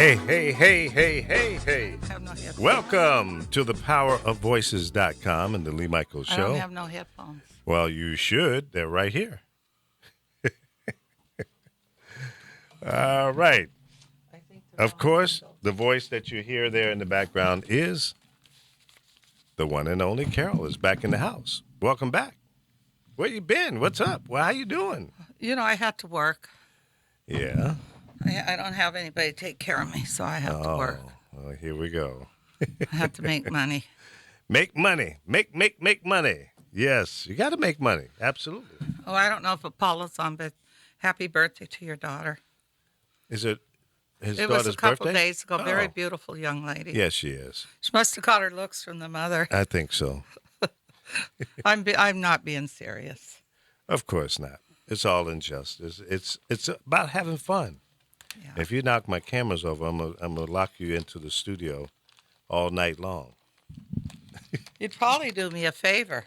Hey, hey, hey, hey, hey, hey. I have no headphones. Welcome to the powerofvoices.com and the Lee Michaels I Show. don't have no headphones. Well, you should. They're right here. All right. I think they're Of on course, Windows. the voice that you hear there in the background is the one and only Carol is back in the house. Welcome back. Where you been? What's up? Well, how you doing? You know, I had to work. Yeah. I don't have anybody to take care of me, so I have to work. Well, here we go. I have to make money. Make money. Make money. Yes, you got to make money. Absolutely. Oh, I don't know if Apollo's on, but happy birthday to your daughter. Is it his It daughter's was a couple birthday? days ago. Very Oh. beautiful young lady. Yes, she is. She must have got her looks from the mother. I think so. I'm not being serious. Of course not. It's all injustice. It's about having fun. Yeah. If you knock my cameras over, I'm gonna lock you into the studio all night long. You'd probably do me a favor.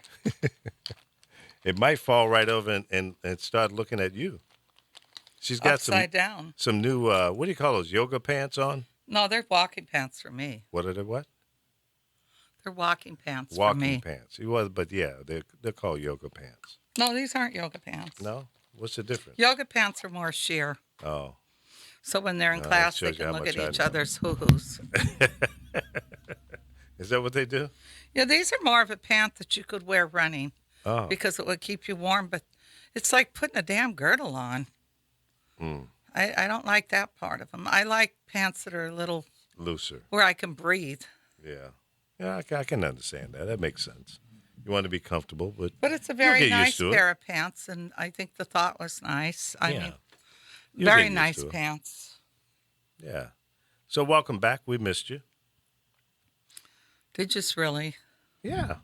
It might fall right over and start looking at you. She's got Upside down. some new what do you call those, yoga pants on? No, they're walking pants for me. What are they? What? They're walking pants for Walking me. pants. Well, but yeah, they're called yoga pants. No, these aren't yoga pants. No? What's the difference? Yoga pants are more sheer. Oh. So when they're in that class, they shows you can how look much at I each know. other's hoo-hoos. Is that what they do? Yeah, these are more of a pant that you could wear running Oh. because it would keep you warm, but it's like putting a damn girdle on. Mm. I don't like that part of them. I like pants that are a little Looser. where I can breathe. Yeah. Yeah, I can understand that. That makes sense. You want to be comfortable, but But it's a You'll very get used nice to it. pair of pants, and I think the thought was nice. I Yeah. mean, You'll very get used nice to it. pants. Yeah. So welcome back. We missed you. Did you really? Yeah.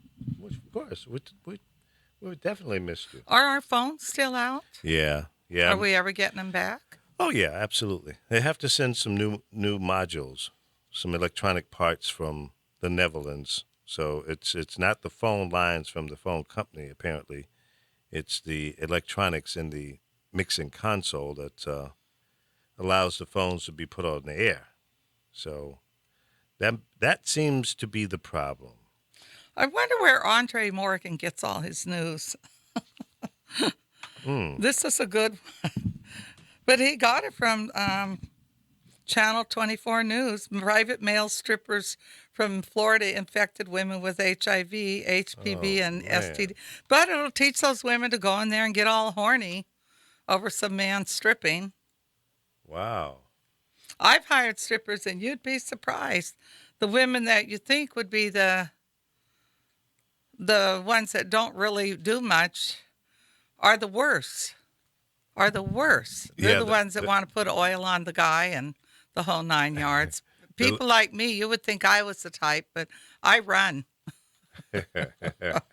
Of course. We definitely missed you. Are our phones still out? Yeah. Yeah. Are we ever getting them back? Oh yeah, absolutely. They have to send some new modules, some electronic parts from the Netherlands. So it's not the phone lines from the phone company. Apparently, it's the electronics in the mixing console that allows the phones to be put on the air. So that seems to be the problem. I wonder where Andre Morgan gets all his news. This is a good one. But he got it from Channel 24 News. Private male strippers from Florida infected women with HIV, HPV, and man. STD. But it'll teach those women to go in there and get all horny over some man stripping. Wow. I've hired strippers, and you'd be surprised. The women that you think would be the ones that don't really do much are the worst. They're Yeah, the ones that want to put oil on the guy and the whole 9 yards. People like me, you would think I was the type, but I run.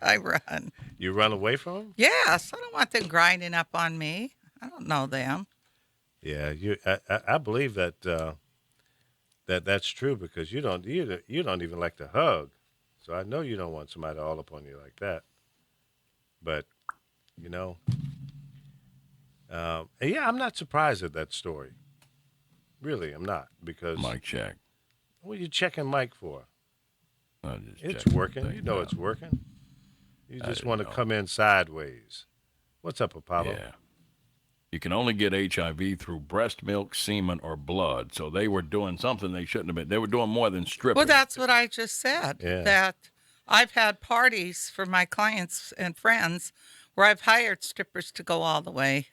I run. You run away from them? Yes, I don't want them grinding up on me. I don't know them. Yeah, I believe that that's true because you don't even like to hug, so I know you don't want somebody all up on you like that. But you know, yeah, I'm not surprised at that story. Really, I'm not because Mike check. what are you checking Mike for? It's checking working. things You know out. it's working. You I just didn't want to know. come in sideways. What's up, Apollo? Yeah. You can only get HIV through breast milk, semen, or blood. So they were doing something they shouldn't have been. They were doing more than stripping. Well, that's what I just said. Yeah. That I've had parties for my clients and friends where I've hired strippers to go all the way.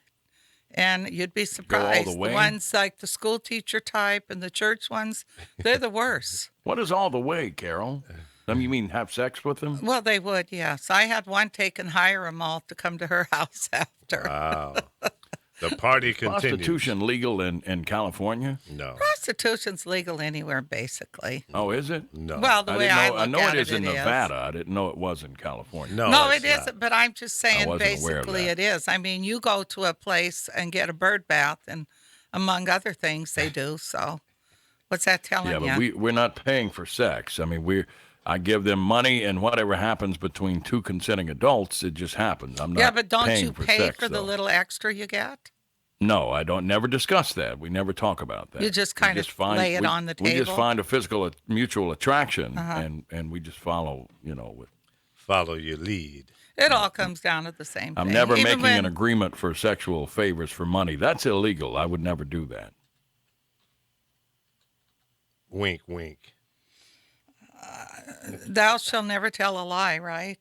And you'd be surprised. the way? Ones like the school teacher type and the church ones, they're the worst. What is all the way, Carol? You mean have sex with them? Well, they would, yes. I had one take and hire them all to come to her house after. Wow. The party continues. Prostitution legal in California? No. Prostitution's legal anywhere, basically. Oh, is it? No. Well, the way didn't I know, look I know at it is in is. Nevada. I didn't know it was in California. No, It it's not. isn't, but I'm just saying wasn't aware of basically that. it is. I mean, you go to a place and get a bird bath, and among other things they do. So what's that telling Yeah, you? but we're not paying for sex. I mean, I give them money, and whatever happens between two consenting adults, it just happens. I'm not Yeah, but don't paying you for pay sex, for the though. little extra you get? No, I don't. Never discuss that. We never talk about that. You just We kind of lay it on the We just table? find a physical mutual attraction, and we just follow. With Follow your lead. It all comes down to the same I'm thing. never Even making when- an agreement for sexual favors for money. That's illegal. I would never do that. Wink, wink. Thou shall never tell a lie, right?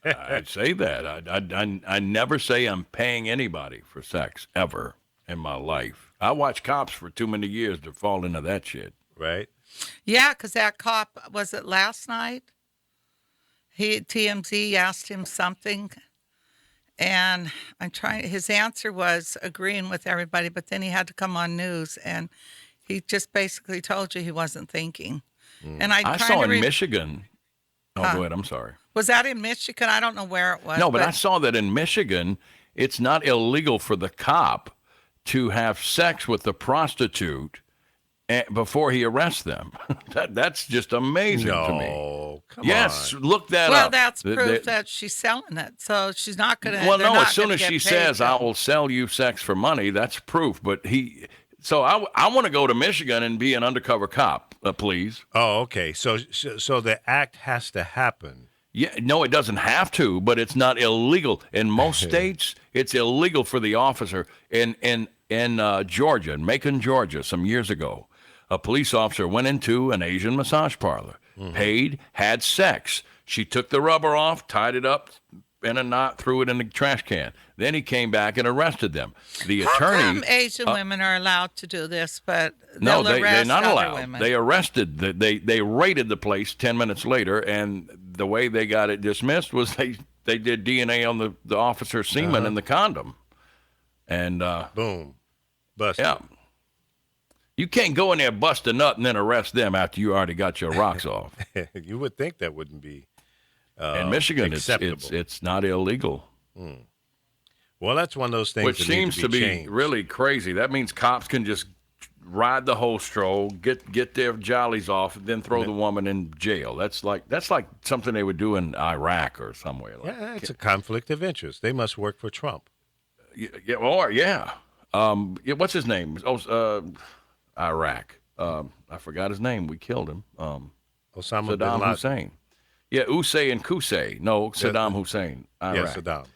I'd say that. I never say I'm paying anybody for sex ever in my life. I watched Cops for too many years to fall into that shit. Right? Yeah, because that cop, was it last night? TMZ asked him something, and his answer was agreeing with everybody, but then he had to come on news, and he just basically told you he wasn't thinking. And I saw in Michigan. Oh, go ahead. I'm sorry. Was that in Michigan? I don't know where it was. No, but I saw that in Michigan, it's not illegal for the cop to have sex with the prostitute before he arrests them. That's just amazing to me. No, come Yes, on. look that Well, up. that's proof that she's selling it, so she's not going to. Well, no, as soon as she says, I will sell you sex for money, that's proof. But so I want to go to Michigan and be an undercover cop, please. Oh, okay. So the act has to happen. Yeah, no, it doesn't have to, but it's not illegal. In most states, it's illegal for the officer. In Georgia, in Macon, Georgia, some years ago, a police officer went into an Asian massage parlor, paid, had sex. She took the rubber off, tied it up in a knot, threw it in the trash can. Then he came back and arrested them. The How attorney. come Asian women are allowed to do this, but No, they'll they're arrest not other allowed. women? They arrested. They raided the place 10 minutes later, and the way they got it dismissed was they did DNA on the officer's semen in the condom. And, Boom. Busted. yeah. You can't go in there, bust a nut, and then arrest them after you already got your rocks off. You would think that wouldn't be In Michigan, acceptable. it's not illegal. Well, that's one of those things Which that seems need to be changed. really crazy. That means cops can just ride the whole stroll, get their jollies off, and then throw the woman in jail. That's like something they would do in Iraq or somewhere. Like. Yeah, it's a conflict of interest. They must work for Trump. Yeah, or yeah. What's his name? Iraq. I forgot his name. We killed him. Osama bin Saddam Laden. Hussein. Yeah, Qusay and Qusay. No, Saddam Hussein. Iraq. Yes, Saddam.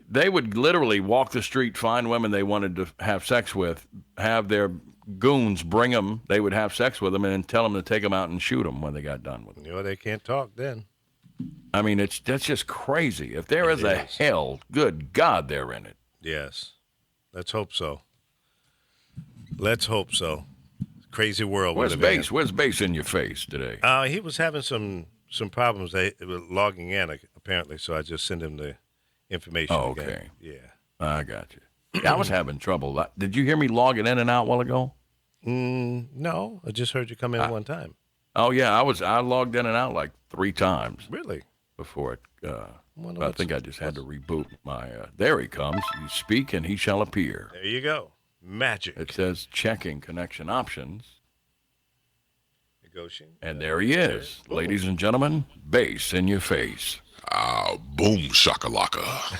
They would literally walk the street, find women they wanted to have sex with, have their goons bring them. They would have sex with them and then tell them to take them out and shoot them when they got done with them. You know, they can't talk then. I mean, that's just crazy. If there is a hell, good God, they're in it. Yes. Let's hope so. Let's hope so. Crazy world. we Where's live in. Base? Where's Base in your face today? He was having some problems. They were logging in apparently, so I just sent him the information. Oh, again. okay. Yeah. I got you. I was having trouble. Did you hear me logging in and out a while ago? No, I just heard you come in one time. Oh yeah, I logged in and out like 3 times Really? before it. Wonder I what's- think I just had to reboot my. There he comes. You speak and he shall appear. There you go. Magic. It says checking connection options, Negotiating. and there he is, ladies and gentlemen. Base in your face. Boom shakalaka.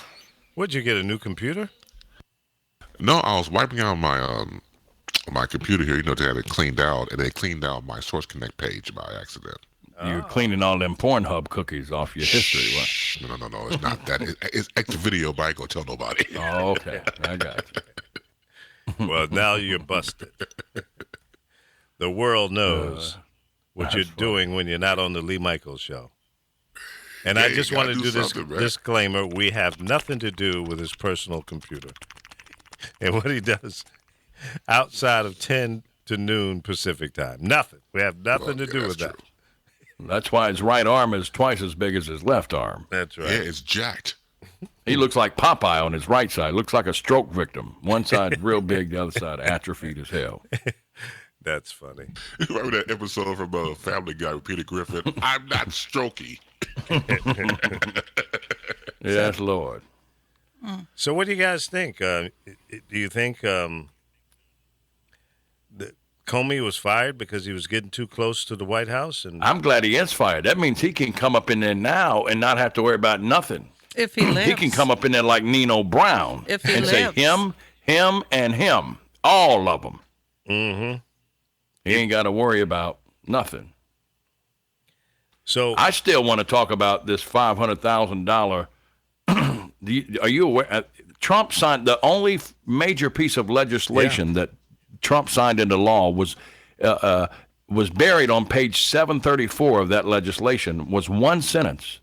Would you get a new computer? No, I was wiping out my computer here. You know, they had it cleaned out, and they cleaned out my Source Connect page by accident. You're cleaning all them Pornhub cookies off your history. What? Shh, no, it's not that. It's extra video, but I ain't gonna tell nobody. Oh, okay. I got you. Well, now you're busted. The world knows what you're doing when you're not on the Lee Michaels show. And I Yeah, just you want gotta to do do this something, man. disclaimer. We have nothing to do with his personal computer. And what he does outside of 10 to noon Pacific time. Nothing. We have nothing to do that's with that. true. That's why his right arm is twice as big as his left arm. That's right. Yeah, it's jacked. He looks like Popeye on his right side. Looks like a stroke victim. One side real big, the other side atrophied as hell. That's funny. Remember that episode from Family Guy with Peter Griffin? I'm not strokey. Yes, Lord. So what do you guys think? Do you think that Comey was fired because he was getting too close to the White House? And I'm glad he is fired. That means he can come up in there now and not have to worry about nothing. If he lives. He can come up in there like Nino Brown If he and say lives. Him and him, all of them. Mm-hmm. He ain't got to worry about nothing. So I still want to talk about this $500,000. Are you aware? Trump signed the only major piece of legislation that Trump signed into law was buried on page 734 of that legislation was one sentence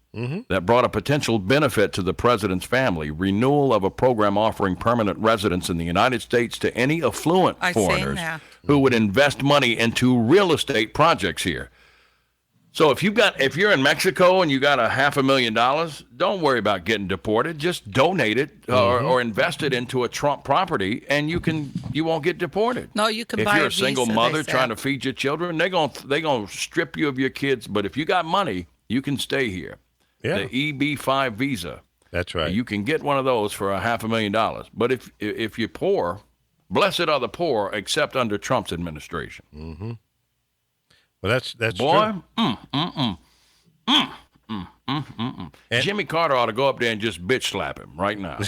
that brought a potential benefit to the president's family: renewal of a program offering permanent residence in the United States to any affluent I seen foreigners that. who would invest money into real estate projects here. So if you're in Mexico and you got $500,000, don't worry about getting deported. Just donate it or invest it into a Trump property, and you won't get deported. No, you can if buy you're a a single visa, mother they trying said. to feed your children, they're gonna strip you of your kids. But if you got money, you can stay here. yeah, The EB-5 visa, that's right. you can get one of those for $500,000. But if you're poor, blessed are the poor, except under Trump's administration. Well, that's Boy, true. And- Jimmy Carter ought to go up there and just bitch slap him right now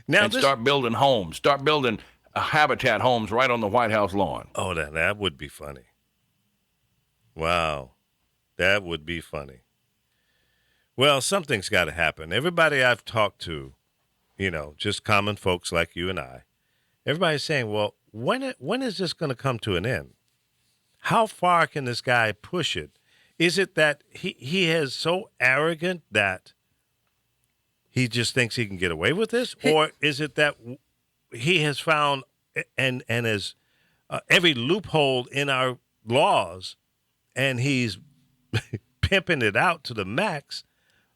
Now and this, start building homes. Start building Habitat homes right on the White House lawn. oh, that would be funny. Wow, that would be funny. Well, something's got to happen. Everybody I've talked to, just common folks like you and I, everybody's saying, well, when is this going to come to an end? How far can this guy push it? Is it that he is so arrogant that he just thinks he can get away with this? Or is it that he has found and has every loophole in our laws and he's pimping it out to the max,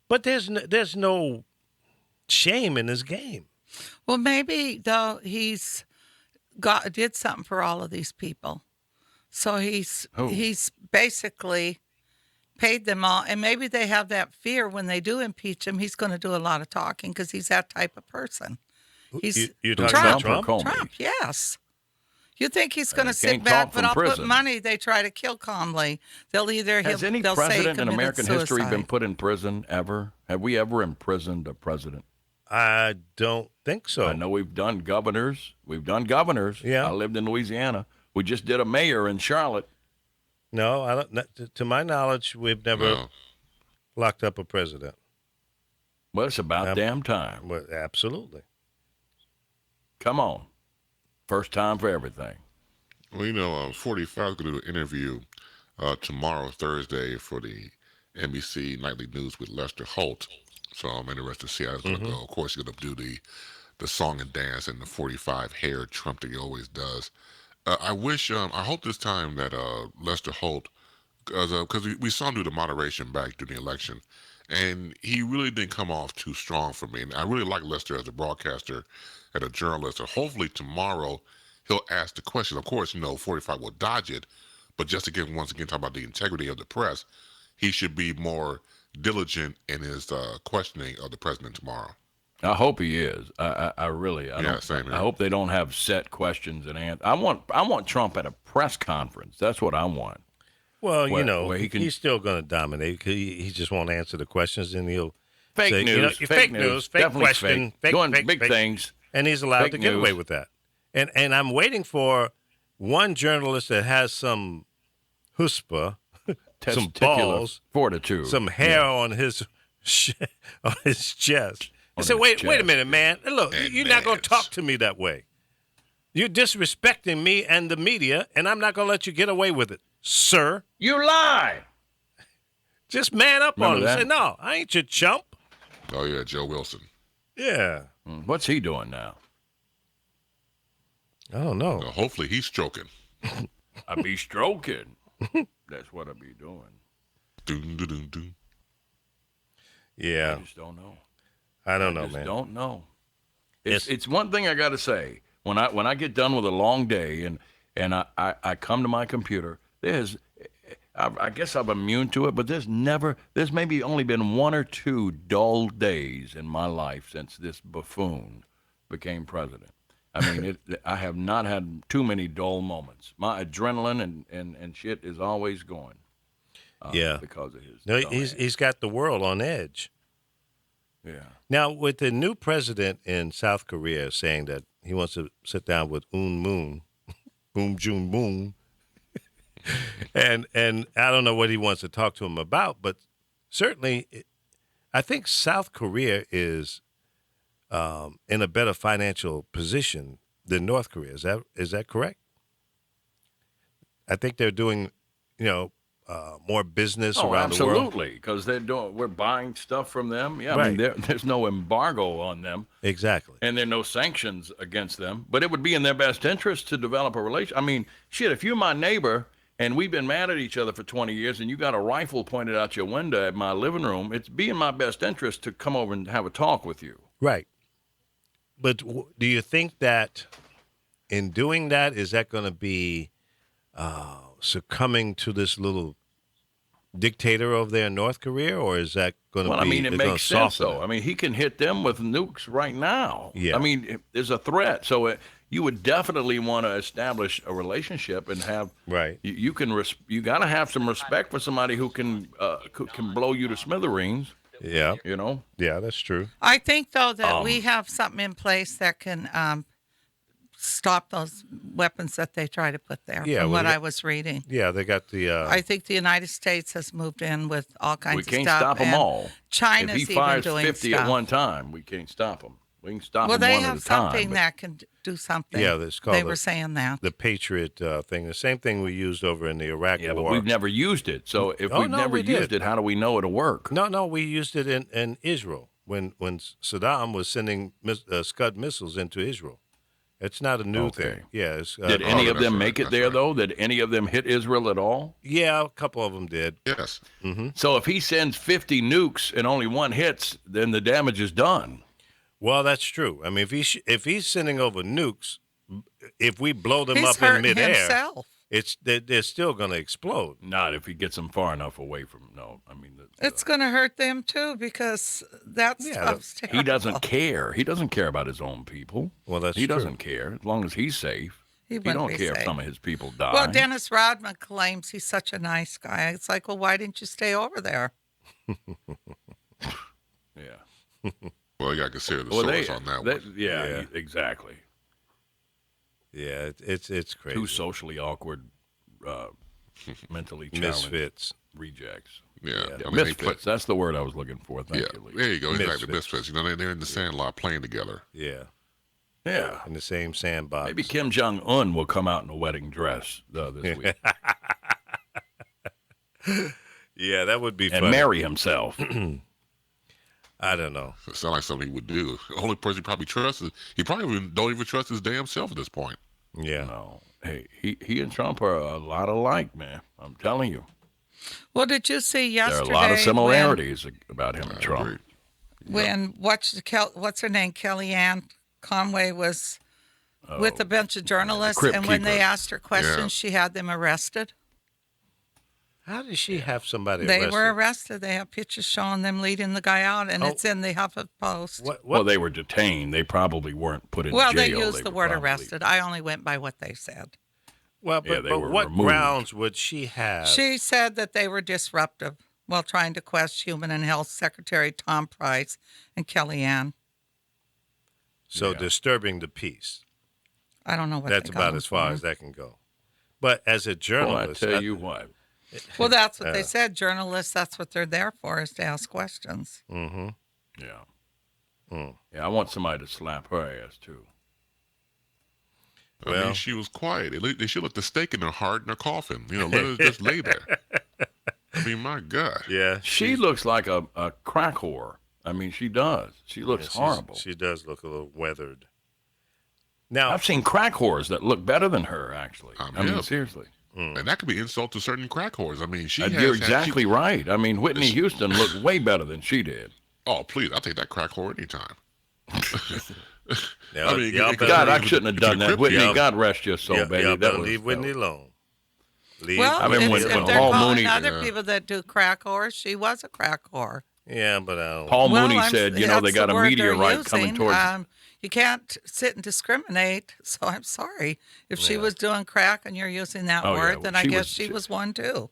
but there's no shame in his game. Well, maybe though he's did something for all of these people, so he's basically paid them all, and maybe they have that fear when they do impeach him. He's going to do a lot of talking because he's that type of person. He's You're talking Trump. about Trump? or Comey? Trump, yes. You think he's going to He sit can't back, talk but from I'll put prison. money. They try to kill Comey. They'll Has any they'll say he president in committed American history been suicide. put in prison ever? Have we ever imprisoned a president? I don't think so. I know we've done governors. Yeah. I lived in Louisiana. We just did a mayor in Charlotte. No, I don't. To my knowledge, we've never No. locked up a president. Well, it's about damn time. Well, absolutely. Come on. First time for everything. Well, 45 is going to do an interview tomorrow, Thursday, for the NBC Nightly News with Lester Holt. So I'm interested to see how it's going to go. Of course, he's going to do the song and dance and the 45 hair Trump that he always does. I hope this time that Lester Holt, because we saw him do the moderation back during the election, and he really didn't come off too strong for me. And I really like Lester as a broadcaster and a journalist. And hopefully tomorrow he'll ask the question. Of course, 45 will dodge it, but just again, once again, talk about the integrity of the press, he should be more diligent in his questioning of the president tomorrow. I hope he is. I really. Same here. I hope they don't have set questions and answers. I want Trump at a press conference. That's what I want. Well, where he can- he's still going to dominate. He just won't answer the questions, and he'll Fake say, news. fake news, fake definitely question, fake. fake, Doing fake, big fake. things. And he's allowed Fake to get news. away with that. And I'm waiting for one journalist that has some chutzpah, some Testicular balls, fortitude, some hair on his on his chest. I On said, his wait a chest. minute, man. Look, And you're not going to nads. talk to me that way. You're disrespecting me and the media, and I'm not going to let you get away with it, sir. You lie. Just man up Remember on him. that? Say, no, I ain't your chump. Oh yeah, Joe Wilson. Yeah. What's he doing now? I don't know. Now, hopefully he's stroking. I be stroking. That's what I be doing. Doom, doom, doom, doom. Yeah. I just don't know. I don't know, Just man. don't know. It's- It's one thing I got to say. When I get done with a long day and I come to my computer, I guess I'm immune to it, but there's maybe only been one or two dull days in my life since this buffoon became president. I mean, I have not had too many dull moments. My adrenaline and shit is always going. Yeah. Because of his. No, dumb he's ass. got the world on edge. Yeah. Now, with the new president in South Korea saying that he wants to sit down with Boom Jun Moon, and I don't know what he wants to talk to him about, but certainly, I think South Korea is in a better financial position than North Korea. Is that correct? I think they're doing, more business around the world. Absolutely, because we're buying stuff from them. Yeah, I Right. mean, there's no embargo on them, Exactly. and there are no sanctions against them. But it would be in their best interest to develop a relation. I mean, shit, if you're my neighbor and we've been mad at each other for 20 years, and you got a rifle pointed out your window at my living room, it's be in my best interest to come over and have a talk with you. Right. But do you think that in doing that, is that going to be succumbing to this little dictator over there in North Korea, or is that going to Well, be? I mean, it they're gonna makes sense, soften though. it? I mean, he can hit them with nukes right now. Yeah. I mean, there's a threat. So you would definitely want to establish a relationship and have. Right. You got to have some respect for somebody who can blow you to smithereens. Yeah. You know. Yeah, that's true. I think, though, that we have something in place that can stop those weapons that they try to put there, Yeah, from well, what they- I was reading. Yeah, they got the. I think the United States has moved in with all kinds We of can't stuff. stop them and all. China's If he even fires doing 50 stuff. at one time, we can't stop them. We can stop Well, them they one have at a time. something but- that can do something. Yeah, it's called They the- were saying that. the Patriot thing, the same thing we used over in the Iraq Yeah, but War. we've never used it. So if Oh, we've no, never we used did. it, how do we know it'll work? No, we used it in Israel when Saddam was sending Scud missiles into Israel. It's not a new Okay. thing. Yeah. It's, Did any of that's them right, make it that's there, right. though? Did any of them hit Israel at all? yeah, a couple of them did. Yes. So if he sends 50 nukes and only one hits, then the damage is done. Well, that's true. I mean, if he's sending over nukes, if we blow them He's up in hurting midair, himself. they're still going to explode. Not if he gets them far enough away from. No, I mean, It's going to hurt them, too, because that Yeah, stuff's terrible. he doesn't care. He doesn't care about his own people. Well, that's he true. doesn't care as long as he's safe. He He wouldn't don't be care if safe. some of his people die. Well, Dennis Rodman claims he's such a nice guy. It's like, well, why didn't you stay over there? yeah. Well, you got to consider the Well, source on that one. Yeah, Yeah. exactly. Yeah, it's crazy. Two socially awkward, mentally challenged Misfits. rejects. Yeah. Yeah, I mean, they misfits. play, That's the word I was looking for. Thank yeah. you, Lee. There you go. Exactly. Misfits. Misfits. You know, they're in the sandlot playing together. Yeah, Yeah. in the same sandbox. Maybe Kim Jong Un will come out in a wedding dress this week Yeah, that would be and funny. marry himself. I don't know. It sounds like something he would do. The only person he probably trusts is he probably don't even trust his damn self at this point. Yeah. No, hey, he and Trump are a lot alike, man. I'm telling you, Well, did you see there are yesterday a lot of similarities about him and Trump. Agreed. when what's her name, Kellyanne Conway was with a bunch of journalists, crypt and when they keeper. asked her questions, Yeah. she had them arrested. How did she have somebody They arrested? were arrested. They have pictures showing them leading the guy out, and Oh. it's in the Huffington Post. What? Well, they were detained. They probably weren't put in Well, jail. they used the were word probably- arrested. I only went by what they said. Well, Yeah, but, they but were what removed. grounds would she have? She said that they were disruptive while trying to question Human and Health Secretary Tom Price and Kellyanne. so Yeah. disturbing the peace. I don't know what That's they got about them as far for. as that can go. But as a Well, I journalist, tell you what. Well, that's what they said. Journalists, that's what they're there for, is to ask questions. Mm-hmm. Yeah. Mm. Yeah, I want somebody to slap her ass too. I Well- mean, she was quiet. They should let the stake in her heart and her coffin. You know, let her just lay there. I mean, my God. Yeah, She looks like a crack whore. I mean, she does. She looks horrible. She does look a little weathered. Now, I've seen crack whores that look better than her, actually. I mean, yeah. seriously. And that could be insult to certain crack whores. I mean, You're exactly right. I mean, Whitney Houston looked way better than she did. Oh, please. I'll take that crack whore anytime. now, I mean, y'all it- better God, I leave- shouldn't have done that. Whitney, y'all- God rest your soul, y'all- baby. y'all That better was- leave that Whitney was- alone. Leave. Well, I mean, if, when if Paul they're calling Mooney- other people that do crack whores, she was a crack whore. Yeah, but I don't. Paul Well, Mooney I'm- said, you know, they that's got the a word they're meteorite coming using. towards. You can't sit and discriminate. So I'm sorry. If she Yeah. was doing crack and you're using that Oh, yeah, word, well, then I she guess was- she she- was one too.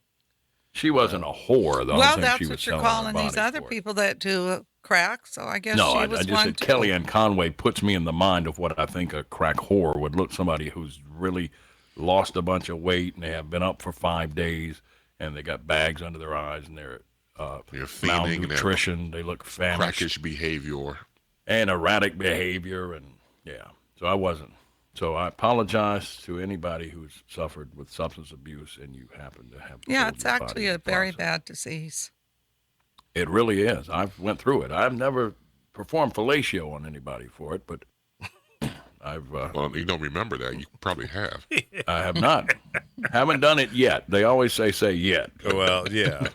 She wasn't a whore, though. Well, that's what you're calling these other people. people that do crack, so I guess No, she I was just one said too. Kellyanne Conway puts me in the mind of what I think a crack whore would look. Somebody who's really lost a bunch of weight and they have been up for 5 days and they got bags under their eyes and they're They're fiending and they have malnutrition. They look famished crackish behavior. and erratic behavior, and yeah. So I wasn't. So I apologize to anybody who's suffered with substance abuse and you happen to have. Yeah, told it's your actually body a the very process. bad disease. It really is. I've went through it. I've never performed fellatio on anybody for it, but I've Well, you don't remember that. You probably have. I have not. Haven't done it yet. They always say yet. Well, yeah.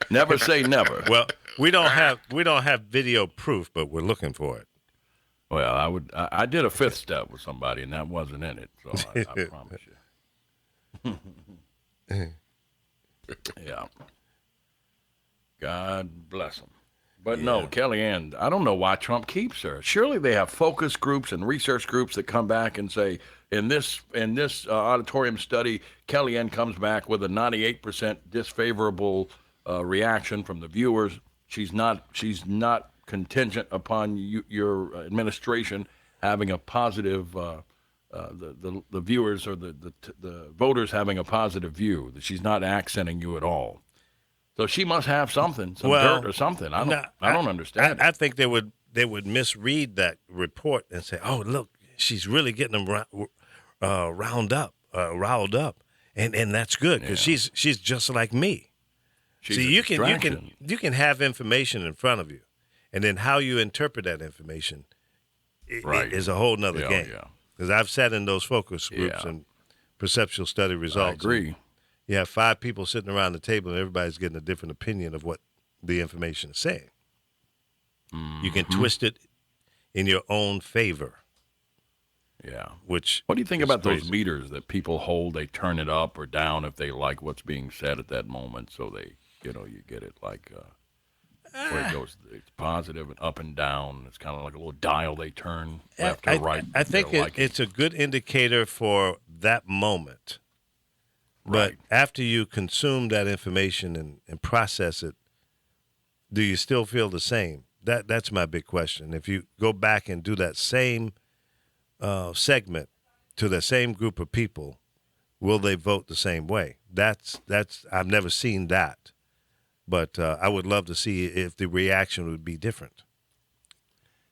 Never say never. Well, we don't have video proof, but we're looking for it. Well, I did a fifth step with somebody, and that wasn't in it. So I promise you. Yeah. God bless them. But no, Kellyanne, I don't know why Trump keeps her. Surely they have focus groups and research groups that come back and say, in this auditorium study, Kellyanne comes back with a 98% disfavorable reaction from the viewers. She's not contingent upon your administration having a positive, the viewers or the voters having a positive view. That she's not accenting you at all. So she must have something, some dirt or something. I don't understand. I think they would misread that report and say, "Oh, look, she's really getting them riled up, and that's good because she's just like me." She's See, a you distraction. can have information in front of you, and then how you interpret that information Right. is a whole nother Yeah, game. yeah. Because I've sat in those focus groups Yeah. and perceptual study I results. agree. You have 5 people sitting around the table, and everybody's getting a different opinion of what the information is saying. You can twist it in your own favor, Yeah. which What do you think is about those crazy. meters that people hold? They turn it up or down if they like what's being said at that moment. So they, you get it like where it goes, it's positive and up and down. It's kind of like a little dial they turn left or right. I think They're liking. it's a good indicator for that moment. Right. But after you consume that information and process it, do you still feel the same? That's my big question. If you go back and do that same segment to the same group of people, will they vote the same way? That's I've never seen that, but I would love to see if the reaction would be different.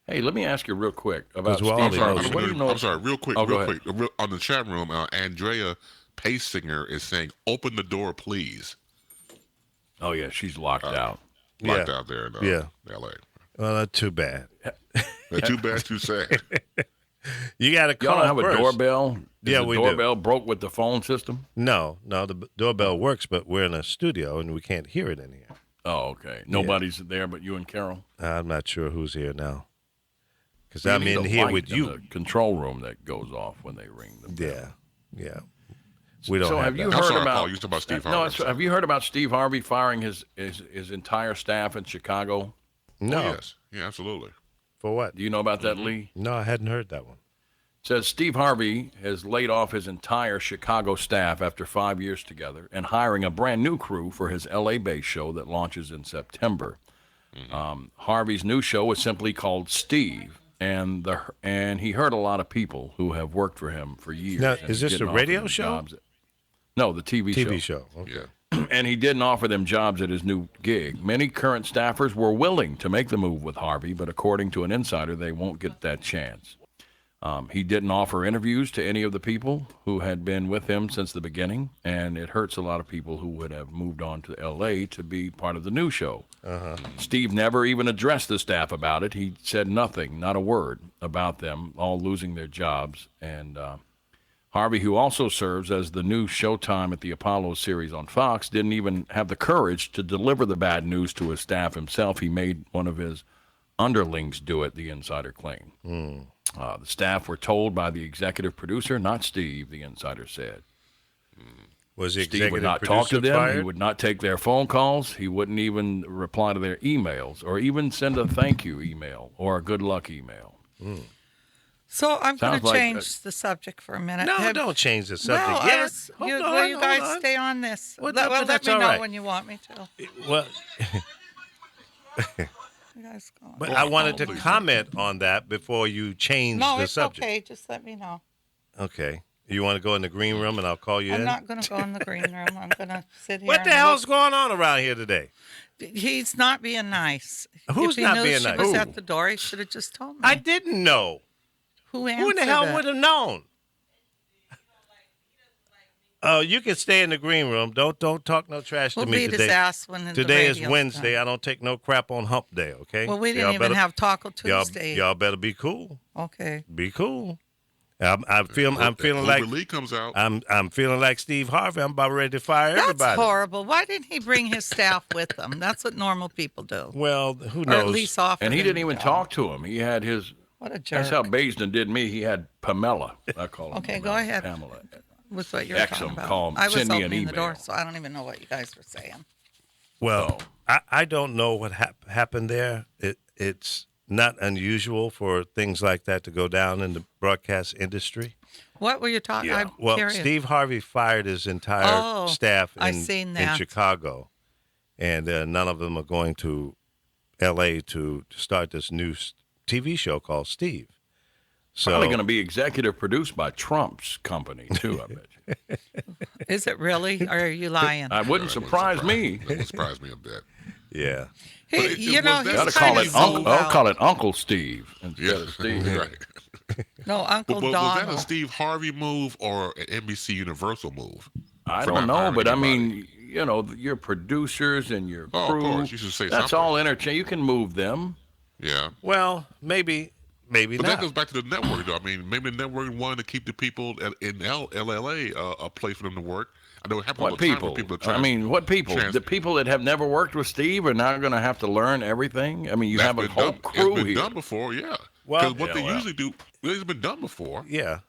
Hey, let me ask you real quick about 'Cause we're Steve all I'm sorry, Harvey. What do you know? I'm sorry, real quick, Oh, go ahead. On the chat room, Andrea Paysinger is saying, "Open the door, please." Oh yeah, she's locked out. Locked Yeah. out there in Yeah. L.A. Well, not too bad. Too bad, too sad. You got to Y'all call don't have first. a doorbell? Yeah, the we do. doorbell broke with the phone system? No, the doorbell works, but we're in a studio and we can't hear it in here. Oh, okay. Nobody's there but you and Carol? I'm not sure who's here now. Because You I'm need in a here light with in you. the control room that goes off when they ring the bell. Yeah. We don't So have have you that. I'm heard sorry, about? Paul, you talking about Steve No, Harvey. it's- have you heard about Steve Harvey firing his entire staff in Chicago? No. Oh, yes. Yeah, absolutely. For what? Do you know about that, Lee? No, I hadn't heard that one. Says Steve Harvey has laid off his entire Chicago staff after 5 years together and hiring a brand new crew for his LA-based show that launches in September. Harvey's new show is simply called Steve, and he hurt a lot of people who have worked for him for years. Now, and is he this didn't a offer radio them show? jobs. No, the TV TV show. Okay. Yeah. And he didn't offer them jobs at his new gig. Many current staffers were willing to make the move with Harvey, but according to an insider, they won't get that chance. He didn't offer interviews to any of the people who had been with him since the beginning, and it hurts a lot of people who would have moved on to L.A. to be part of the new show. Steve never even addressed the staff about it. He said nothing, not a word, about them all losing their jobs. And Harvey, who also serves as the new Showtime at the Apollo series on Fox, didn't even have the courage to deliver the bad news to his staff himself. He made one of his underlings do it, the insider claimed. The staff were told by the executive producer, not Steve, the insider said. Was the Steve would executive not talk to producer them. He fired? would not take their phone calls. He wouldn't even reply to their emails or even send a thank you email or a good luck email. So I'm going Sounds to like change the subject for a minute. No, don't change the subject No, yet. will you guys stay on this? Well, let that's me all know right. when you want me to. Well, You guys go on. But Go I on, wanted Paul, to please. comment on that before you change No, the it's subject. okay. Just let me know. Okay. You want to go in the green room and I'll call you I'm in? not going to go in the green room. I'm going to sit here. What the and hell's look. going on around here today? He's not being nice. Who's if he not knew being she nice? was Who? at the door, he should have just told me. I didn't know. Who answered Who in the hell it? would have known? Oh, you can stay in the green room. Don't talk no trash We'll to me beat his today. ass when Today the is radio's Wednesday. done. I don't take no crap on Hump Day. Okay. Well, we So didn't even have Taco y'all, Tuesday. y'all better be cool. Okay. Be cool. I'm feeling Uber like Lee comes out. I'm feeling like Steve Harvey. I'm about ready to fire That's everybody. horrible. Why didn't he bring his staff with him? That's what normal people do. Well, who Or knows? at least offer And he them didn't the even job. talk to him. He had his. What a jerk. That's how Basin did me. He had Pamela. I call her. Okay, go Pamela, ahead. Pamela. With what you're Exum talking about. called- I was send me an opening the door, email. so I don't even know what you guys were saying. Well, So- I don't know what happened there. It's not unusual for things like that to go down in the broadcast industry. What were you talking? Yeah. I'm Well, curious. Steve Harvey fired his entire Oh, staff I in seen that. Chicago, and none of them are going to L.A. to start this new TV show called Steve. So Probably going to be executive produced by Trump's company too. I bet you. Is it really? Or are you lying? I wouldn't surprise me. That would surprise me a bit. yeah. He, But it you was know, that he's Gotta kind call of it Uncle. zoned I'll out. call it Uncle Steve instead Yeah, of Steve. right. No, Uncle But was that Donald. a Steve Harvey move or an NBC Universal move? I For don't not know, hiring but I anybody? mean, you know, your producers and your Oh, of crew. course, you should say that's something. all interchange. You can move them. Yeah. Well, maybe But not. that goes back to the network, though. I mean, maybe the network wanted to keep the people in LLA a place for them to work. I know it happens all What the time people? when people are I trying. mean, what people? trans- The people that have never worked with Steve are now going to have to learn everything. I mean, you have a whole crew It's been here. done before, yeah. Well- Because what Yeah, they well. usually do, it's been done before. yeah.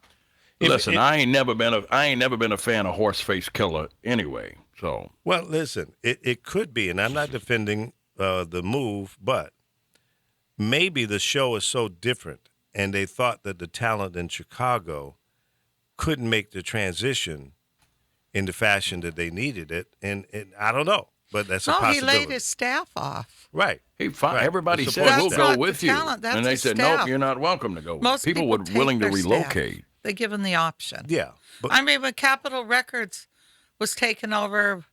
Listen, I ain't never been a fan of Horseface Killer anyway. So Well, listen, it could be, and I'm not defending the move, but maybe the show is so different, and they thought that the talent in Chicago couldn't make the transition in the fashion that they needed it, and I don't know, but that's a No, he possibility. laid his staff off. Right. Right. Everybody The said support we'll staff. go That's with not the you, talent, that's and they the said staff. nope, you're not welcome to go. Most people people were take willing to their staff. relocate. They give them the option. Yeah. But I mean, when Capitol Records was taken over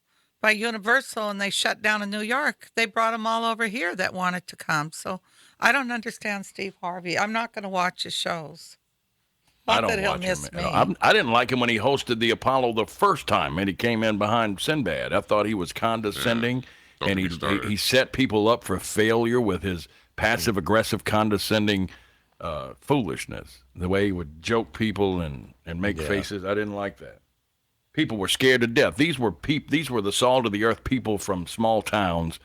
by Universal and they shut down in New York, they brought them all over here that wanted to come. So I don't understand Steve Harvey. I'm not going to watch his shows. Not I don't that he'll watch miss him. me. I didn't like him when he hosted the Apollo the first time, and he came in behind Sinbad. I thought he was condescending, Don't and get me started. he set people up for failure with his passive aggressive, condescending foolishness. The way he would joke people and make faces. I didn't like that. People were scared to death. These were the salt of the earth people from small towns.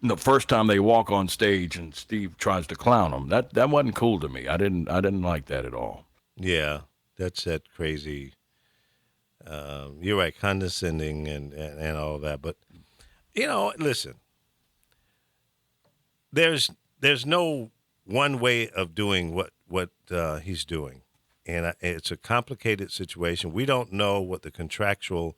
The first time they walk on stage and Steve tries to clown them, that wasn't cool to me. I didn't like that at all. yeah, that's that crazy. You're right, condescending and all that. But listen, there's no one way of doing what he's doing, and it's a complicated situation. We don't know what the contractual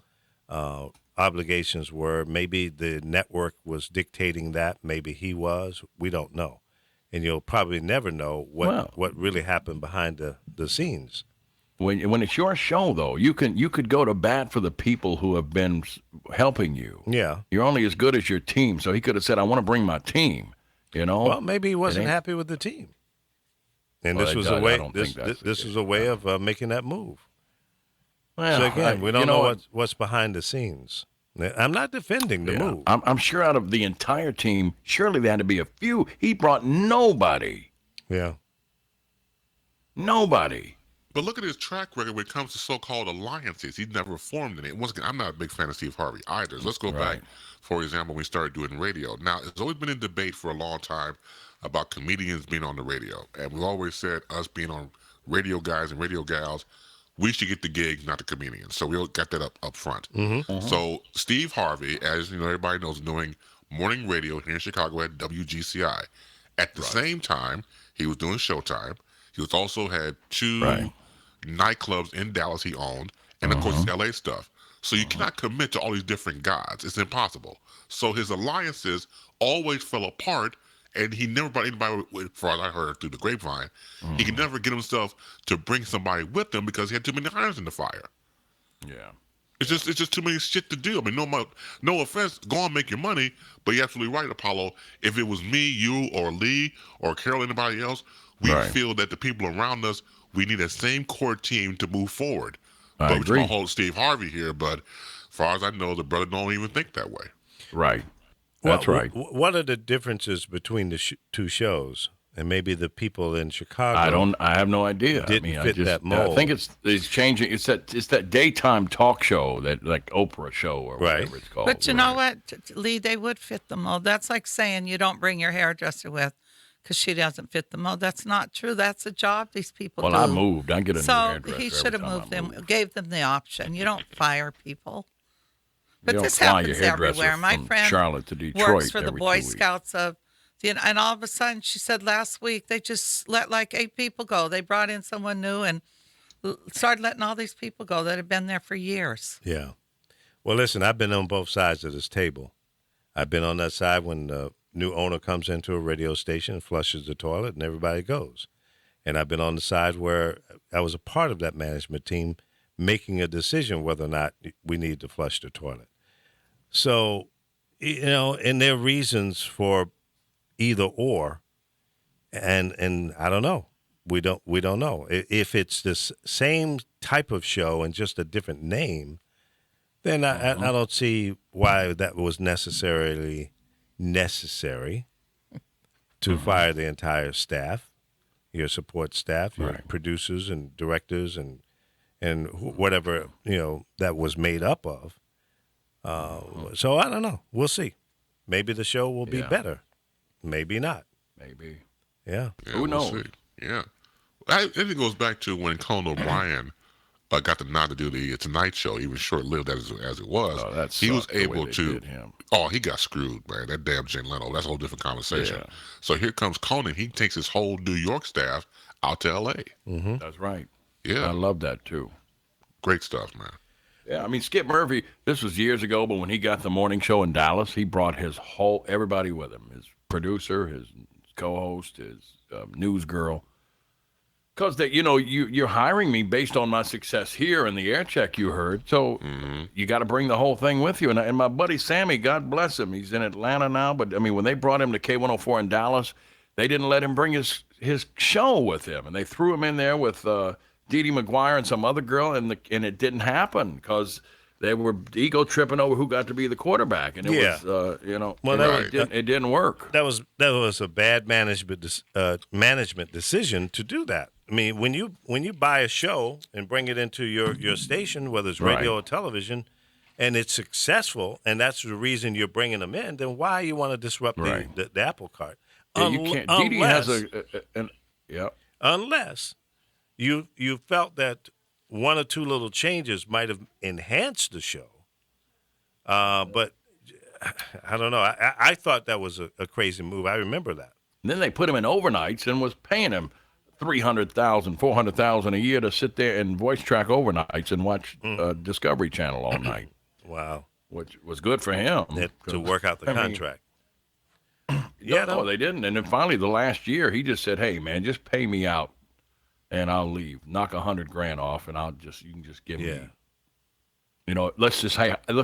obligations were. Maybe the network was dictating that. Maybe he was. We don't know, and you'll probably never know what really happened behind the scenes. When it's your show, though, you could go to bat for the people who have been helping you. Yeah. You're only as good as your team. So he could have said, "I want to bring my team." You know. Well, maybe he wasn't ain't- happy with the team, and Well, this was I a way. don't This think that's the this case. was a way of making that move. Well, So again, we you don't know what? what's behind the scenes. I'm not defending the Yeah. move. I'm sure out of the entire team, surely there had to be a few. He brought nobody. Yeah. Nobody. But look at his track record when it comes to so-called alliances. He's never formed any. Once again, I'm not a big fan of Steve Harvey either. Let's go Right. back, for example, when we started doing radio. Now, it's always been in debate for a long time about comedians being on the radio. And we've always said us being on radio guys and radio gals, we should get the gigs, not the comedians. So we all got that up front. So Steve Harvey, as you know, everybody knows, doing morning radio here in Chicago at WGCI. At the same time, he was doing Showtime. He was also had two Right. nightclubs in Dallas he owned, and of course his LA stuff. So you cannot commit to all these different gods. It's impossible. So his alliances always fell apart, and he never brought anybody with, for as I heard through the grapevine, he could never get himself to bring somebody with him because he had too many irons in the fire. Yeah. It's just too many shit to do. I mean, no offense, go on make your money, but you're absolutely right, Apollo. If it was me, you, or Lee, or Carol, anybody else, we Right. feel that the people around us, we need that same core team to move forward. I But agree. we're hold Steve Harvey here, but as far as I know, the brother don't even think that way. Right. That's right. What are the differences between the two shows? And maybe the people in Chicago. I have no idea. Didn't I fit just, that I mold. think it's changing. It's that daytime talk show, that like Oprah show or Right. whatever it's called. But you know what, Lee, they would fit the mold. That's like saying you don't bring your hairdresser with because she doesn't fit the mold. That's not true. That's a job these people Well, do. I moved. I get a new So hairdresser he every should have time I moved them, move. gave them the option. You don't fire people. But You don't this fly your happens hairdresser everywhere. My from friend Charlotte to Detroit works for the every Boy 2 weeks. Scouts of and all of a sudden she said last week they just let like 8 people go. They brought in someone new and started letting all these people go that had been there for years. Yeah. Well, listen, I've been on both sides of this table. I've been on that side when the new owner comes into a radio station and flushes the toilet and everybody goes. And I've been on the side where I was a part of that management team making a decision whether or not we need to flush the toilet. So, and there are reasons for either or, and I don't know. We don't know. If it's this same type of show and just a different name, then I don't see why that was necessary to fire the entire staff, your support staff, your Right. producers and directors and whatever that was made up of. So I don't know. We'll see. Maybe the show will be Yeah. better. Maybe not. Maybe. Yeah. Yeah, Who we'll knows? see. Yeah. I think it goes back to when Conan O'Brien got the nod to do the Tonight Show, even short-lived as it was. Oh, that he was sucked, the way able they to. did him. Oh, he got screwed, man. That damn Jay Leno. That's a whole different conversation. Yeah. So here comes Conan. He takes his whole New York staff out to L.A. That's right. Yeah, I love that too. great stuff, man. Yeah, I mean, Skip Murphy, this was years ago, but when he got the morning show in Dallas, he brought everybody with him, his producer, his co-host, his news girl. Because you're hiring me based on my success here and the air check you heard, so you got to bring the whole thing with you. And my buddy Sammy, God bless him, he's in Atlanta now, but I mean, when they brought him to K104 in Dallas, they didn't let him bring his show with him, and they threw him in there with Dee Dee McGuire and some other girl, and it didn't happen because they were ego tripping over who got to be the quarterback, and it Yeah. was Well, it didn't work. That was a bad management decision to do that. I mean, when you buy a show and bring it into your station, whether it's radio Right. or television, and it's successful, and that's the reason you're bringing them in, then why you want to disrupt Right. the apple cart? Yeah, you can't. Dee Dee has yeah. Unless you felt that one or two little changes might have enhanced the show. But I don't know. I thought that was a crazy move. I remember that. And then they put him in overnights and was paying him $300,000, $400,000 a year to sit there and voice track overnights and watch Discovery Channel all night, Wow. which was good for him To work out the I mean, contract. No, they didn't. And then finally, the last year, he just said, "Hey, man, just pay me out, and I'll leave. Knock $100,000 off, and you can just give Yeah. me." Let's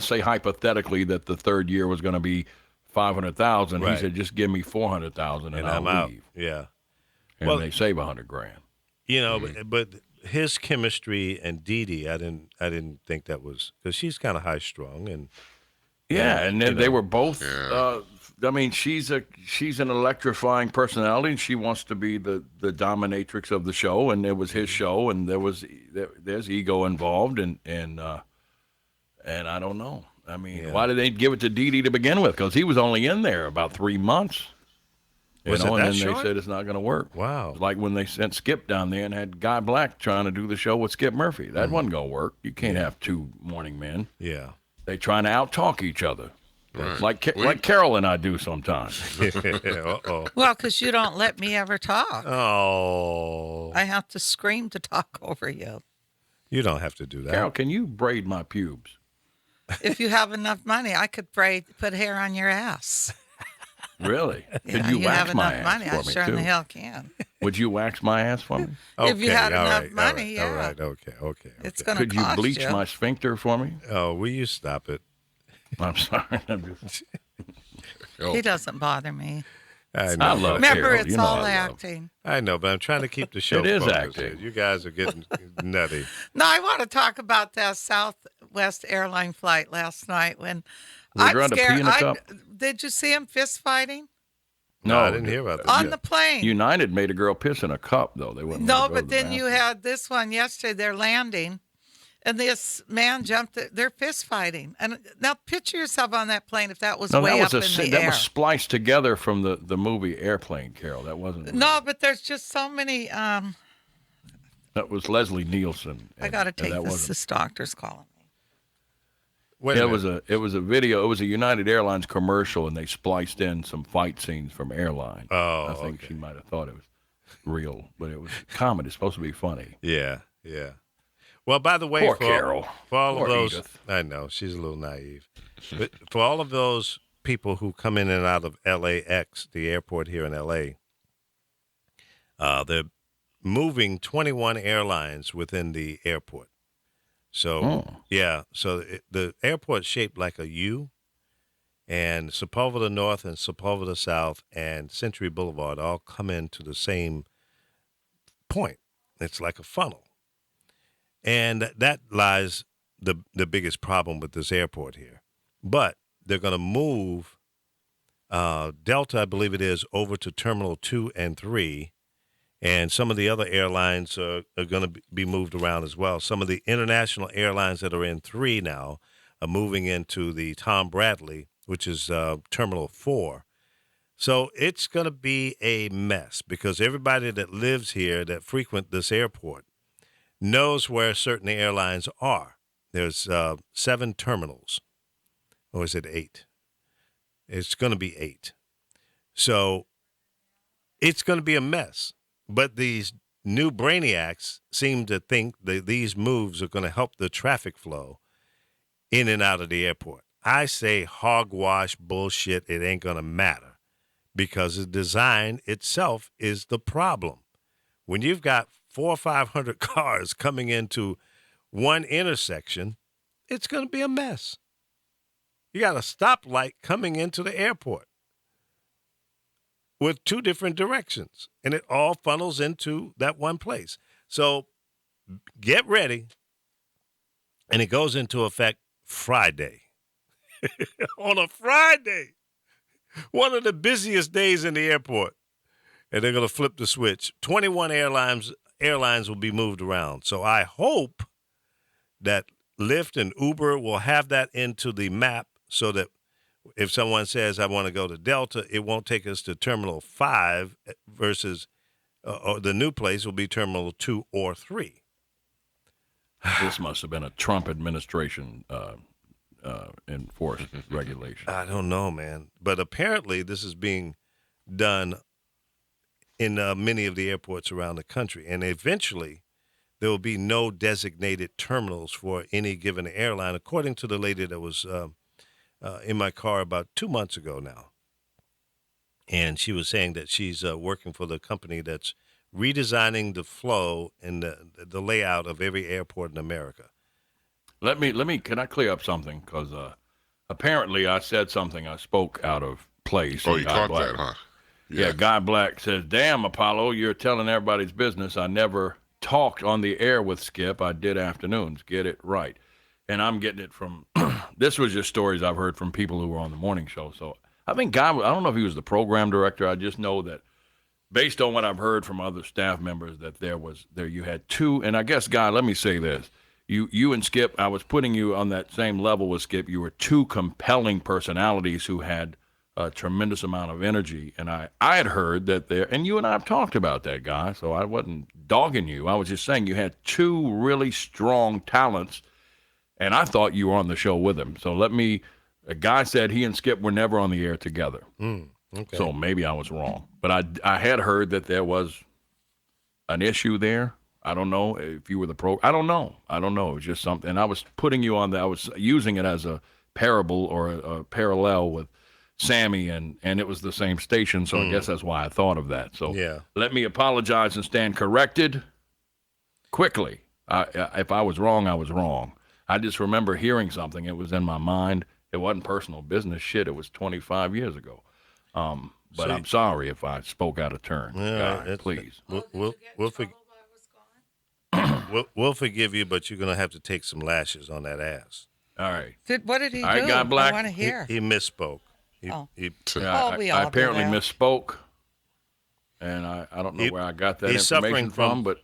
say hypothetically that the third year was going to be 500,000. Right. He said, "Just give me 400,000, and I'm I'll out. leave." Yeah. And Well- they save $100,000. But his chemistry and Dee Dee, I didn't think that was because she's kind of high strung and Yeah, and then they were both. Yeah. I mean, she's an electrifying personality, and she wants to be the dominatrix of the show. And it was his show, and there's ego involved, and I don't know. I mean, Yeah. why did they give it to Dee Dee to begin with? Because he was only in there about 3 months. Was it and that then short? they said it's not going to work. Wow. Like when they sent Skip down there and had Guy Black trying to do the show with Skip Murphy. That wasn't going to work. You can't have two morning men. Yeah. They trying to out-talk each other. Right. Like Carol and I do sometimes. Uh-oh. Well, because you don't let me ever talk. Oh. I have to scream to talk over you. You don't have to do that. Carol, can you braid my pubes? If you have enough money, I could put hair on your ass. Really? Yeah, Could you wax have my enough ass money, for I me sure in too? the hell can. Would you wax my ass for me? If you had all enough right, money, all yeah. right, okay. It's going to Could you cost bleach you. my sphincter for me? Oh, will you stop it? I'm sorry. I'm just, Oh, He doesn't bother me. I know. I love Remember, Carol. it's You know all I love. acting. I know, but I'm trying to keep the show. It is focused acting. here. You guys are getting nutty. No, I want to talk about that Southwest airline flight last night when Were you I'm trying to pee scared. in a cup? Did you see him fist fighting No, I didn't hear about that. on the plane? United made a girl piss in a cup, though. They wouldn't. let No, her go to but the then you bathroom. had this one yesterday. They're landing, and this man jumped. They're fist fighting. And now picture yourself on that plane if that was No, way that was up in the that air. was spliced together from the movie Airplane, Carol. That wasn't. No, but there's just so many. That was Leslie Nielsen. I got to and take that this. wasn't- This doctor's calling me. Wait Yeah, a it was minute. a video. It was a United Airlines commercial, and they spliced in some fight scenes from Airline. Oh, I think okay. she might have thought it was real, but it was comedy. It's supposed to be funny. Yeah. Well, by the way, Poor for Carol. for all Poor of those, Edith. I know she's a little naive, but for all of those people who come in and out of LAX, the airport here in LA, they're moving 21 airlines within the airport. So yeah, so the airport's shaped like a U, and Sepulveda North and Sepulveda South and Century Boulevard all come into the same point. It's like a funnel. And that lies the biggest problem with this airport here. But they're going to move Delta, I believe it is, over to Terminal 2 and 3. And some of the other airlines are going to be moved around as well. Some of the international airlines that are in 3 now are moving into the Tom Bradley, which is Terminal 4. So it's going to be a mess because everybody that lives here that frequent this airport knows where certain airlines are. There's 7 terminals, or is it 8? It's going to be 8. So it's going to be a mess. But these new brainiacs seem to think that these moves are going to help the traffic flow in and out of the airport. I say hogwash bullshit. It ain't going to matter because the design itself is the problem. When you've got 400 or 500 cars coming into one intersection, it's going to be a mess. You got a stoplight coming into the airport with 2 different directions, and it all funnels into that one place. So get ready, and it goes into effect Friday. On a Friday, one of the busiest days in the airport, and they're going to flip the switch. 21 airlines will be moved around. So I hope that Lyft and Uber will have that into the map so that if someone says, I want to go to Delta, it won't take us to Terminal 5 versus or the new place will be Terminal 2 or 3. This must have been a Trump administration enforced regulation. I don't know, man. But apparently this is being done in many of the airports around the country. And eventually there will be no designated terminals for any given airline, according to the lady that was in my car about 2 months ago now. And she was saying that she's working for the company that's redesigning the flow and the layout of every airport in America. Can I clear up something? Because apparently I said something, I spoke out of place. Oh, and you Guy caught Black- that, huh? Yeah, Guy Black says, damn, Apollo, you're telling everybody's business. I never talked on the air with Skip. I did afternoons. Get it right. And I'm getting it from, this was just stories I've heard from people who were on the morning show. So I think Guy, I don't know if he was the program director. I just know that based on what I've heard from other staff members that you had 2, and I guess, Guy, let me say this. You and Skip, I was putting you on that same level with Skip. You were 2 compelling personalities who had a tremendous amount of energy. And I had heard that and you and I have talked about that, Guy, so I wasn't dogging you. I was just saying you had 2 really strong talents, and I thought you were on the show with him. So a guy said he and Skip were never on the air together. Okay. So maybe I was wrong. But I had heard that there was an issue there. I don't know if you were the pro. I don't know. It was just something. And I was putting you on that. I was using it as a parable or a parallel with Sammy, and it was the same station. So I guess that's why I thought of that. So Yeah. let me apologize and stand corrected quickly. If I was wrong, I was wrong. I just remember hearing something. It was in my mind. It wasn't personal business shit. It was 25 years ago. But I'm sorry if I spoke out of turn. Yeah, God, it's- please. We'll forgive you, but you're gonna have to take some lashes on that ass. All right. What did he All right, do? God black. I want to hear. He misspoke. He, Oh. he, Yeah, we I all do apparently that. misspoke, and I don't know where I got that he's suffering information from, but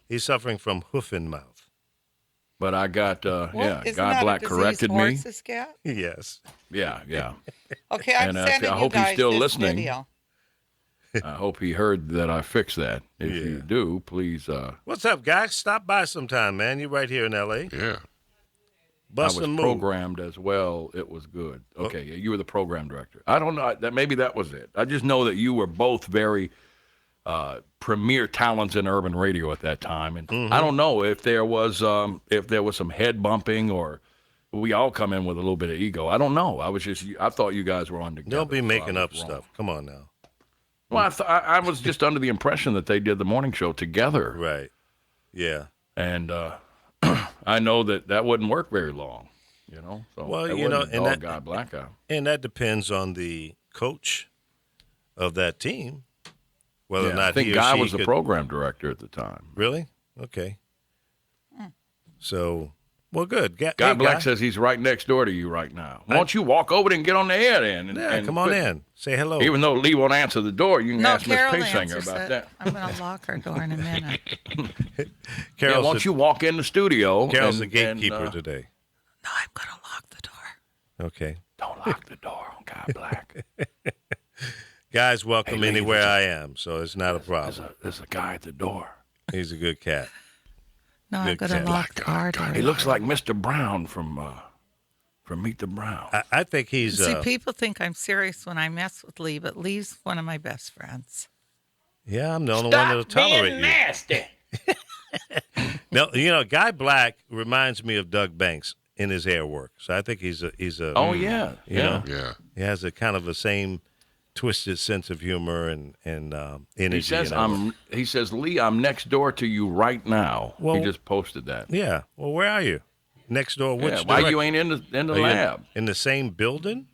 he's suffering from hoof and mouth. but I got Isn't God that black a disease corrected me. horses get? Yes. Yeah. Okay, I'm And, sending I you hope he's guys still this listening. video. I hope he heard that I fixed that. If Yeah. you do, please. What's up, guys? Stop by sometime, man. You're right here in L.A. Yeah. I Bust was and move. programmed as well. It was good. Okay, yeah, you were the program director. I don't know that maybe that was it. I just know that you were both very premier talents in urban radio at that time, and I don't know if there was some head bumping or we all come in with a little bit of ego. I don't know. I thought you guys were on together. Don't be so I making was up wrong. stuff. Come on now. Well, I was just under the impression that they did the morning show together, Right. Yeah. and I know that wouldn't work very long. So Well, that you know, wouldn't and dog that- God black out. And that depends on the coach of that team, whether or Yeah, not I think he or Guy she was the could- program director at the time. Really? Okay. So, well, good. Guy Hey, Black Guy. says he's right next door to you right now. Why don't you walk over there and get on the air then? And, Yeah, and come on quit- in. Say hello. Even though Lee won't answer the door, you can No, ask Miss Carol Paysinger answers about it. that. I'm going to lock her door in a minute. Yeah, Carol's why don't you walk in the studio? Carol's the and- gatekeeper and, today. No, I'm going to lock the door. Okay. Don't lock the door on Guy Black. Guys, welcome Lee, anywhere there's I am, so it's not a problem. There's a guy at the door. He's a good cat. No, I'm Good going to cat. lock the car door. He looks like Mr. Brown from Meet the Brown. I think he's. See, people think I'm serious when I mess with Lee, but Lee's one of my best friends. Yeah, I'm the only one that'll tolerate you. nasty. No, Guy Black reminds me of Doug Banks in his hair work. So I think he's a. Oh yeah, You yeah. know? Yeah. He has a kind of the same twisted sense of humor and energy. He says and all that. He says, Lee, I'm next door to you right now. Well- He just posted that. Yeah. Well, where are you? Next door. Which Yeah, why you direction? ain't in the Are you lab? in the same building?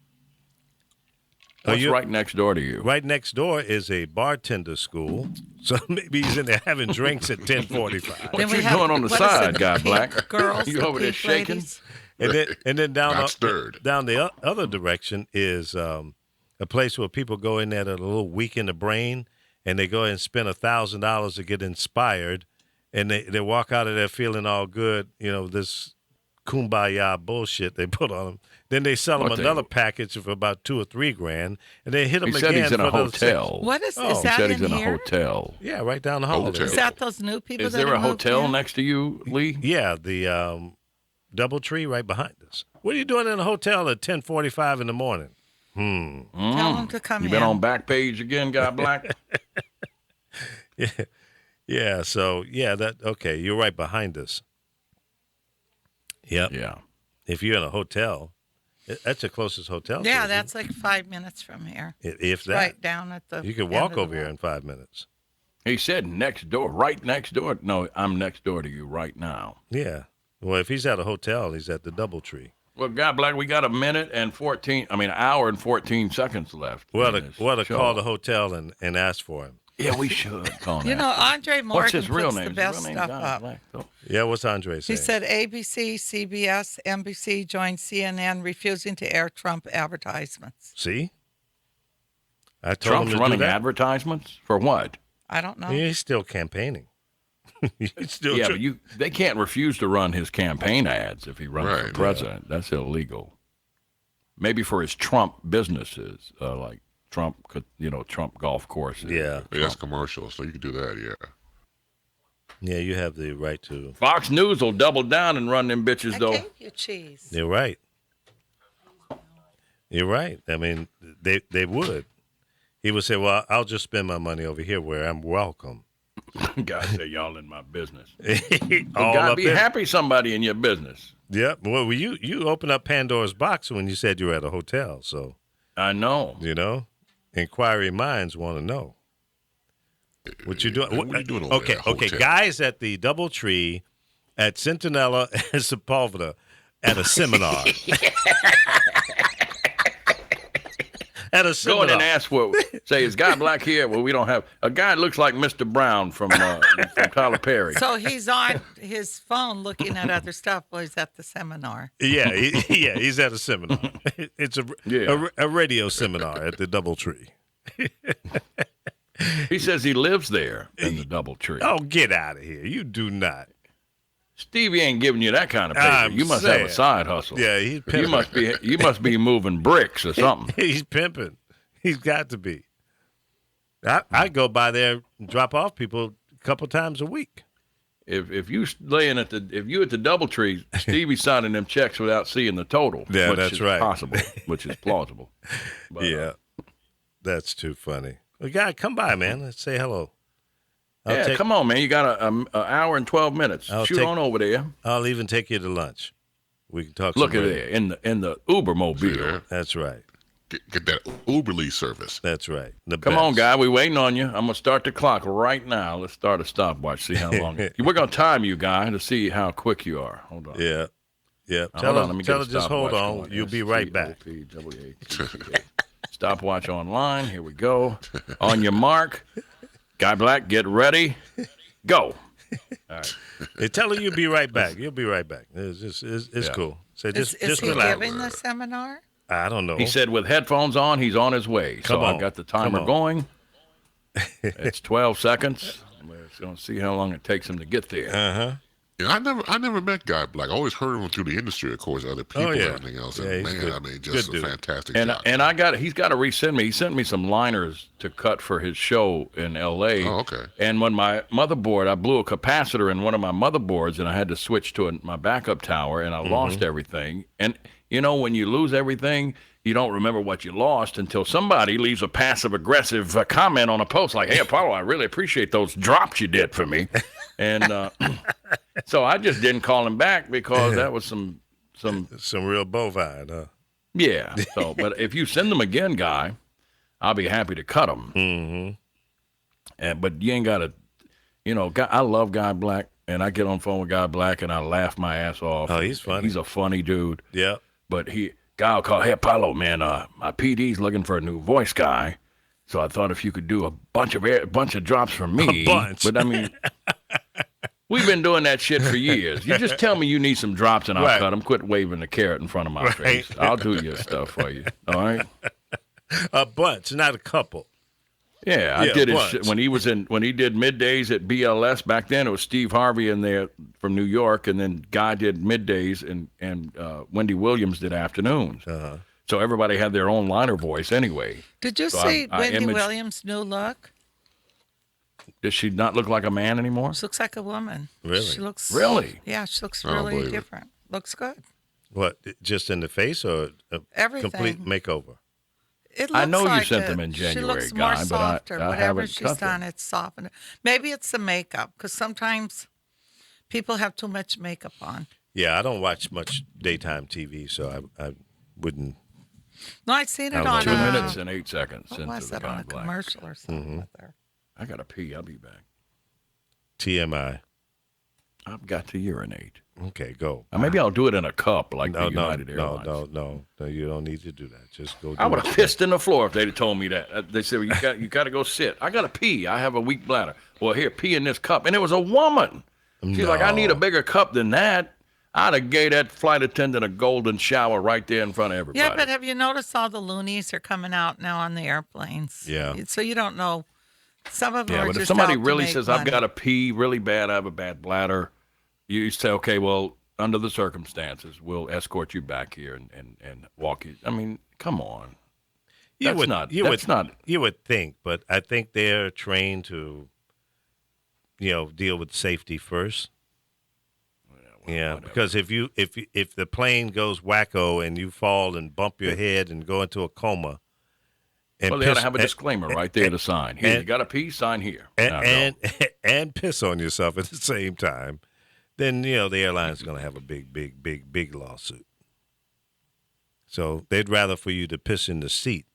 Are What's you right next door to you? Right next door is a bartender school, so maybe he's in there having drinks at 10:45. What you doing on the what is side, it, Guy the Black? pink Girls, You the over there pink shaking? ladies? And then down Not stirred. down the other direction is a place where people go in there that are a little weak in the brain, and they go and spend $1,000 to get inspired, and they walk out of there feeling all good. This kumbaya bullshit they put on them. Then they sell them What they- another package for about $2 or $3 grand, and they hit them He again. said he's in for a another six. hotel. What is, Oh. is He that said he's in a here? hotel. Yeah, right down the hall. Hotel. Is that those new people Is that there a have moved hotel in? next to you, Lee? Yeah, the DoubleTree right behind us. What are you doing in a hotel at 10:45 in the morning? Tell them to come You in. been on Backpage again, Guy Black? Yeah. So okay. You're right behind us. Yep. Yeah. If you're in a hotel, that's the closest hotel. to Yeah, you. that's like 5 minutes from here. If that. Right down at the. You can end walk of the over here road. in 5 minutes. He said next door, right next door. No, I'm next door to you right now. Yeah. Well, if he's at a hotel, he's at the DoubleTree. Well, Guy Black, we got an hour and 14 seconds left. Well, in this to show. call the hotel and ask for him. Yeah, we should call You him. know, Andre What's Morgan his real puts name? the His best real name's stuff Guy up. Black, though. Yeah. What's Andre saying? He said ABC, CBS, NBC joined CNN refusing to air Trump advertisements. See. I told Trump's him to running do that. advertisements for what? I don't know. He's still campaigning. He's still Yeah, tr- but they can't refuse to run his campaign ads if he runs Right, for yeah. president. That's illegal. Maybe for his Trump businesses, like Trump golf courses. Yeah. Yeah, that's commercial, so you can do that, yeah. Yeah, you have the right to. Fox News will double down and run them bitches, I though. gave you cheese. You're right. You're right. I mean, they would. He would say, "Well, I'll just spend my money over here where I'm welcome." God say y'all in my business. All God, up be in. happy somebody in your business. Yep. Well, you opened up Pandora's box when you said you were at a hotel. So, I know. inquiry minds want to know what you doing. What are you doing over Okay, there at a okay. hotel? Guys at the DoubleTree, at Centinela and Sepulveda at a seminar. At a Go in seminar. and ask say, is Guy Black here? Well, we don't have. A guy looks like Mr. Brown from Tyler Perry. So he's on his phone looking at other stuff while he's at the seminar. Yeah, he's at a seminar. It's a radio seminar at the DoubleTree. He says he lives there in the DoubleTree. Oh, get out of here! You do not. Stevie ain't giving you that kind of paper. I'm You must have saying. a side hustle. Yeah, he's pimping. You must be moving bricks or something. He's pimping. He's got to be. I go by there and drop off people a couple times a week. If you laying at the DoubleTree, Stevie's signing them checks without seeing the total. Yeah, which that's is right. Possible, which is plausible. But, Yeah, that's too funny. Well, guy, come by, man. Let's say hello. Come on, man. You got an hour and 12 minutes. I'll Shoot take- on over there. I'll even take you to lunch. We can talk. Look some at radio. there in the Ubermobile. Yeah. That's right. Get that Uberly service. That's right. The Come on, best. guy. We waiting on you. I'm gonna start the clock right now. Let's start a stopwatch. See how long. We're gonna time you, guy, to see how quick you are. Hold on. Yeah. Yeah. Now, Tell hold on, let her, me tell her get a just hold stopwatch on. going. You'll be right back. STOPWATCH. Stopwatch online. Here we go. On your mark. Guy Black, get ready. Go. All right. Hey, tell her you'll be right back. You'll be right back. It's Yeah. cool. So Is just he relax. giving the seminar? I don't know. He said with headphones on, he's on his way. So Come on. I've got the Come timer on. going. It's 12 seconds. We're going to see how long it takes him to get there. Uh-huh. Yeah, I never met Guy Black. I always heard him through the industry, of course, other people yeah. and everything else. Yeah, And he's man, good. I mean, just Good a dude. fantastic And job. he's got to resend me. He sent me some liners to cut for his show in L.A. Oh, okay. And when my motherboard, I blew a capacitor in one of my motherboards, and I had to switch to my backup tower, and I lost everything. And when you lose everything, you don't remember what you lost until somebody leaves a passive-aggressive comment on a post like, "Hey, Apollo, I really appreciate those drops you did for me." And so I just didn't call him back because that was some Some real bovine, huh? yeah. So, but if you send them again, Guy, I'll be happy to cut them. Mm-hmm. But you ain't got to, I love Guy Black, and I get on the phone with Guy Black, and I laugh my ass off. Oh, he's funny. He's a funny dude. Yeah. But Guy will call, "Hey, Apollo, man, my PD's looking for a new voice guy. So I thought if you could do a bunch of drops for me." A bunch. But I mean, we've been doing that shit for years. You just tell me you need some drops, and I'll Right. cut them. Quit waving the carrot in front of my face. I'll do your stuff for you. All right. A bunch, not a couple. Yeah, I Yeah, did his bunch. shit when he did middays at BLS back then. It was Steve Harvey in there from New York, and then Guy did middays, and Wendy Williams did afternoons. Uh-huh. So everybody had their own liner voice anyway. Did you So see I Wendy imaged- Williams' new look? Does she not look like a man anymore? She looks like a woman. Really? She looks Really? Yeah, she looks I don't really believe it. different. Looks good. What? Just in the face or a Everything. complete makeover? It looks I know you like sent it. them in She January, looks Guy, more but I softer. Whatever haven't she's cut them. done, it's softened. Maybe it's the makeup because sometimes people have too much makeup on. Yeah, I don't watch much daytime TV, so I wouldn't. No, I'd seen it How on long? 2 Uh, minutes and 8 seconds what into was the that on Guy a Black. commercial or something Mm-hmm. with her? I gotta pee. I'll be back. TMI. I've got to urinate. Okay, go. Maybe I'll do it in a cup like No, the no, United Airlines. no. You don't need to do that. Just go. I do would it. have pissed in the floor if they'd have told me that. They said, well, you got to go sit. I got to pee. I have a weak bladder. Well, here, pee in this cup. And it was a woman. She's like, I need a bigger cup than that. I'd have gave that flight attendant a golden shower right there in front of everybody. Yeah, but have you noticed all the loonies are coming out now on the airplanes? Yeah. So you don't know. Some of them yeah, are but if just somebody out to really make says, money. I've got to pee really bad, I have a bad bladder, you say, okay, well, under the circumstances, we'll escort you back here and walk you. I mean, come on. You would think, but I think they're trained to, deal with safety first. Yeah, whatever. because if the plane goes wacko and you fall and bump your head and go into a coma, and Well, they ought to piss- have a disclaimer right there to sign. Here, you got a pee, sign here. Now, and, go. and piss on yourself at the same time, then the airline's going to have a big lawsuit. So they'd rather for you to piss in the seat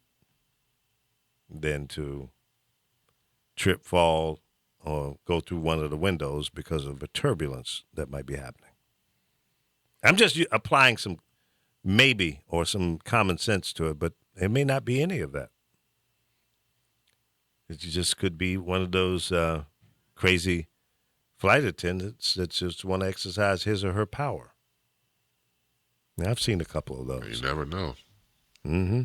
than to trip, fall, or go through one of the windows because of a turbulence that might be happening. I'm just applying some maybe or some common sense to it, but it may not be any of that. It just could be one of those crazy flight attendants that just want to exercise his or her power. Now, I've seen a couple of those. You never know. Mm-hmm.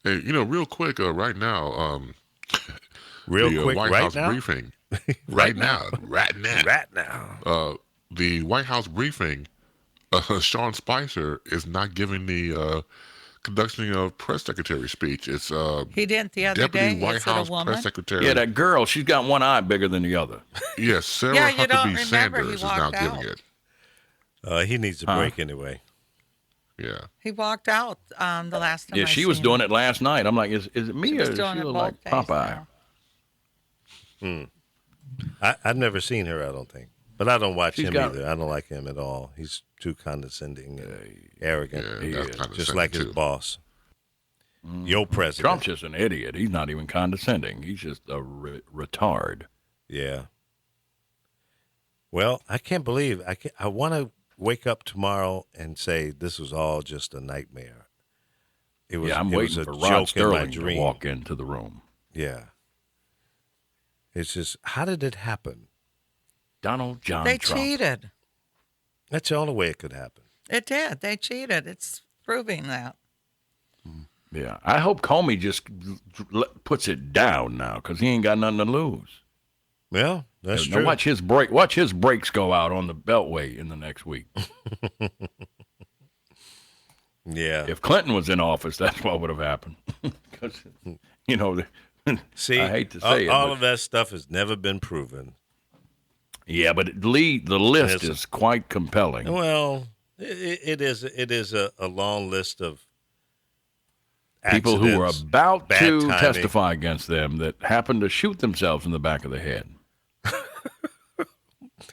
Hey, real quick, right now, Real the quick, White right House now? briefing. Right right now. The White House briefing, Sean Spicer is not giving the conducting of press secretary speech. It's He didn't the other Deputy day. White Is it a House woman? press secretary. Yeah, that girl, she's got one eye bigger than the other. Yes, Sarah Yeah, you don't Huckabee remember he Sanders is now walked giving out. it. He needs a break anyway. Yeah. He walked out the last time. Yeah, she was doing it last night. I'm like, is it me She or was does doing she it look both like days Popeye? now. I've never seen her, I don't think. But I don't watch She's him got- either. I don't like him at all. He's too condescending and arrogant. Yeah, that's kind of Just like his too. boss. Your president. Trump's just an idiot. He's not even condescending. He's just a retard. Yeah. Well, I can't believe I want to wake up tomorrow and say this was all just a nightmare. It was. Yeah, I'm it was waiting a for Rod joke in my Sterling to dream. walk into the room. Yeah. It's just, how did it happen? Donald John They Trump. cheated. That's the only way it could happen. It did. They cheated. It's proving that. Yeah, I hope Comey just puts it down now because he ain't got nothing to lose. Well, that's Now true. watch his break. Watch his brakes go out on the Beltway in the next week. Yeah. If Clinton was in office, that's what would have happened. 'Cause, See, I hate to say all it, of that stuff has never been proven. yeah, but the list Yes. is quite compelling. Well, it is a long list of People who were accidents, about bad to timing. testify against them that happened to shoot themselves in the back of the head.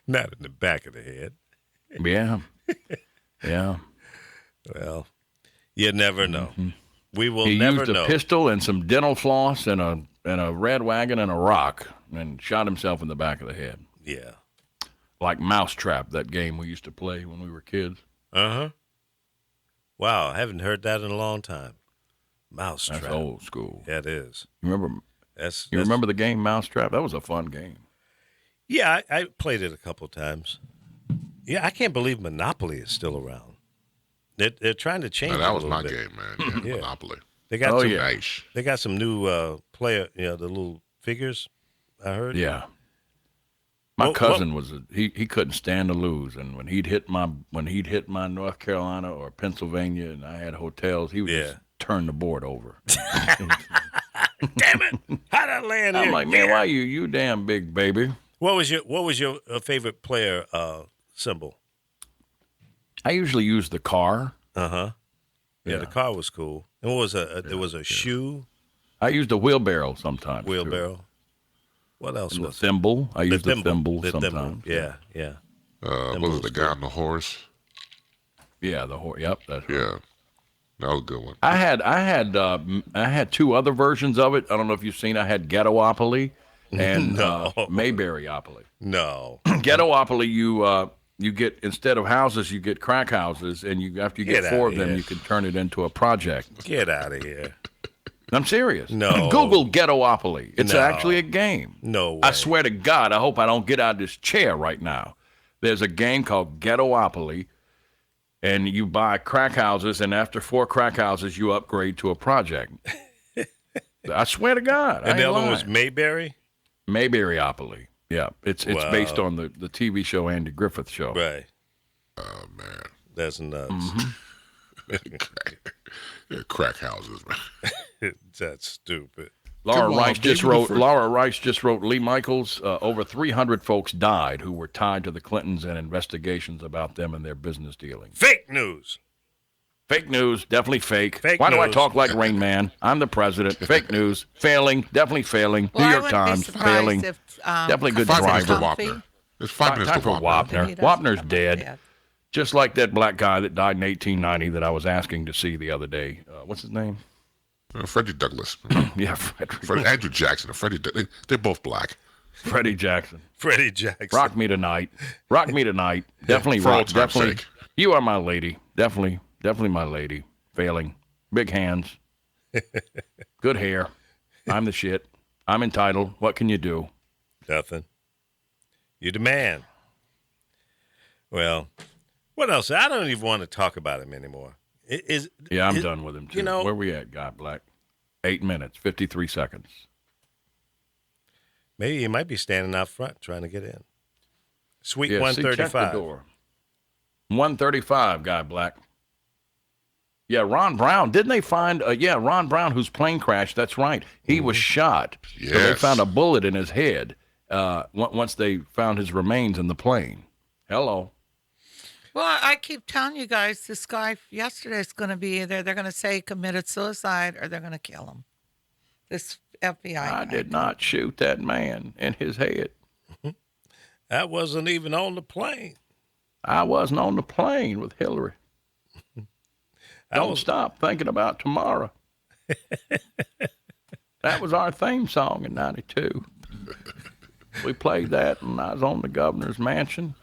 Not in the back of the head. Yeah, yeah. Well, you never know. We will He never used a know. pistol and some dental floss and a red wagon and a rock and shot himself in the back of the head. Yeah. Like Mousetrap, that game we used to play when we were kids. Uh-huh. Wow, I haven't heard that in a long time. Mousetrap. That's old school. Yeah, it is. You remember? That's You remember the game Mousetrap? That was a fun game. Yeah, I played it a couple times. Yeah, I can't believe Monopoly is still around. They're trying to change Now, it that a was little my bit. game, man. Yeah, Yeah. Monopoly. They got Oh, some, yeah. Nice. They got some new player, the little figures, I heard. Yeah. My Well, cousin he couldn't stand to lose, and when he'd hit my North Carolina or Pennsylvania, and I had hotels, he would just turn the board over. Damn it! How'd I land here? I'm like, man, why you damn big baby? What was your favorite player symbol? I usually use the car. Yeah, Yeah. the car was cool. And what was there was a shoe I used a wheelbarrow sometimes. too. wheelbarrow. What else And the was it? thimble. I use the thimble The thimble. sometimes. Yeah, yeah. What was it, the guy on the horse? Yeah, the horse. Yep, that's right. Yeah. That was a good one. I had two other versions of it. I don't know if you've seen. I had Ghettopoly and No. Mayberryopoly. No. Ghettopoly, you get, instead of houses, you get crack houses, and after you Get get four outta of them, here. you can turn it into a project. Get out of here. I'm serious. No. Google Ghettopoly. It's No. actually a game. No way. I swear to God, I hope I don't get out of this chair right now. There's a game called Ghettopoly, and you buy crack houses, and after 4 crack houses, you upgrade to a project. I swear to God. And the other one was lying. Mayberry? Mayberryopoly. Yeah, it's Wow. based on the TV show Andy Griffith show. Right. Oh, man. That's nuts. Yeah, crack houses, man. That's stupid. Laura Come on, Rice just baby, wrote. for- Laura Rice just wrote. Lee Michaels. Over 300 folks died who were tied to the Clintons and investigations about them and their business dealings. Fake news. Fake news, definitely fake. Fake Why do I news. talk like Rain Man? I'm the president. Fake news, failing, definitely failing. Well, New I York wouldn't be Times, surprised failing. if, Definitely good 5 minutes to driver. Comfy. Wapner. It's 5 minutes Time to for Wapner. Wapner. He doesn't Wapner's come up dead. yet. Just like that black guy that died in 1890 that I was asking to see the other day. What's his name? Freddie Douglass. Yeah, Frederick. Andrew Jackson and Freddie. They're both black. Freddie Jackson. Freddie Jackson. Rock me tonight. Rock me tonight. Definitely For rock. old time's Definitely. sake. You are my lady. Definitely my lady. Failing. Big hands. Good hair. I'm the shit. I'm entitled. What can you do? Nothing. You the man. Well, what else? I don't even want to talk about him anymore. Yeah, I'm done with him too. You know, Where we at, God Black? 8 minutes, 53 seconds. maybe he might be standing out front trying to get in. Sweet Yeah, see, check the 135. door. 135, God Black. Yeah, Ron Brown. Didn't they find? Ron Brown, whose plane crashed. That's right. He was shot. So they Yes. found a bullet in his head. Once they found his remains in the plane. Hello. Well, I keep telling you guys, this guy yesterday's going to be either they're going to say he committed suicide or they're going to kill him. This FBI I guy. did not shoot that man in his head. That wasn't even on the plane. I wasn't on the plane with Hillary. I Don't was- stop thinking about tomorrow. That was our theme song in '92. We played that when I was on the governor's mansion.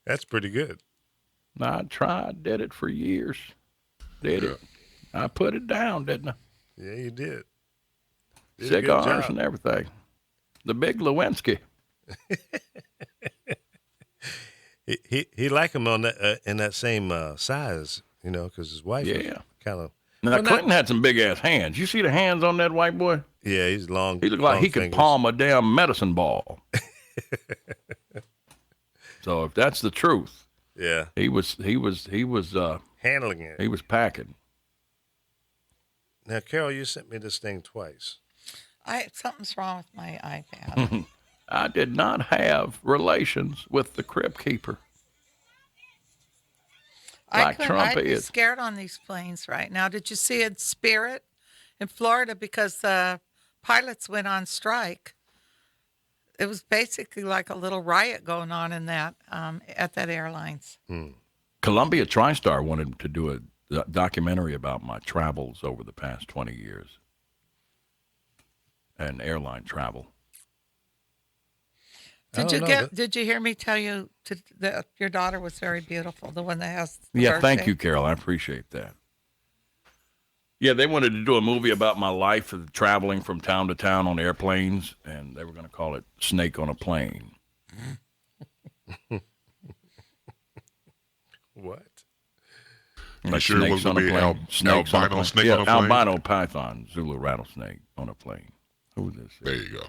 That's pretty good. I tried, did it for years. Did it. I put it down, didn't I? Yeah, you did. Did a good Cigars job. and everything. The big Lewinsky. He like him on that in that same size, you know, because his wife Yeah. kind of. Now, Well, not- Clinton had some big ass hands. You see the hands on that white boy? Yeah, he's long. He looked like long he could fingers. palm a damn medicine ball. So if that's the truth, Yeah, he was handling it. he was packing. Now, Carol, you sent me this thing twice. Something's wrong with my iPad. I did not have relations with the Crypt Keeper. Like Trump I'd be is. scared on these planes right now. Did you see it Spirit in Florida because the pilots went on strike? It was basically like a little riot going on in that at that airlines. Columbia TriStar wanted to do a documentary about my travels over the past 20 years and airline travel. I Did don't you know, get? that- Did you hear me tell you that your daughter was very beautiful? The one that has. The Yeah, thank birthday? you, Carol. I appreciate that. Yeah, they wanted to do a movie about my life of traveling from town to town on airplanes, and they were going to call it Snake on a Plane. What? You sure it snakes was on going a to be plane. Snakes on a albino plane. snake Yeah, on a plane? albino python, Zulu rattlesnake on a plane. Who is this? There you go.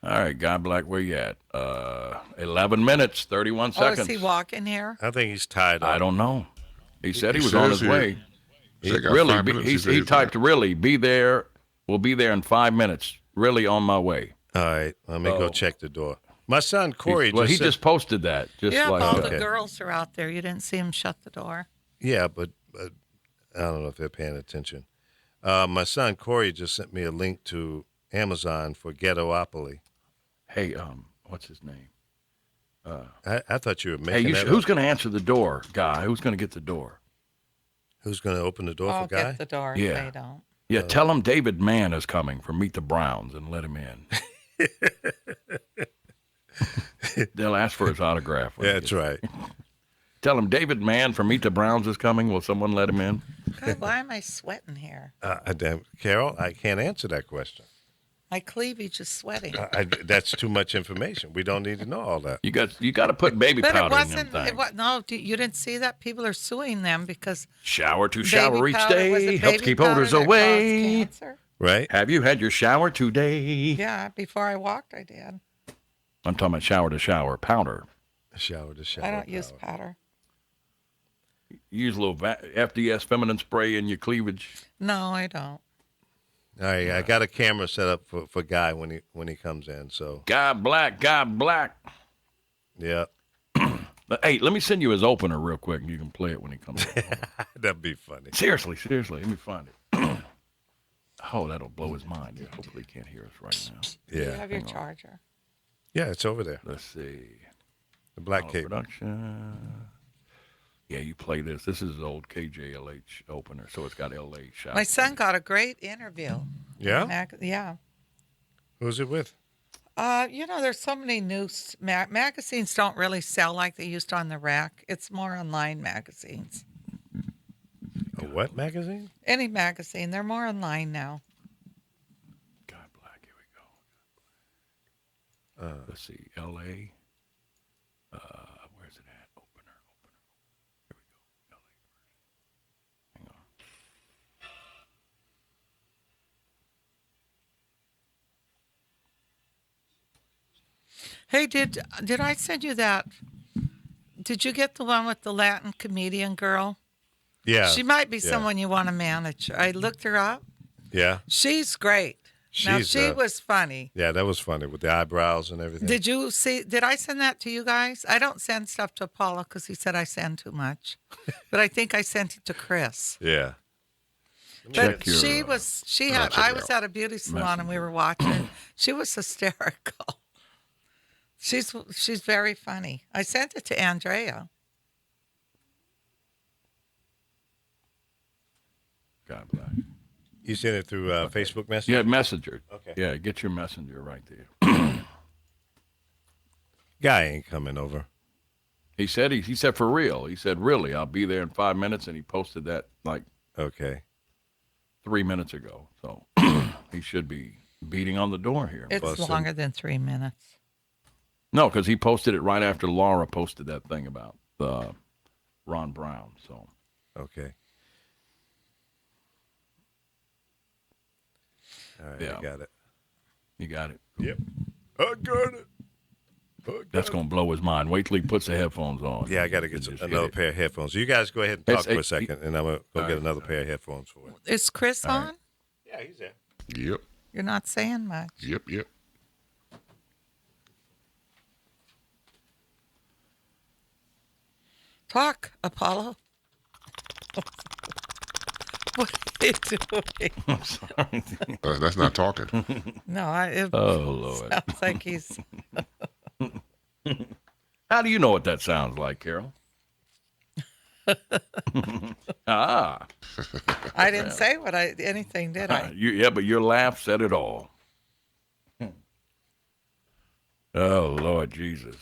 All right, God Black, where you at? 11 minutes, 31 Oh, seconds. is he walking here? I think he's tied up. I don't know. He said he He was on says his here- way. He got Really, 5 minutes, he said he he's typed there. really, be there. We'll be there in 5 minutes. Really on my way. All right, let me go Oh. check the door. My son Corey Well, he said- just posted that. Just Yeah, like all Okay. the girls are out there. You didn't see him shut the door. Yeah, but I don't know if they're paying attention. My son Corey just sent me a link to Amazon for Ghettopoly. Hey, what's his name? I thought you were Hey, making that who's up. going to answer the door, guy? Who's going to get the door? Who's going to open the door I'll for Guy? get the door. if Yeah. They don't. Yeah, tell him David Mann is coming from Meet the Browns and let him in. They'll ask for his autograph. when Yeah, he that's gets- right. Tell him David Mann from Meet the Browns is coming. Will someone let him in? God, why am I sweating here? Carol, I can't answer that question. My cleavage is sweating. That's too much information. We don't need to know all that. You got to put baby But it powder in wasn't. them things. No, you didn't see that. People are suing them because Shower to shower baby each powder, was day it helps baby keep powder odors that caused away. cancer? Right? Have you had your shower today? Yeah, before I walked, I did. I'm talking about shower to shower powder. Shower to shower. I don't use power. powder. Use a little FDS feminine spray in your cleavage. No, I don't. All right, I got a camera set up for Guy when he comes in. So God black, God black. yeah, Hey, let me send you his opener real quick, and you can play it when he comes in. That'd be funny. Seriously, let me find it. Oh, that'll blow his mind. Yeah, hopefully he can't hear us right now. Do you Yeah. have your charger? Yeah, it's over there. Let's see. The black Auto cable. production. Yeah, you play this. This is his old KJLH opener, so it's got LA shout. My son got a great interview. Yeah? Yeah. Who's it with? There's so many news magazines don't really sell like they used to on the rack. It's more online magazines. A what magazine? Any magazine, they're more online now. God Black, here we go. Let's see, LA. Where's it at? Opener. Here we go. LA version. Hang on. Hey, did I send you that? Did you get the one with the Latin comedian girl? Yeah. She might be yeah. someone you want to manage. I looked her up. Yeah. She's great. Now, She's, she was funny. Yeah, that was funny with the eyebrows and everything. Did you see? Did I send that to you guys? I don't send stuff to Apollo because he said I send too much. But I think I sent it to Chris. Yeah. Check But your, she had. check it I was at a beauty salon and we were watching. She was hysterical. She's very funny. I sent it to Andrea. God Black. You sent it through Facebook Messenger? Yeah, Messenger. Okay. Yeah, get your Messenger right there. Guy ain't coming over. He said he said for real. He said really, I'll be there in 5 minutes, and he posted that like Okay. 3 minutes ago. So he should be beating on the door here. It's Bussin'. longer than 3 minutes. No, because he posted it right after Laura posted that thing about Ron Brown. So Okay. All right, Yeah. I got it. you got it. Yep. I got it. That's gonna blow his mind. Wait till he puts the headphones on. Yeah, I got to And get just another it. pair of headphones. You guys go ahead and talk It's- for a second, and I'm going to go All get right. another pair of headphones for it. Is Chris on? Yeah, he's there. Yep. You're not saying much. Yep. Talk, Apollo. What are you doing? I'm sorry. That's not talking. No, it Oh Lord. sounds like he's. How do you know what that sounds like, Carol? Ah, I didn't say anything, did I? yeah, but your laugh said it all. Oh Lord Jesus,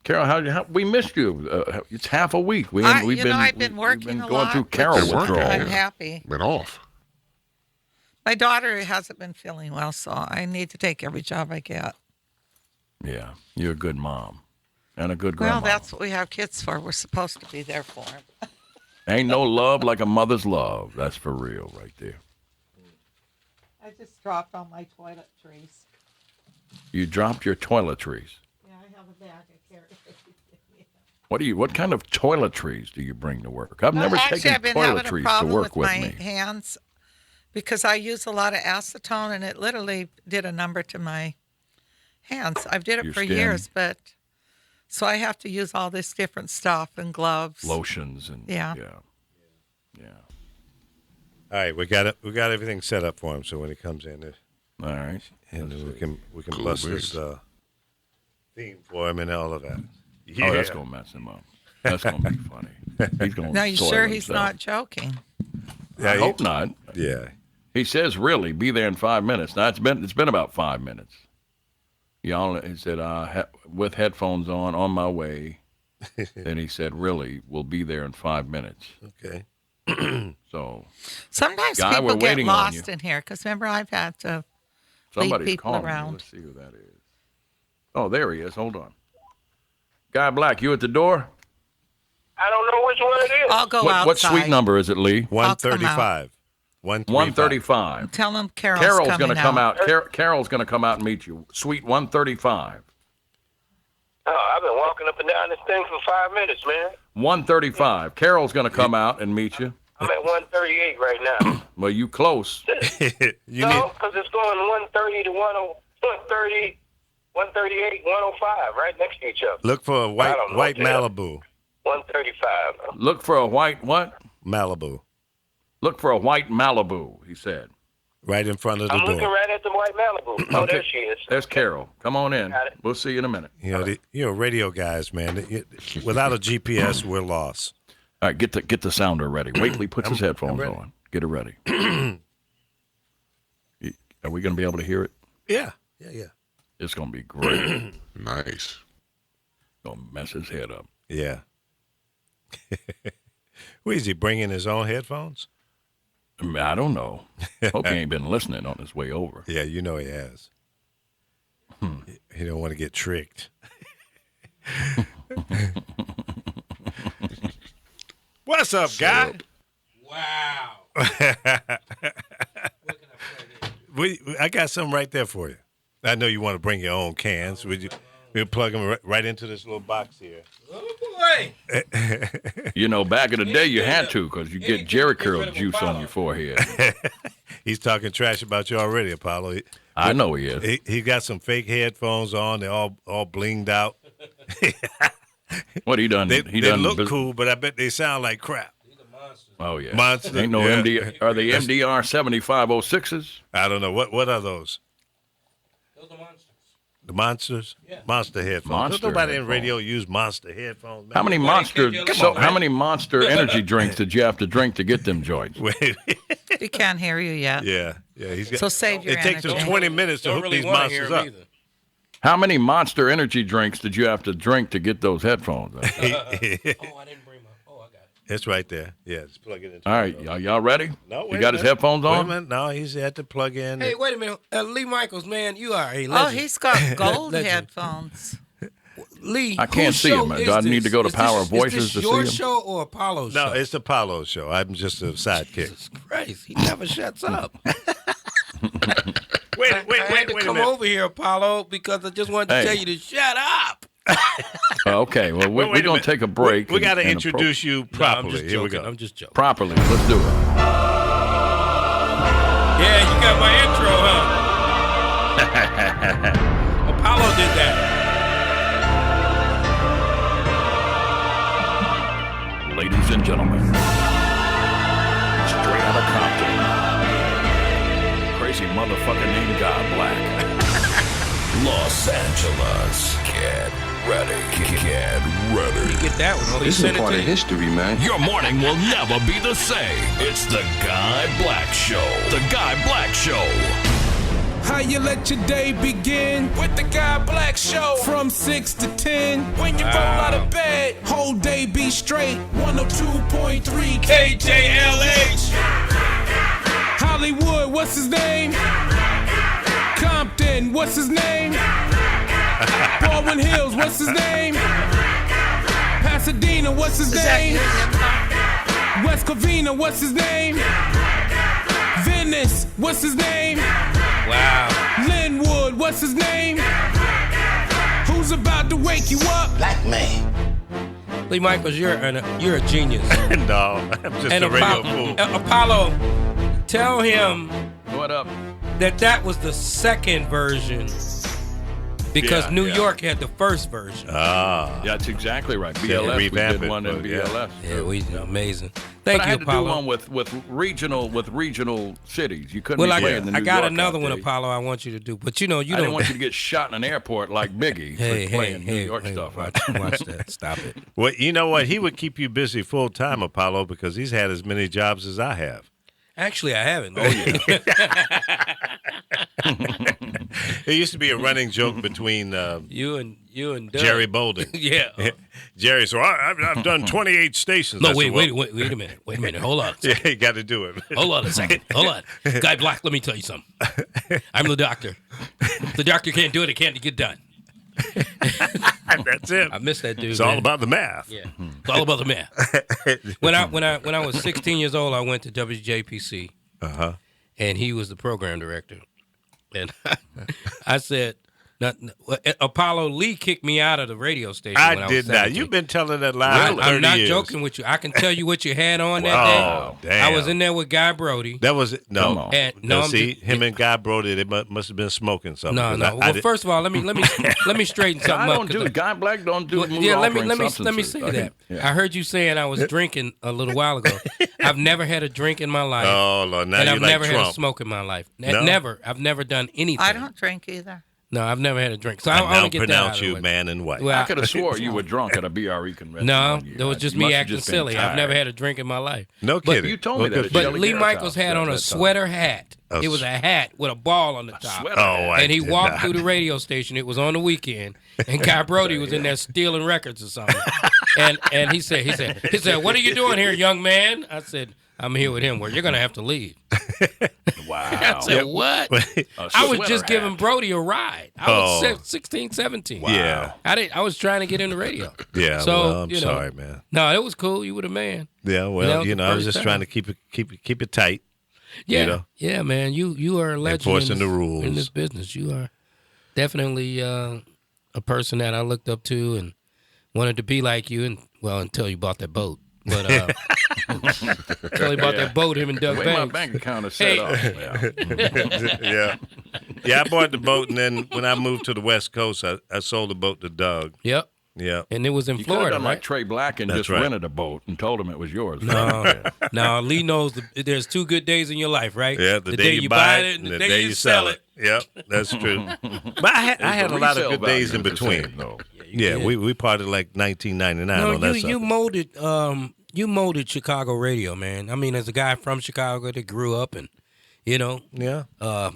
Carol, how we missed you? It's half a week. I've been working we've been a going lot, through which Carol Been working, withdrawal. I'm yeah. happy. Been off. My daughter hasn't been feeling well, so I need to take every job I get. Yeah, you're a good mom and a good grandma. Well, that's what we have kids for. We're supposed to be there for them. Ain't no love like a mother's love. That's for real, right there. I just dropped all my toiletries. You dropped your toiletries. Yeah, I have a bag I carry. What kind of toiletries do you bring to work? I've never Actually, taken I've been having a toiletries to problem work with with my me. hands because I use a lot of acetone, and it literally did a number to my hands. I've did it Your for skin. years, but so I have to use all this different stuff and gloves. Lotions and Yeah. yeah. All right, we got it. We got everything set up for him, so when he comes in, All right. and Let's we see. can Cool bust beans. this theme for him and all of that. Oh, that's gonna mess him up. That's gonna be funny. He's gonna. Now, you soil sure he's himself. not joking? Yeah, I hope not. Yeah. He says, "Really, be there in 5 minutes." Now it's been about 5 minutes. Y'all, he said, with headphones on my way. Then he said, "Really, we'll be there in 5 minutes." Okay. So Sometimes Guy, we're people get waiting on lost you. in here because remember I've had to. somebody's people calling me. around. Let's see who that is. Oh, there he is. Hold on. Guy Black, you at the door? I don't know which one it is. I'll go What outside. suite number is it, Lee? 135. 135. Tell him Carol's Carol's going to come out. Carol's going to come out and meet you. Suite 135. Oh, I've been walking up and down this thing for 5 minutes, man. 135. Carol's going to come out and meet you. I'm at 138 right now. Well, you close. You No, need because it's going 130 to 130, 138, 105, right next to each other. Look for a I don't know white what the hell. Malibu. 135. Look for a white what? Malibu. Look for a white Malibu, he said. Right in front of the I'm looking door. right at the white Malibu. Oh, there she is. There's Carol. Come on in. Got it. We'll see you in a minute. Radio guys, man. Without a GPS, we're lost. All right, get the sounder ready. Wait till he puts his headphones on. Get it ready. Are we going to be able to hear it? Yeah. It's going to be great. Nice. Going to mess his head up. Yeah. Is he bringing his own headphones? I mean, I don't know. Hope he ain't been listening on his way over. Yeah, you know he has. He don't want to get tricked. What's up, guy? Wow. I got something right there for you. I know you want to bring your own cans. We'll plug them right into this little box here. Oh, boy. You know, back in the day, you had to because you get Jerry curl juice on your forehead. He's talking trash about you already, Apollo. I know he is. He got some fake headphones on. They're all blinged out. What he done? They he done look cool, but I bet they sound like crap. Oh yeah, Monster. Ain't no Yeah. MD. Are they MDR 7506s? I don't know. What are those? Those are monsters. The monsters? Yeah. Monster headphones. Monster Does nobody in headphones. radio use monster headphones? Man? How many Nobody monster? kicked you So along, how many monster energy drinks did you have to drink to get them joints? Wait, He can't hear you yet. yeah. He's got, So save your it takes him energy. 20 minutes to Don't hook really these want to hear monsters them up. How many monster energy drinks did you have to drink to get those headphones? either. Oh, I didn't bring my. Oh, I got it. It's right there. Yeah, just plug it in. All right, y'all ready? No, You wait got a his minute. headphones Wait a on? minute. No, he's had to plug in. Hey, wait a minute. Lee Michaels, man, you are a legend. Oh, he's got gold Legend. headphones. Lee. I can't whose see show him. is Do I need this? to go to Is Power this- Voices is to this see your him? show or Apollo's No, show? it's Apollo's show. I'm just a sidekick. Jesus Christ, he never shuts up. Wait I had to a come minute. over here, Apollo, because I just wanted to Hey. tell you to shut up. Okay, well, Wait we're a going minute. to take a break. We got to and introduce you No, I'm properly. just Here we joking. go. I'm just joking. properly. Let's do it. Yeah, you got my intro, huh? Apollo did that. Ladies and gentlemen, straight out of Compton, crazy motherfucker named God Black. Los Angeles. Get ready. Get ready. You get that one. Oh, he This is sent it part to of you. history, man. Your morning will never be the same. It's the Guy Black Show. The Guy Black Show. How you let your day begin with the Guy Black Show from 6 to 10. When you roll out of bed, whole day be straight. 102.3 KJLH. Hollywood, what's his name? Compton, what's his name? Baldwin Hills, what's his name? Pasadena, what's his name? West Covina, what's his name? Venice, what's his name? Wow. Linwood, what's his name? Who's about to wake you up? Black man. Lee Michaels, you're a genius. No, I'm just And a radio Apollo, fool. Apollo, tell him What up? that was the second version because Yeah, New yeah. York had the first version. Ah, Yeah, that's exactly right. Yeah, BLS, we revamp did it, one in but yeah. BLS. Yeah, we amazing. But Thank I you, had to do Apollo. one with regional cities. You couldn't Well, be I playing the New got York another one, outfit. Apollo. I want you to do, but you I don't didn't want you to get shot in an airport like Biggie Hey, for hey, playing New hey, York hey, stuff. watch that. Stop it. well, you know what? He would keep you busy full time, Apollo, because he's had as many jobs as I have. Actually, I haven't. Oh yeah. There used to be a running joke between you and Doug. Jerry Bolden. Yeah. Jerry, so I've done 28 stations. No, I said, wait well, a minute. Wait a minute. Hold on. Yeah, you got to do it. Hold on a second. Hold on. Guy Black, let me tell you something. I'm the doctor. If the doctor can't do it, it can't get done. That's it. I miss that dude. It's all man. about the math. Yeah. It's all about the math. When I was 16 years old, I went to WJPC, Uh-huh. and he was the program director. And I said, Apollo Lee kicked me out of the radio station. when I was did not. 17. You've been telling that lie for 30 I'm not years. joking with you. I can tell you what you had on that Oh, day. damn. I was in there with Guy Brody. That was Come no. on. And No, I'm see, just- him and Guy Brody, they must have been smoking something. No, 'cause no. I Well, did- first of all, let me straighten something I up. don't 'cause do Guy Black don't do Well, mood yeah, let me altering say substances. that. Yeah. I heard you saying I was drinking a little while ago. I've never had a drink in my life, oh Lord, now and you I've like never had a Trump. smoke in my life. No? Never. I've never done anything. I don't drink either. No, I've never had a drink. So I I want now to get that out pronounce of the you way. man in white. Well, I could have swore you were drunk at a BRE convention. No, one year. that was just You me must have acting just been silly. I've never tired. had a drink in my life. No But kidding. you told me Well, that good at for But you. Shelly Lee Garrett's Michaels house had on that a time. sweater hat. It was a hat with a ball on the top. sweater Oh, I and he did walked not. through the radio station. It was on the weekend, and Guy Brody was in there stealing records or something. And he said, "What are you doing here, young man?" I said, "I'm here with him. Well, you're gonna have to leave." Wow. I said, "What?" A I was sweater just hat. giving Brody a ride. I was Oh. 16, 17. Yeah. I was trying to get into radio. Yeah, So, well, I'm you know. sorry, man. No, it was cool. You were the man. Yeah, well, the I was first just trying time. to keep it tight. Yeah, know? yeah, man. You are a legend Enforcing in the this, rules. in this business. You are definitely a person that I looked up to and wanted to be like you. And well, until you bought that boat, but until you bought that boat, him and Doug The way my Banks. bank account is set Hey. up. Yeah. Yeah, I bought the boat, and then when I moved to the West Coast, I sold the boat to Doug. Yep, Yeah, and it was in You could have Florida, done right? like Trey Black and That's just right. rented a boat and told him it was yours. No, Lee knows there's 2 good days in your life, right? yeah. The day you buy it, and the day you sell it. Yep, that's true. But I had a lot of good days in between. though. Yeah, we parted like 1999 No, on that you molded Chicago radio, man. I mean, as a guy from Chicago that grew up and, Yeah.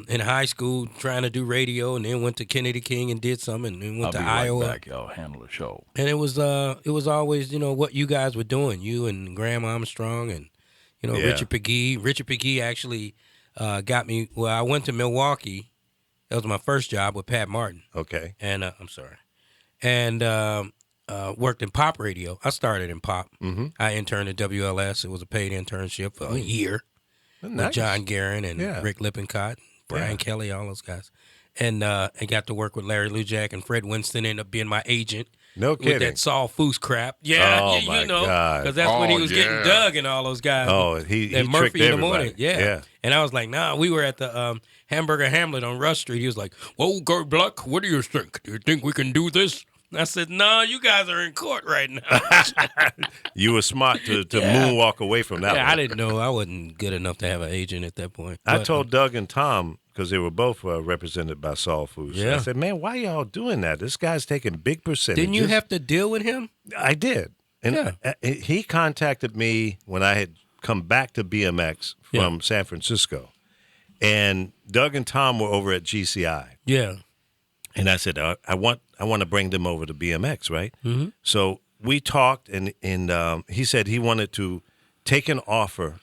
in high school trying to do radio, and then went to Kennedy King and did some, and then I'll went be to right Iowa. back. Y'all handle the show. And it was always what you guys were doing, you and Graham Armstrong and Yeah. Richard Pegee. Richard Pegee actually got me. Well, I went to Milwaukee. That was my first job with Pat Martin, Okay. and I'm sorry, and worked in pop radio. I started in pop. Mm-hmm. I interned at WLS. It was a paid internship for a year with John Guerin and Yeah. Rick Lippincott, Brian Yeah. Kelly, all those guys. And I got to work with Larry Lujak, and Fred Winston ended up being my agent. No With kidding. that Saul Foose crap. Yeah, Oh, you my know. God. Because that's when he Oh, was getting yeah. Doug and all those guys. Oh, he and tricked Murphy in the everybody. morning. Yeah. Yeah. And I was like, nah, we were at the Hamburger Hamlet on Rush Street. He was like, whoa, Gert Black, what do you think? Do you think we can do this? I said, no, you guys are in court right now. You were smart to moonwalk away from that Yeah, one. I didn't know. I wasn't good enough to have an agent at that point. I But, told Doug and Tom, because they were both represented by Saul Foose. Yeah. I said, man, why y'all doing that? This guy's taking big percentages. didn't you have to deal with him? I did. And Yeah. he contacted me when I had come back to BMX from San Francisco. And Doug and Tom were over at GCI. Yeah. And I said, I want to bring them over to BMX, right? Mm-hmm. So we talked, and he said he wanted to take an offer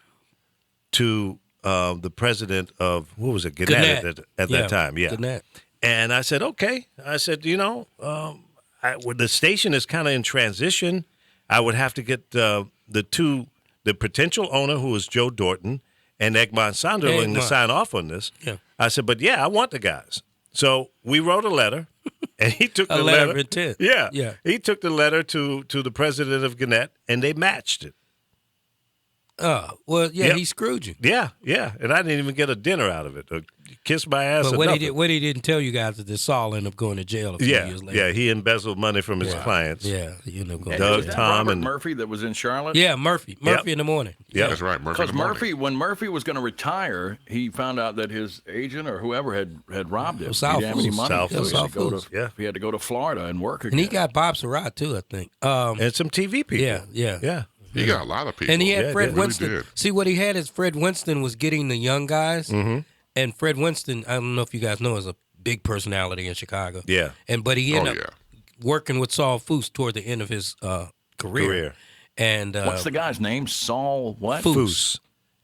to the president of, what was it, Gannett at that time. Yeah. Gannett. And I said, okay. I said, the station is kind of in transition. I would have to get the potential owner, who was Joe Dorton, and Egmont Sonderling to Egmont. sign off on this. Yeah. I said, but yeah, I want the guys. So we wrote a letter, and he took A the letter letter. of intent. Yeah. Yeah. He took the letter to the president of Gannett, and they matched it. Well, yeah, Yep. he screwed you. Yeah, yeah. And I didn't even get a dinner out of it. A kiss my ass But or what he nothing. what he didn't tell you guys is that Saul ended up going to jail a few years later. Yeah, he embezzled money from his clients. Yeah, he ended up going. Doug, Was that Tom, Robert and Murphy that was in Charlotte? Yeah, Murphy in the morning. yeah, That's right, Murphy. Because in the morning. Murphy, when Murphy was going to retire, he found out that his agent or whoever had robbed him. Sal He didn't have any Fools. money. Sal so he Fools. had to go Sal to- Fools. He had to go to Florida and work again. And he got Bob Surratt too, I think. and some TV people. Yeah. He got a lot of people. And he had Yeah, Fred he really Winston. did. See, what he had is Fred Winston was getting the young guys, and Fred Winston, I don't know if you guys know, is a big personality in Chicago. Yeah. But he Oh, ended up working with Saul Foose toward the end of his career. And What's the guy's name? Saul what? Foose?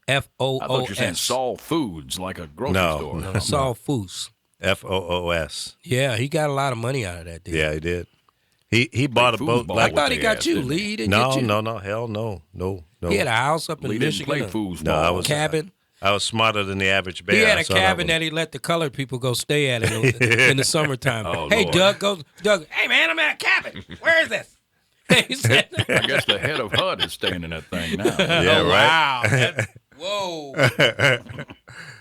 I thought you were saying F-O-O-S. Saul Foods, like a grocery No. store. No, Saul Foose. FOOS. Yeah, he got a lot of money out of that deal. Yeah, he did. He bought a Fools boat. ball I Like, with thought he the got ass, you, didn't he? Lee. He didn't no, get you. no, hell no. He had a house up in He didn't Michigan. play a foosball. No, I was cabin. I was smarter than the average bear. He had I a saw that cabin one. that he let the colored people go stay at in the summertime. Oh, hey, Lord. Doug, hey, man, I'm at a cabin. Where is this? He said, I guess the head of HUD is staying in that thing now. Yeah, oh, right. wow. Whoa.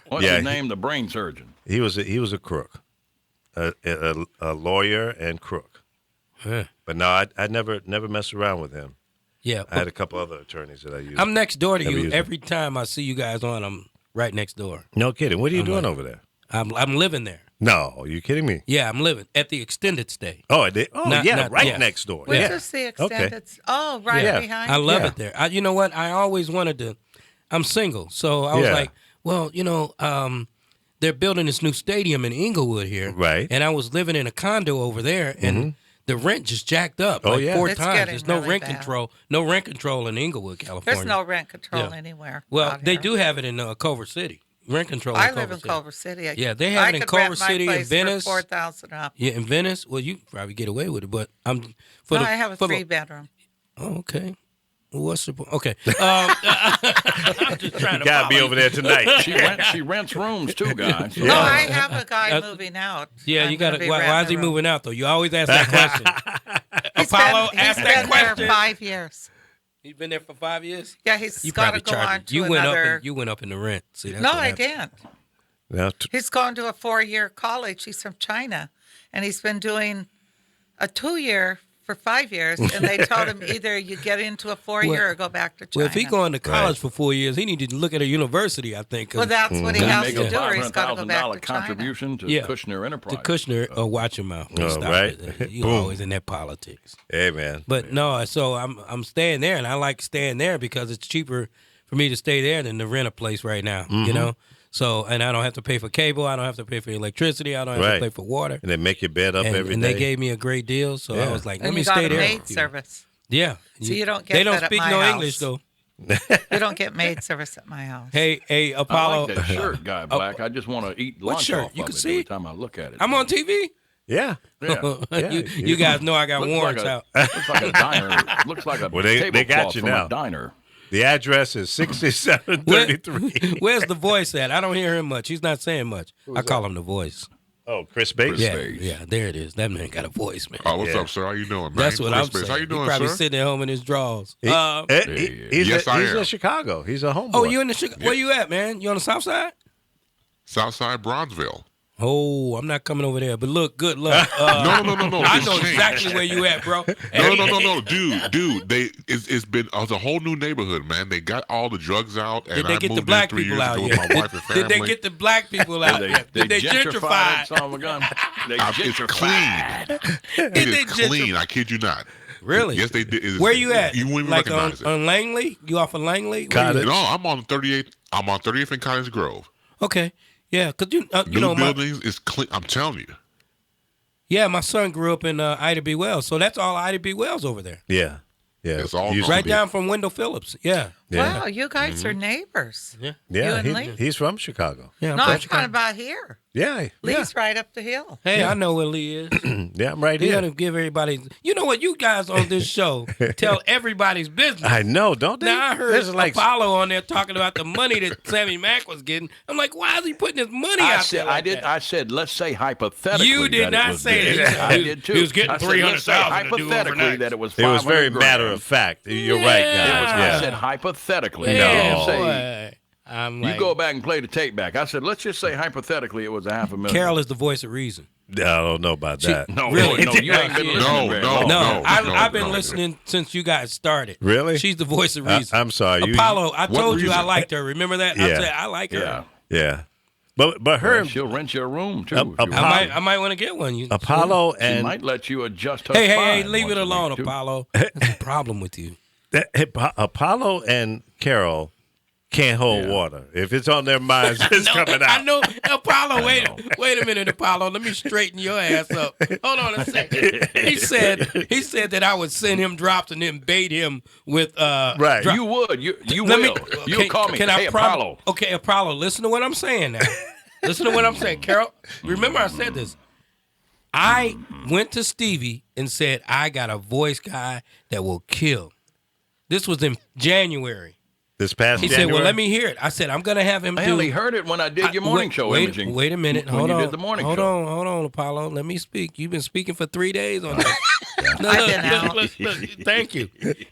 What's Yeah, his name? The brain surgeon. He was a crook, a lawyer and crook. Huh. But no, I never messed around with him. Yeah. I had a couple other attorneys that I used. I'm next door to Never you. used them. Every time I see you guys on, I'm right next door. No kidding. What are you I'm doing like- over there? I'm living there. No, are you kidding me? Yeah, I'm living at the extended stay. Oh, I did. Oh, Not- yeah, not- right yeah. next door. Which yeah. is the Okay. extended. Oh, right Yeah. behind. I love Yeah. it there. You know what? I always wanted to. I'm single, so I was Yeah. like, well, they're building this new stadium in Inglewood here, Right. And I was living in a condo over there, and the rent just jacked up Oh, like yeah. 4 It's times. getting There's no really rent bad. control. No rent control in Inglewood, California. There's no rent control Yeah. anywhere. Well, out they here. do have it in Culver City. Rent control. I in live Culver in City. Culver City. Yeah, they have I it in could Culver rent my City and place Venice. for $4,000 up. Yeah, in Venice. Well, you probably get away with it, but I'm for No, the. I have a for the- 3-bedroom. Oh, okay. Well, what's the point? Okay. I'm just trying to. Gotta be follow over you. there tonight. She rents rooms too, guys. No, I have a guy Uh, moving out. Yeah, I'm you gonna got to. be Why is renting he a room. moving out though? You always ask that question. He's Apollo, been, ask he's that been question. there 5 years. He's been there for 5 years. Yeah, he's You got probably to go on charged. to You went another. up. You went up in the rent. See, that's No, what I happened. didn't. Now, He's gone to a 4-year college. He's from China, and he's been doing a 2-year for 5 years. And they told him either you get into a 4-year Well- or go back to China. Well, if he going to college for 4 years, he need to look at a university. I think. 'cause Well, that's what he Can has make to a do, or he's got to go back $500,000 to China. contribution to Yeah. Kushner Enterprise. to Kushner, watch your mouth. Oh, Stop right. it. You Boom. always in that politics. hey, man. But no, so I'm staying there, and I like staying there because it's cheaper for me to stay there than to rent a place right now. You know, so and I don't have to pay for cable, I don't have to pay for electricity, I don't have Right. to pay for water, And they make your bed up and, every day. and they gave me a great deal. So I Yeah. was like, let And me you got stay a there. maid for you. service. Yeah, So you don't get They don't that at speak my no house. English though. You don't get maid service at my house. Hey, I Apollo. like that shirt, Guy Black. I just want to eat What lunch shirt? off You of can it see every it. time I look at it. I'm on TV. yeah. Yeah. you guys know I got Looks warrants like out. Looks like a diner. Looks like a Well, they got tablecloth you from now. a diner. The address is 6733. Where's the voice at? I don't hear him much. He's not saying much. I call him the voice. Oh, Chris Bates? Yeah, Space. yeah, there it is. That man got a voice, man. Oh, what's Yeah. up, sir? How you doing, man? That's what Chris I'm Bates. saying. How you doing, he probably sir? sitting at home in his drawers. He- he's Yes, I he's am. in Chicago. He's a homeboy. Oh, you in the Chicago? Where you at, man? You on the south side? Southside Bronzeville. Oh, I'm not coming over there. But look, good luck. No. I it's know changed. exactly where you at, bro. No, dude. It's been it's a whole new neighborhood, man. They got all the drugs out, and Did they I get moved the black in 3 people years out ago yet? with my wife and family. Did they get the black people out yet? Did they gentrify? it, son of a gun. They It's gentrified. clean. It Did is they clean. I kid you not. Really? Yes, they did. Where you at? You wouldn't even like recognize it. on Langley? You off of Langley? Where you Cottage. at? No, I'm on 38th. I'm on 30th and Cottage Grove. Okay. Yeah, because you New know, buildings is clean. I'm telling you. my son grew up in Ida B. Wells, so that's all Ida B. Wells over there. Yeah. Yeah. It's all Used to Right be. down from Wendell Phillips. Yeah. Yeah. Wow, you guys are neighbors. Yeah. Yeah. You and Lee? He's from Chicago. Yeah. No, from I'm Chicago. talking about here. Yeah. Lee's right up the hill. Hey, I know where Lee is. Yeah, I'm right You here. gotta give everybody. You know what? You guys on this show tell everybody's business. I know, don't they? Now I heard There's like Apollo on there talking about the money that Sammy Mack was getting. I'm like, why is he putting his money I out said, there? Like that? I said, let's say hypothetically. You did that not it was say big. that. I He did was- too. he was getting I said, let's say $300,000 to do hypothetically overnight. that it was. it was very 500 matter grand. of fact. You're right, Yeah. guys. I Yeah. said hypothetically. No. You didn't Yeah, say- boy. I'm You like, go back and play the tape back. I said, let's just say hypothetically it was $500,000. Carol is the voice of reason. I don't know about that. No, Really? no, you ain't been No, listening very long. No, I've no, been no. listening since you guys started. Really? She's the voice of reason. I'm sorry. Apollo, I What told you I reason? liked her. Remember that? I Yeah. said I like her. Yeah. Yeah. But her, Well, she'll rent you a room too. if you Apollo- want. I might want to get one. Apollo She and might let you adjust her Hey, spine leave once it a week, alone, too. Apollo. There's a problem with you. Apollo and Carol can't hold Yeah. water. If it's on their minds, it's coming out. I know, Apollo. Wait a minute, Apollo. Let me straighten your ass up. Hold on a second. He said that I would send him drops and then bait him with Right. drop- You would. You Let will. me- You'll can- call me. can I Hey, prom- Apollo. Okay, Apollo. Listen to what I'm saying now. Listen to what I'm saying, Carol. Remember, I said this. I went to Stevie and said I got a voice guy that will kill. This was in January. This past He January? said, "Well, let me hear it." I said, "I'm going to have him Hell, do." he heard it when I did your morning show wait, imaging. Wait a minute. When Hold you on. did the morning hold show. on, Apollo. Let me speak. You've been speaking for 3 days on this. No, I've been out. look, thank you.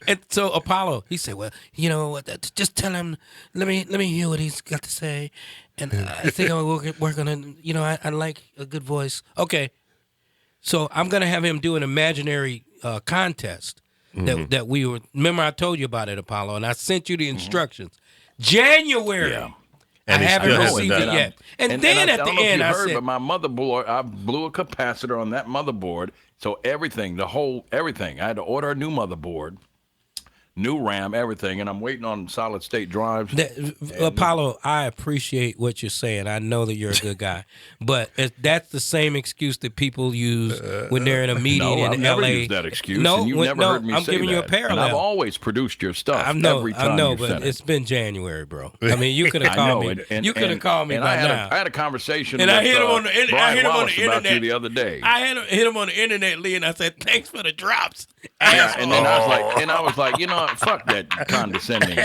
And so Apollo, he said, "Well, you know what? Just tell him. Let me hear what he's got to say." And I think we're gonna. You know, I like a good voice. Okay. So I'm gonna have him do an imaginary contest that we were. Remember, I told you about it, Apollo, and I sent you the instructions. January. Yeah. I And he haven't still hasn't received done it it. yet. And then I at the don't know if end, you I heard, said, but my motherboard, I blew a capacitor on that motherboard. So everything, everything. I had to order a new motherboard, new RAM, everything, and I'm waiting on solid state drives. Apollo, I appreciate what you're saying. I know that you're a good guy, but that's the same excuse that people use when they're in a meeting No, in I've never LA. used that excuse. No, and you've when- never no, heard me I'm say giving you a that. And I've parallel. always produced your stuff I know, every time you but sent it's it. been January, bro. I mean, you could have I called know me. it. You could have called me and by I had now. I had a conversation And with I hit him on the Brian I hit him on Wallace the about internet you the other day. I hit him on the internet, Lee, and I said, "Thanks for the drops." Yeah, and then I was like, you know, fuck that condescending,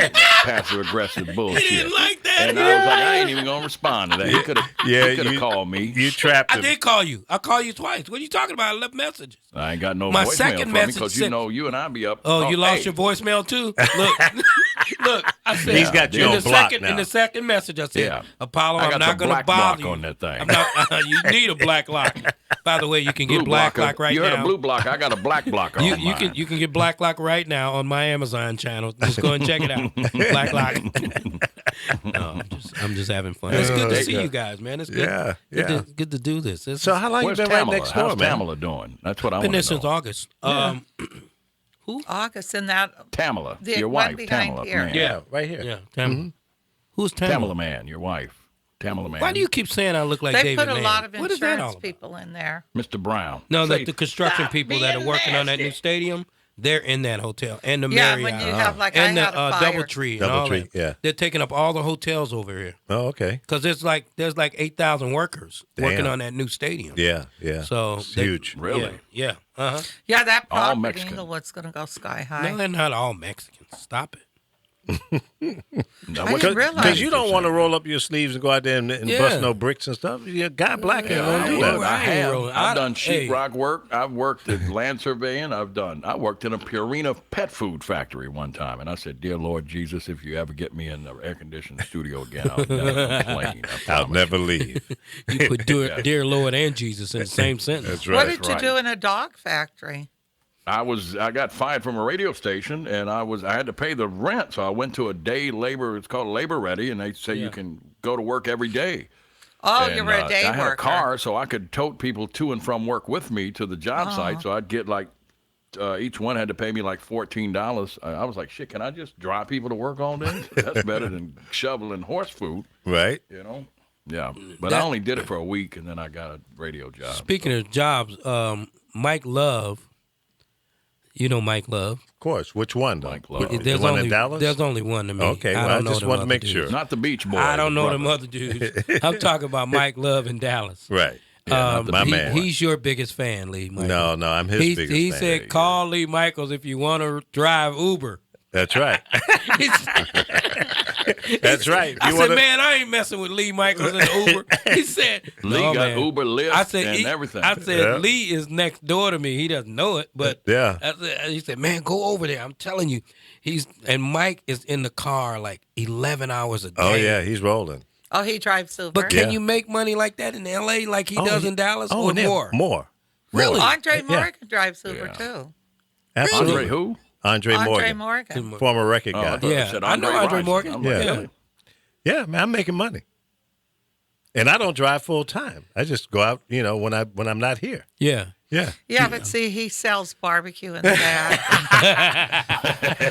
passive aggressive bullshit. He didn't like that. And I was like, I ain't even gonna respond to that. You could have called me. You trapped I him. did call you. I called you twice. What are you talking about? I left messages. I ain't got no My voicemail second from message because said- you know you and I be up. Oh, you lost hey. your voicemail too? Look, I said He's got you in on the block second now. in the second message. I said, Yeah. Apollo, I I'm got not the going to black bother block you on that thing. I'm not. You need a black lock. By the way, you can get Blue black block. lock right you now. heard a blue block. I got a black block on you mine. can get black lock right now on my Amazon channel. Just go and check it out. Black lock. No, I'm just having fun. It's good to see you guys, man. It's good. Yeah, good yeah. good to do this. So how long Where's you been right Tamala? next door, How's man? Tamala doing? That's what I been want there to since know. August. August in that. Tamala, The your one wife, behind Tamala here. man. Yeah, right here. Yeah, Tamala. Who's Tamala? Tamala man, your wife. Tamala man. Why do you keep saying I look like They David put a Mann? lot of What is that all insurance about? people in there. Mr. Brown. No, Say- the construction Stop people that are being working on that nasty. new stadium, they're in that hotel and the Yeah, Marriott. when you have like and I the had a fire. DoubleTree and all DoubleTree, that. yeah. They're taking up all the hotels over here Oh, okay. because there's like 8,000 workers working Damn. on that new stadium. Yeah, yeah. So It's they- huge. Really? Yeah. Uh huh. Yeah, that All property Mexican. Inglewood's going to go sky high. No, they're not all Mexicans. Stop it. Now, I what- didn't realize. Because you don't want to roll up your sleeves and go out there and Yeah. bust no bricks and stuff. You got black and I, won't do work, that. I have. rolling. I've I- done hey. sheetrock work. I've worked at land surveying. I worked in a Purina pet food factory one time. And I said, dear Lord Jesus, if you ever get me in the air-conditioned studio again, I'll never complain. I I'll promise. never leave. You put dear Lord and Jesus in the same sentence. That's What right. did you right. do in a dog factory? I got fired from a radio station, and I had to pay the rent, so I went to a day labor. It's called Labor Ready, and they say you can go to work every day. Oh, And, you were a day I worker. had a car, so I could tote people to and from work with me to the job site. So I'd get like each one had to pay me like $14. I was like, shit, can I just drive people to work all day? That's better than shoveling horse food, Right? you know. Yeah, but I only did it for a week, and then I got a radio job. Speaking of jobs, Mike Love. You know Mike Love. Of course. Which one, though? Mike Love. The one in Dallas? There's only one to me. Okay, well, don't I know just them wanted to other make dudes. sure. Not the Beach Boys. I don't know brother. them other dudes. I'm talking about Mike Love in Dallas. Right. my man. He's your biggest fan, Lee. Michaels. No, I'm his biggest He fan. said, "Call Lee Michaels if you want to drive Uber." That's right. That's right. I You said, wanna- "Man, I ain't messing with Lee Michaels in Uber." He said, Lee "No, got man." Uber, Lyft, I said, and everything. I said, Yeah. Lee is next door to me. He doesn't know it, but Yeah. he said, "Man, go over there. I'm telling you." And Mike is in the car like 11 hours a day. Oh, yeah, he's rolling. Oh, he drives Uber. But can Yeah. you make money like that in L.A. like he does in Dallas or yeah, more? More. Really? Andre Yeah. Morgan drives Uber Yeah. too. Absolutely. Andre who? Andre Andre Morgan. Morgan. Former record Oh, I guy. thought you Yeah, said I know Andre Rison. Morgan. I'm like, Yeah. really? Yeah, man, I'm making money. And I don't drive full time. I just go out, when I'm not here. Yeah. Yeah. Yeah, but see, he sells barbecue in the back.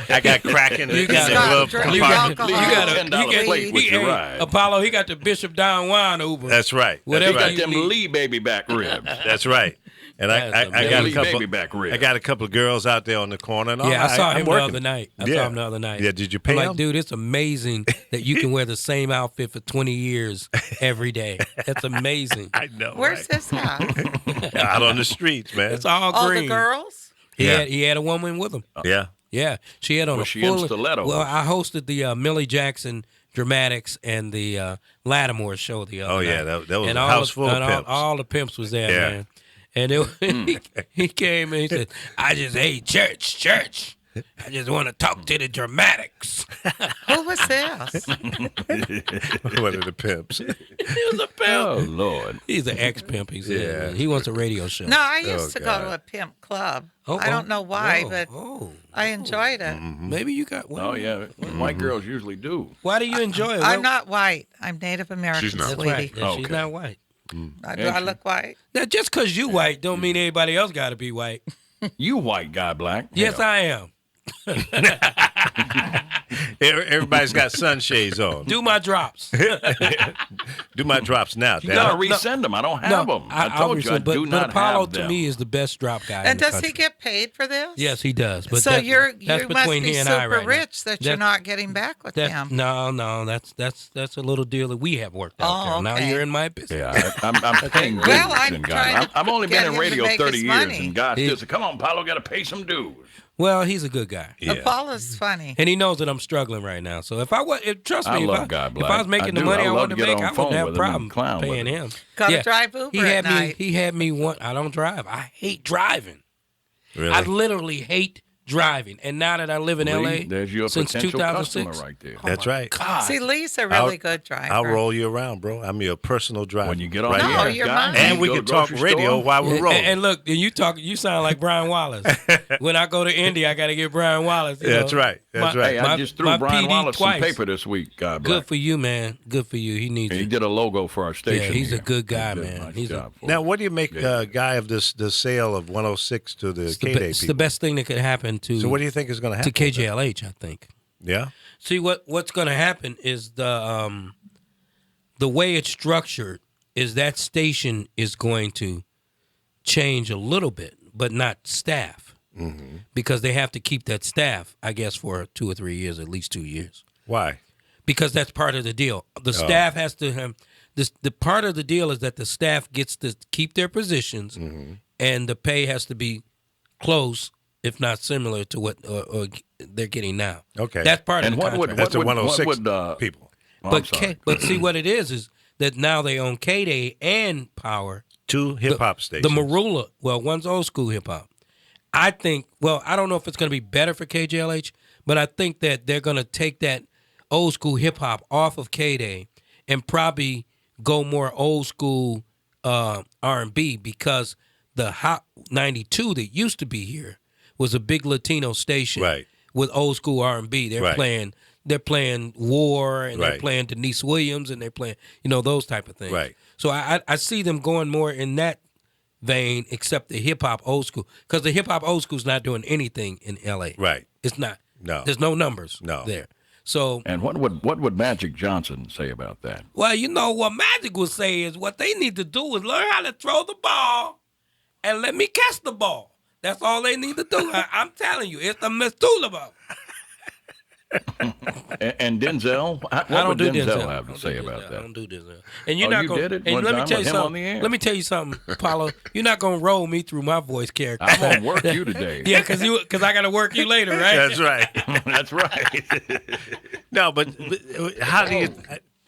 I got cracking in the got- glove drink compartment. alcohol. You got a $10 plate with your ride. Apollo. He got the Bishop Don Juan Uber. That's right. Whatever That's Got right. you them need. Lee baby back ribs. That's right. And I That's got a amazing. couple. Baby back ribs. I got a couple of girls out there on the corner. And all Yeah, I saw I'm him the working. other night. I Yeah. saw him the other night. Yeah, did you I'm pay like, him? dude, it's amazing that you can wear the same outfit for 20 years every day. That's amazing. I know. Where's this at? out on the streets, man? It's all All green. the girls? He Yeah. had a woman with him. Yeah. Yeah, she had on Was a she full. in stilettos? Well, I hosted the Millie Jackson Dramatics and the Lattimore show the other Oh, yeah, night. that was and a all house the, full of and pimps. all the pimps was there, Yeah. man. And he came and he said, "I just hate church. I just want to talk to the Dramatics." Who was this? One of the pimps. He was a pimp. Oh Lord. He's an ex-pimp. He said Yeah. he wants a radio show. No, I used to go God. to a pimp club. Oh, I don't know why, oh, but oh. I enjoyed it. Maybe you got. Oh yeah, white girls usually do. Why do you enjoy it? I'm not white. I'm Native American, She's not. That's sweetie. right. Yeah, she's Okay. not white. I look white. Now, just because you white don't mean everybody else got to be white. You white guy, black. Yes, Hell. I am. Everybody's got sunshades on. Do my drops. Do my drops now, You Dad. gotta resend them. I don't have them. I told you I but, do but not Apollo have them. to me is the best drop guy. in And the does country. he get paid for this? Yes, he does. But so that- you that's must between be he and super I right rich now. that you're not getting back with him. No, that's a little deal that we have worked out. Oh, Carol. Now okay. you're in my business. Yeah, I'm paying dues. Well, I'm and trying guys. to I've only get been in him to radio make 30 his years, money. and guys still say, "Come on, Paulo, got to pay some dues." Well, he's a good guy. Yeah. Apollo's funny. And he knows that I'm struggling right now. So trust I me, love if God if Black. I was making I the do. money I I love wanted to to get make, on I the phone wouldn't have a with him and problem clown with paying him. him. Gotta drive Uber He had at me. night. He had me one. I don't drive. I hate driving. Really? I literally hate driving. And now that I live in Lee, LA there's your since potential 2006, customer right there. That's right. God, See, Lee's a really good driver. I'll roll you around, bro. I'm your personal driver. When you get on right the No, air, you're guys, mine. you And we go can to talk grocery radio store, while we're and, rolling. and look, you sound like Brian Wallace. When I go to India, I got to get Brian Wallace. you That's know. right. That's right. Hey, I just threw my Brian PD Wallace twice. some paper this week. God Good bless. for you, man. Good for you. He needs He it. did a logo for our station. he's a here. good guy, He did a man. nice He's a- job for Now, us. what do you make, guy, of the sale of 106 to the It's the, K-Day it's people? the best thing that could happen to So what do you think is going to to happen? with that? KJLH, I think. Yeah? See what's going to happen is the way it's structured is that station is going to change a little bit, but not staff, because they have to keep that staff, I guess, for 2 or 3 years, at least 2 years, Why? because that's part of the deal. The staff has to have this. The part of the deal is that the staff gets to keep their positions, and the pay has to be close, if not similar to what or they're getting now. Okay. That's part And of the what would contract. That's the what would- 106 what would, people. Oh, I'm But sorry. but see what it is that now they own K-Day and Power. Two hip-hop The stations. Marula, well, one's old school hip hop. I think, well, I don't know if it's going to be better for KJLH, but I think that they're going to take that old school hip hop off of K-Day and probably go more old school R&B, because the Hot 92 that used to be here was a big Latino station, Right. with old school R&B. They're Right. playing War, and they're Right. playing Denise Williams, and they're playing, those type of things. Right. So I see them going more in that vein, except the hip hop old school, because the hip hop old school's not doing anything in LA. Right. It's not. No. There's no numbers. No. There. So, And what would Magic Johnson say about that? well, what Magic would say is what they need to do is learn how to throw the ball and let me catch the ball. That's all they need to do. I'm telling you, it's the Mistula ball. And Denzel, what I don't would do Denzel Denzel. have to say about I that? don't do Denzel. And you're Oh, not you gonna. did it And one let me time tell you with him on something. the air. Let me tell you something, Paulo. You're not gonna roll me through my voice character. I'm gonna work you today. Yeah, because I gotta work you later, right? That's right. That's right. No, but how do you?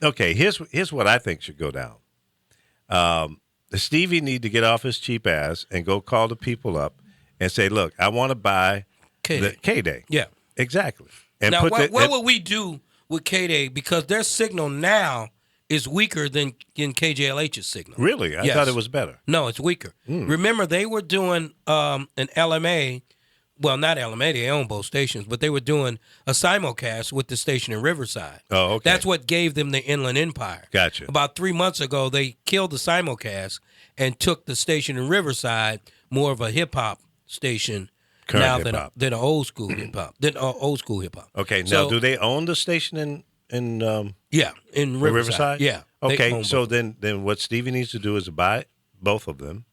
Okay, here's what I think should go down. Stevie need to get off his cheap ass and go call the people up and say, "Look, I want to buy the K-Day." Yeah. Exactly. And Now, put what would we do with K-Day? Because their signal now is weaker than in KJLH's signal. Really, I Yes. thought it was better. No, it's weaker. Remember, they were doing an LMA. Well, not LMA, they own both stations, but they were doing a simulcast with the station in Riverside. Oh, okay. That's what gave them the Inland Empire. Gotcha. About 3 months ago, they killed the simulcast and took the station in Riverside, more of a hip-hop station Current now hip-hop. than an old school hip-hop. Old school hip-hop. Okay, now So- do they own the station in Yeah, in Riverside. Riverside? Yeah. they Okay, own so both. then what Stevie needs to do is buy both of them,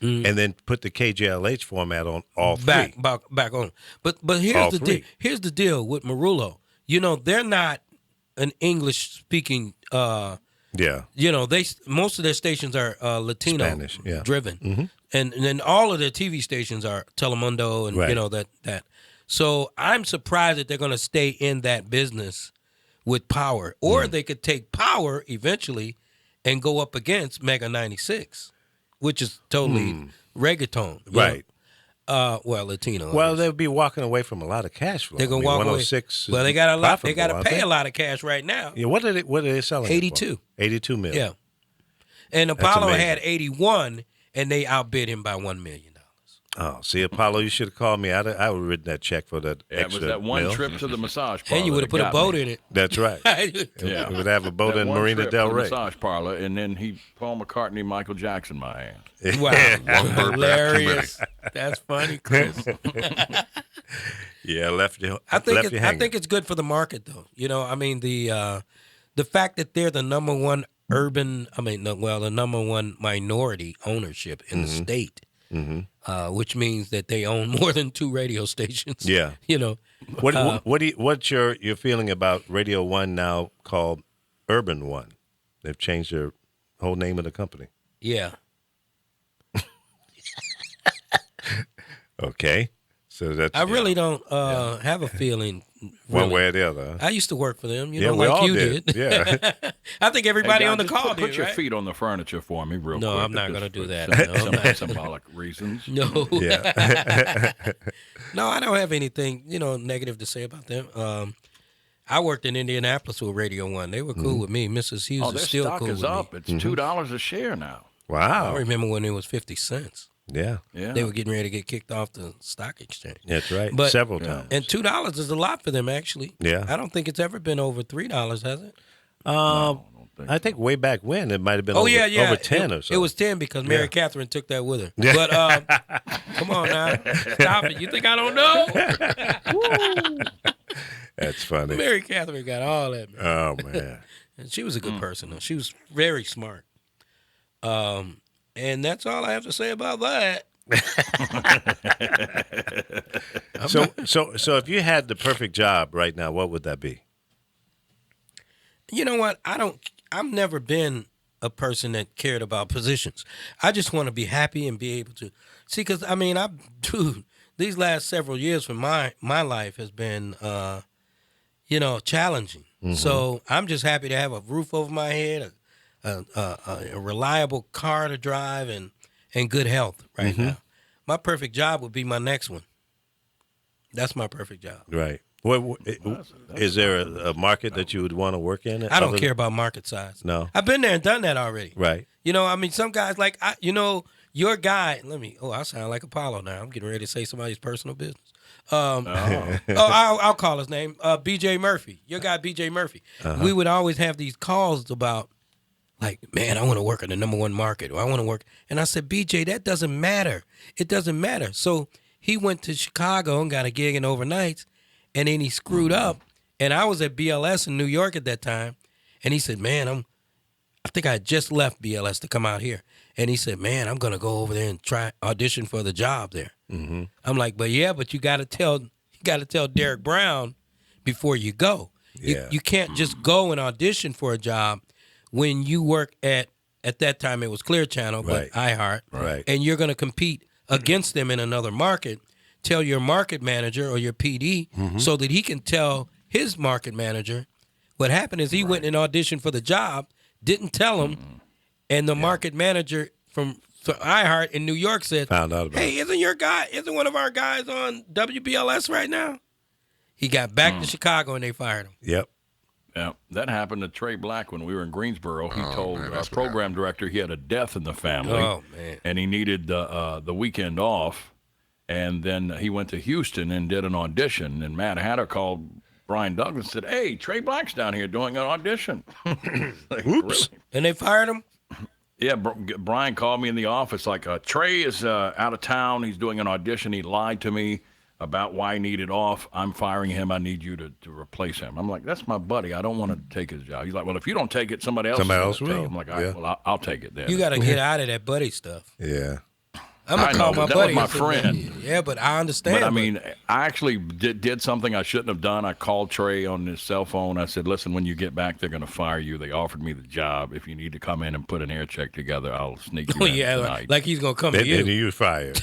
Mm-hmm. and then put the KJLH format on all three. back on. But All here's the three. deal. Here's the deal with Marullo. They're not an English speaking. Yeah. They most of their stations are Latino Spanish, yeah. driven, and then all of their TV stations are Telemundo and Right. that. So I'm surprised that they're going to stay in that business with Power, or they could take Power eventually and go up against Mega 96, which is totally reggaeton, you know? Right. Well, Latino. Well, they'll be walking away from a lot of cash flow. they're gonna walk away. 106. Well, they got a lot. They got to profitable, pay a aren't lot of cash right now. they? Yeah. What are they selling? it for? 82. 82 million. Yeah, and Apollo amazing. had 81, and they outbid him by $1 million. Oh, see, Apollo, you should have called me. I would have written that check for that Yeah, it extra was that one mil. trip to the massage parlor. And you would have put a boat in it. That's right. Yeah. We would have a boat That in one Marina trip Del to the Rey. massage parlor, and then Paul McCartney, Michael Jackson, my hand. Wow, One bird hilarious. That's funny, Chris. Yeah, left you. I left you I hanging. think it's good for the market, though. You know, I mean the fact that they're the number one the number one minority ownership in the state, which means that they own more than 2 radio stations. Yeah. You know, What's your feeling about Radio One now called Urban One? They've changed their whole name of the company. yeah. Okay, so that's I really don't have a feeling. one really. way or the other. Huh? I used to work for them, Yeah, we like all you did. did. Yeah. I think everybody Hey, on the guys, call just put did, your right? feet on the furniture for me real quick. No, I'm not just gonna do for that. some No, I'm not. symbolic reasons. No. Yeah. No, I don't have anything, negative to say about them. I worked in Indianapolis with Radio One. They were cool with me. Mrs. Hughes Oh, is their still stock cool is with up. me. It's $2 a share now. I Wow. remember when it was 50 cents. Yeah. Yeah. They were getting ready to get kicked off the stock exchange. That's right. But- Several times. And $2 is a lot for them, actually. Yeah. I don't think it's ever been over $3, has it? I think way back when it might have been Oh, over, yeah. over 10 or so. It was 10 because Mary Catherine took that with her. But come on now. Stop it. You think I don't know? That's funny. Mary Catherine got all that, man. Oh, man. And she was a good person, though. She was very smart. And that's all I have to say about that. So if you had the perfect job right now, what would that be? You know what? I've never been a person that cared about positions. I just want to be happy and be able to see, because these last several years from my life has been, challenging. So I'm just happy to have a roof over my head, a reliable car to drive, and good health right now. My perfect job would be my next one. That's my perfect job. Right. Is there a market that you would want to work in? I don't care about market size. No. I've been there and done that already. Right. Some guys like, your guy, I sound like Apollo now. I'm getting ready to say somebody's personal business. I'll call his name, B.J. Murphy. Your guy, B.J. Murphy. We would always have these calls about, like, man, I want to work in the number one market, or I want to work. And I said, B.J., that doesn't matter. It doesn't matter. So he went to Chicago and got a gig in overnights, and then he screwed up. And I was at BLS in New York at that time, and he said, man, I think I had just left BLS to come out here. And he said, man, I'm going to go over there and try audition for the job there. Mm-hmm. I'm like, but you got to tell Derek Brown before you go. Yeah. You can't just go and audition for a job when you work at that time it was Clear Channel, but Right. iHeart. Right. And you're going to compete against them in another market. Tell your market manager or your PD so that he can tell his market manager. What happened is he went and auditioned for the job, didn't tell him, and the market manager from iHeart in New York said, Found out about hey, isn't one of our guys on WBLS right now? He got back to Chicago and they fired him. Yep. Yeah, that happened to Trey Black when we were in Greensboro. He told man, our that's what program director he had a death in the family. Oh, man. And he needed the weekend off. And then he went to Houston and did an audition. And Matt Hatter called Brian Douglas and said, hey, Trey Black's down here doing an audition. Like, Oops. really? And they fired him? Yeah, Brian called me in the office like, Trey is out of town. He's doing an audition. He lied to me about why he needed off. I'm firing him. I need you to replace him. I'm like, that's my buddy. I don't want to take his job. He's like, well, if you don't take it, somebody else Somebody is else gonna take will. it. I'm like, all right, Yeah. well, I'll take it then. You got to get out of that buddy stuff. Yeah. I'm gonna I call know, my but that buddy. was and my say, friend. Yeah, but I understand. But I mean, I actually did something I shouldn't have done. I called Trey on his cell phone. I said, "Listen, when you get back, they're going to fire you. They offered me the job. If you need to come in and put an air check together, I'll sneak you oh in yeah, tonight." like he's gonna come to Then you. you fired.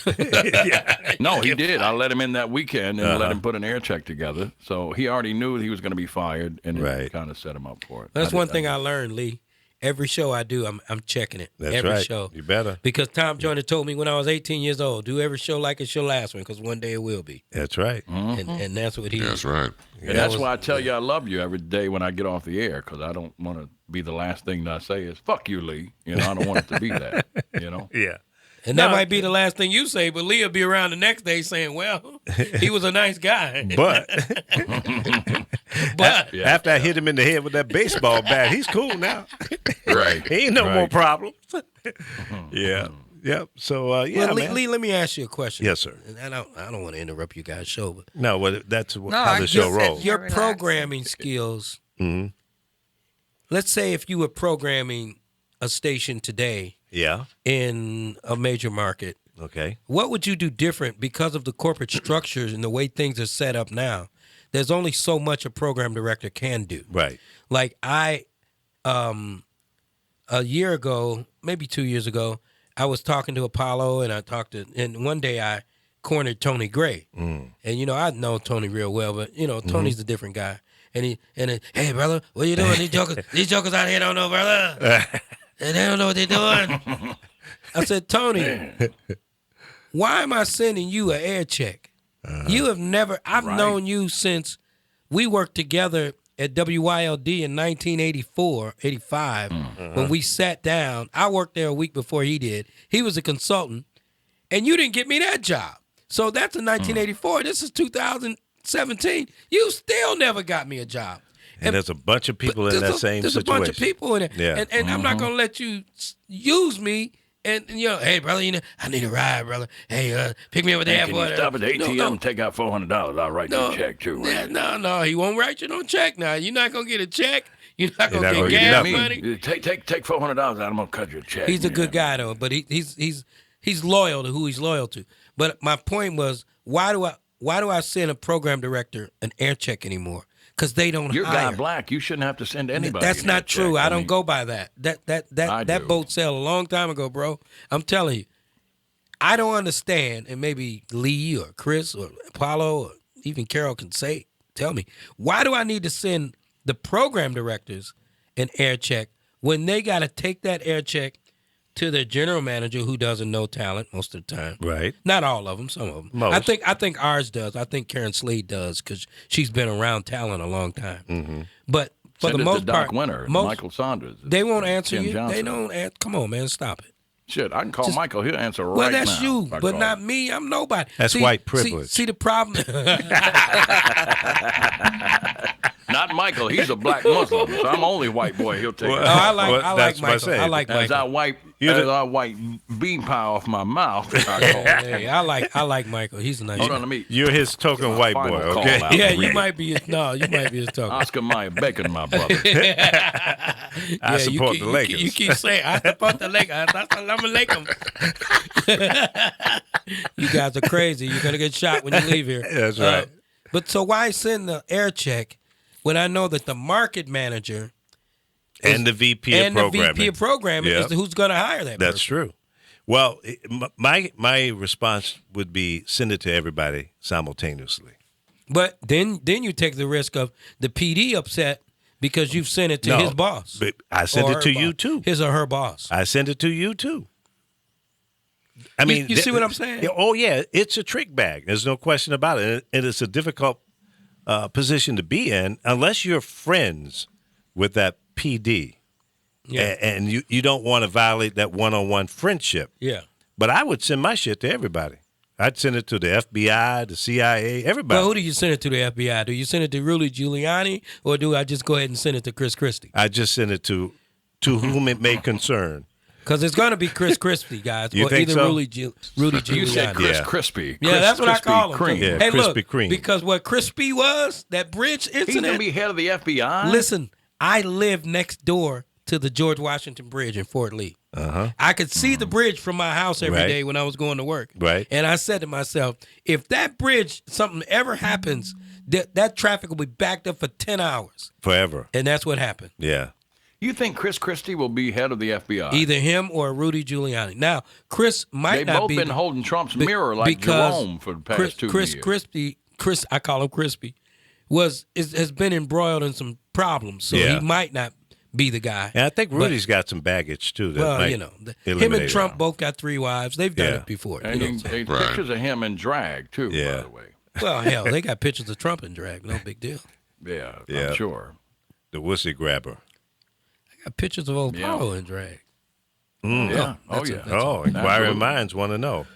No, he did. I let him in that weekend and let him put an air check together. So he already knew he was going to be fired, and Right. it kind of set him up for it. That's one thing I learned, Lee. Every show I do, I'm checking it. That's every right. show. You better. Because Tom Joyner told me when I was 18 years old, do every show like it's your last one, because one day it will be. That's right. And that's what he. That's right. And that's why I tell you I love you every day when I get off the air, because I don't want to be the last thing that I say is "fuck you, Lee." You know, I don't want it to be that. You know. Yeah. And that might be the last thing you say, but Lee will be around the next day saying, "Well, he was a nice guy." But But after I hit him in the head with that baseball bat, he's cool now. Right. He ain't no more Right. problems. Yeah. Yep. So yeah, well, man. Lee, let me ask you a question. Yes, sir. And I don't want to interrupt you guys' show, but No, well, that's how I the show just said rolls. you- your relax. programming skills. Mhm. Let's say if you were programming a station today Yeah. in a major market, Okay. what would you do different because of the corporate structures and the way things are set up now? There's only so much a program director can do. Right. Like a year ago, maybe 2 years ago, I was talking to Apollo, and one day I cornered Tony Gray. And I know Tony real well, but Tony's a different guy. And hey brother, what you doing? These jokers out here don't know, brother. And they don't know what they're doing. I said, Tony, why am I sending you an air check? You have never, I've known you since we worked together at WYLD in 1984, 85, when we sat down. I worked there a week before he did. He was a consultant, and you didn't get me that job. So that's in 1984. This is 2017. You still never got me a job. And there's a bunch of people in that same There's situation. a bunch of people in it. Yeah. And I'm not going to let you use me. And, hey, brother, I need a ride, brother. Hey, pick me up at the Can airport. you stop at the ATM No, and take out $400? I'll write you a check too. Right? No, he won't write you no check now. You're not going to get a check. You're not going not to gonna get get gas nothing. money. Take $400 out. I'm gonna cut you a check. He's a good guy, though, but he's loyal to who he's loyal to. But my point was, why do I send a program director an air check anymore? Because they don't You're hire. Guy Black. You shouldn't have to send anybody. That's an not air true. check. I don't mean, go by that. I That do. boat sailed a long time ago, bro. I'm telling you. I don't understand, and maybe Lee or Chris or Apollo or even Carol can tell me, why do I need to send the program directors an air check when they got to take that air check to their general manager who doesn't know talent most of the time? Right. Not all of them, some of them. Most. I think ours does. I think Karen Slade does because she's been around talent a long time. Mm-hmm. But for Send the it most to Doc part, Winter, and most- Michael Saunders. they won't answer Ken you. Johnson. They don't. Come on, man, stop it. Shit, I can call Michael. He'll answer right now. Well, that's you, if I but call not him. me. I'm nobody. That's white privilege. See the problem. Not Michael. He's a black Muslim, so I'm only white boy. He'll take Well, it. I like Well, that's what I Michael. said. I like As Michael. I wipe bean pie off my mouth. I call. Hey, I like Michael. He's a nice Hold guy. on, let me. You're his token white boy, Final call okay? out. Yeah, you might be his token. Oscar Mayer Bacon, my brother. I support the Lakers. You keep saying I support the Lakers. Assalamu alaikum. You guys are crazy. You're gonna get shot when you leave here. That's right. But so why send the air check when I know that the market manager And the VP and of the programming. VP of programming Yep. is who's going to hire that That's person? true. Well, my response would be send it to everybody simultaneously. But then you take the risk of the PD upset because you've sent it to his boss. But I sent Or it her to boss. you too. His or her boss. I sent it to you too. I mean, you see what I'm saying? Oh yeah, it's a trick bag. There's no question about it, and it's a difficult position to be in unless you're friends with that PD, Yeah. and you don't want to violate that one-on-one friendship. Yeah. But I would send my shit to everybody. I'd send it to the FBI, the CIA, everybody. Well, who do you send it to, the FBI? Do you send it to Rudy Giuliani, or do I just go ahead and send it to Chris Christie? I just send it to whom it may concern. Because it's going to be Chris Christie, guys, You or think either so? Rudy Giuliani. You said Chris Yeah. Crispy. Yeah, Chris that's what I Crispy call him. Cream. too. Yeah, hey, Krispy look, Kreme. because what Crispy was, that bridge He's incident. gonna be head of the FBI. Listen, I live next door to the George Washington Bridge in Fort Lee. I could see the bridge from my house every day Right. when I was going to work. Right. And I said to myself, if that bridge, something ever happens, that traffic will be backed up for 10 hours. Forever. And that's what happened. Yeah. You think Chris Christie will be head of the FBI? Either him or Rudy Giuliani. Now, Chris might They've not both be been holding Trump's mirror like because Jerome for the past 2 years. Chris, I call him Crispy, has been embroiled in some problems, so Yeah. he might not be the guy. And I think Rudy's got some baggage too. That Well, might you know, him eliminate and Trump him. both got 3 wives. They've done Yeah. it before. And you know, they Right. pictures of him in drag, too, Yeah. by the way. well, hell, they got pictures of Trump in drag. No big deal. Yeah, Yeah. I'm sure. The wussy grabber. They got pictures of old Yeah. Paulo in drag. Yeah. Oh, that's yeah. a- Oh, inquiring Absolutely. minds want to know.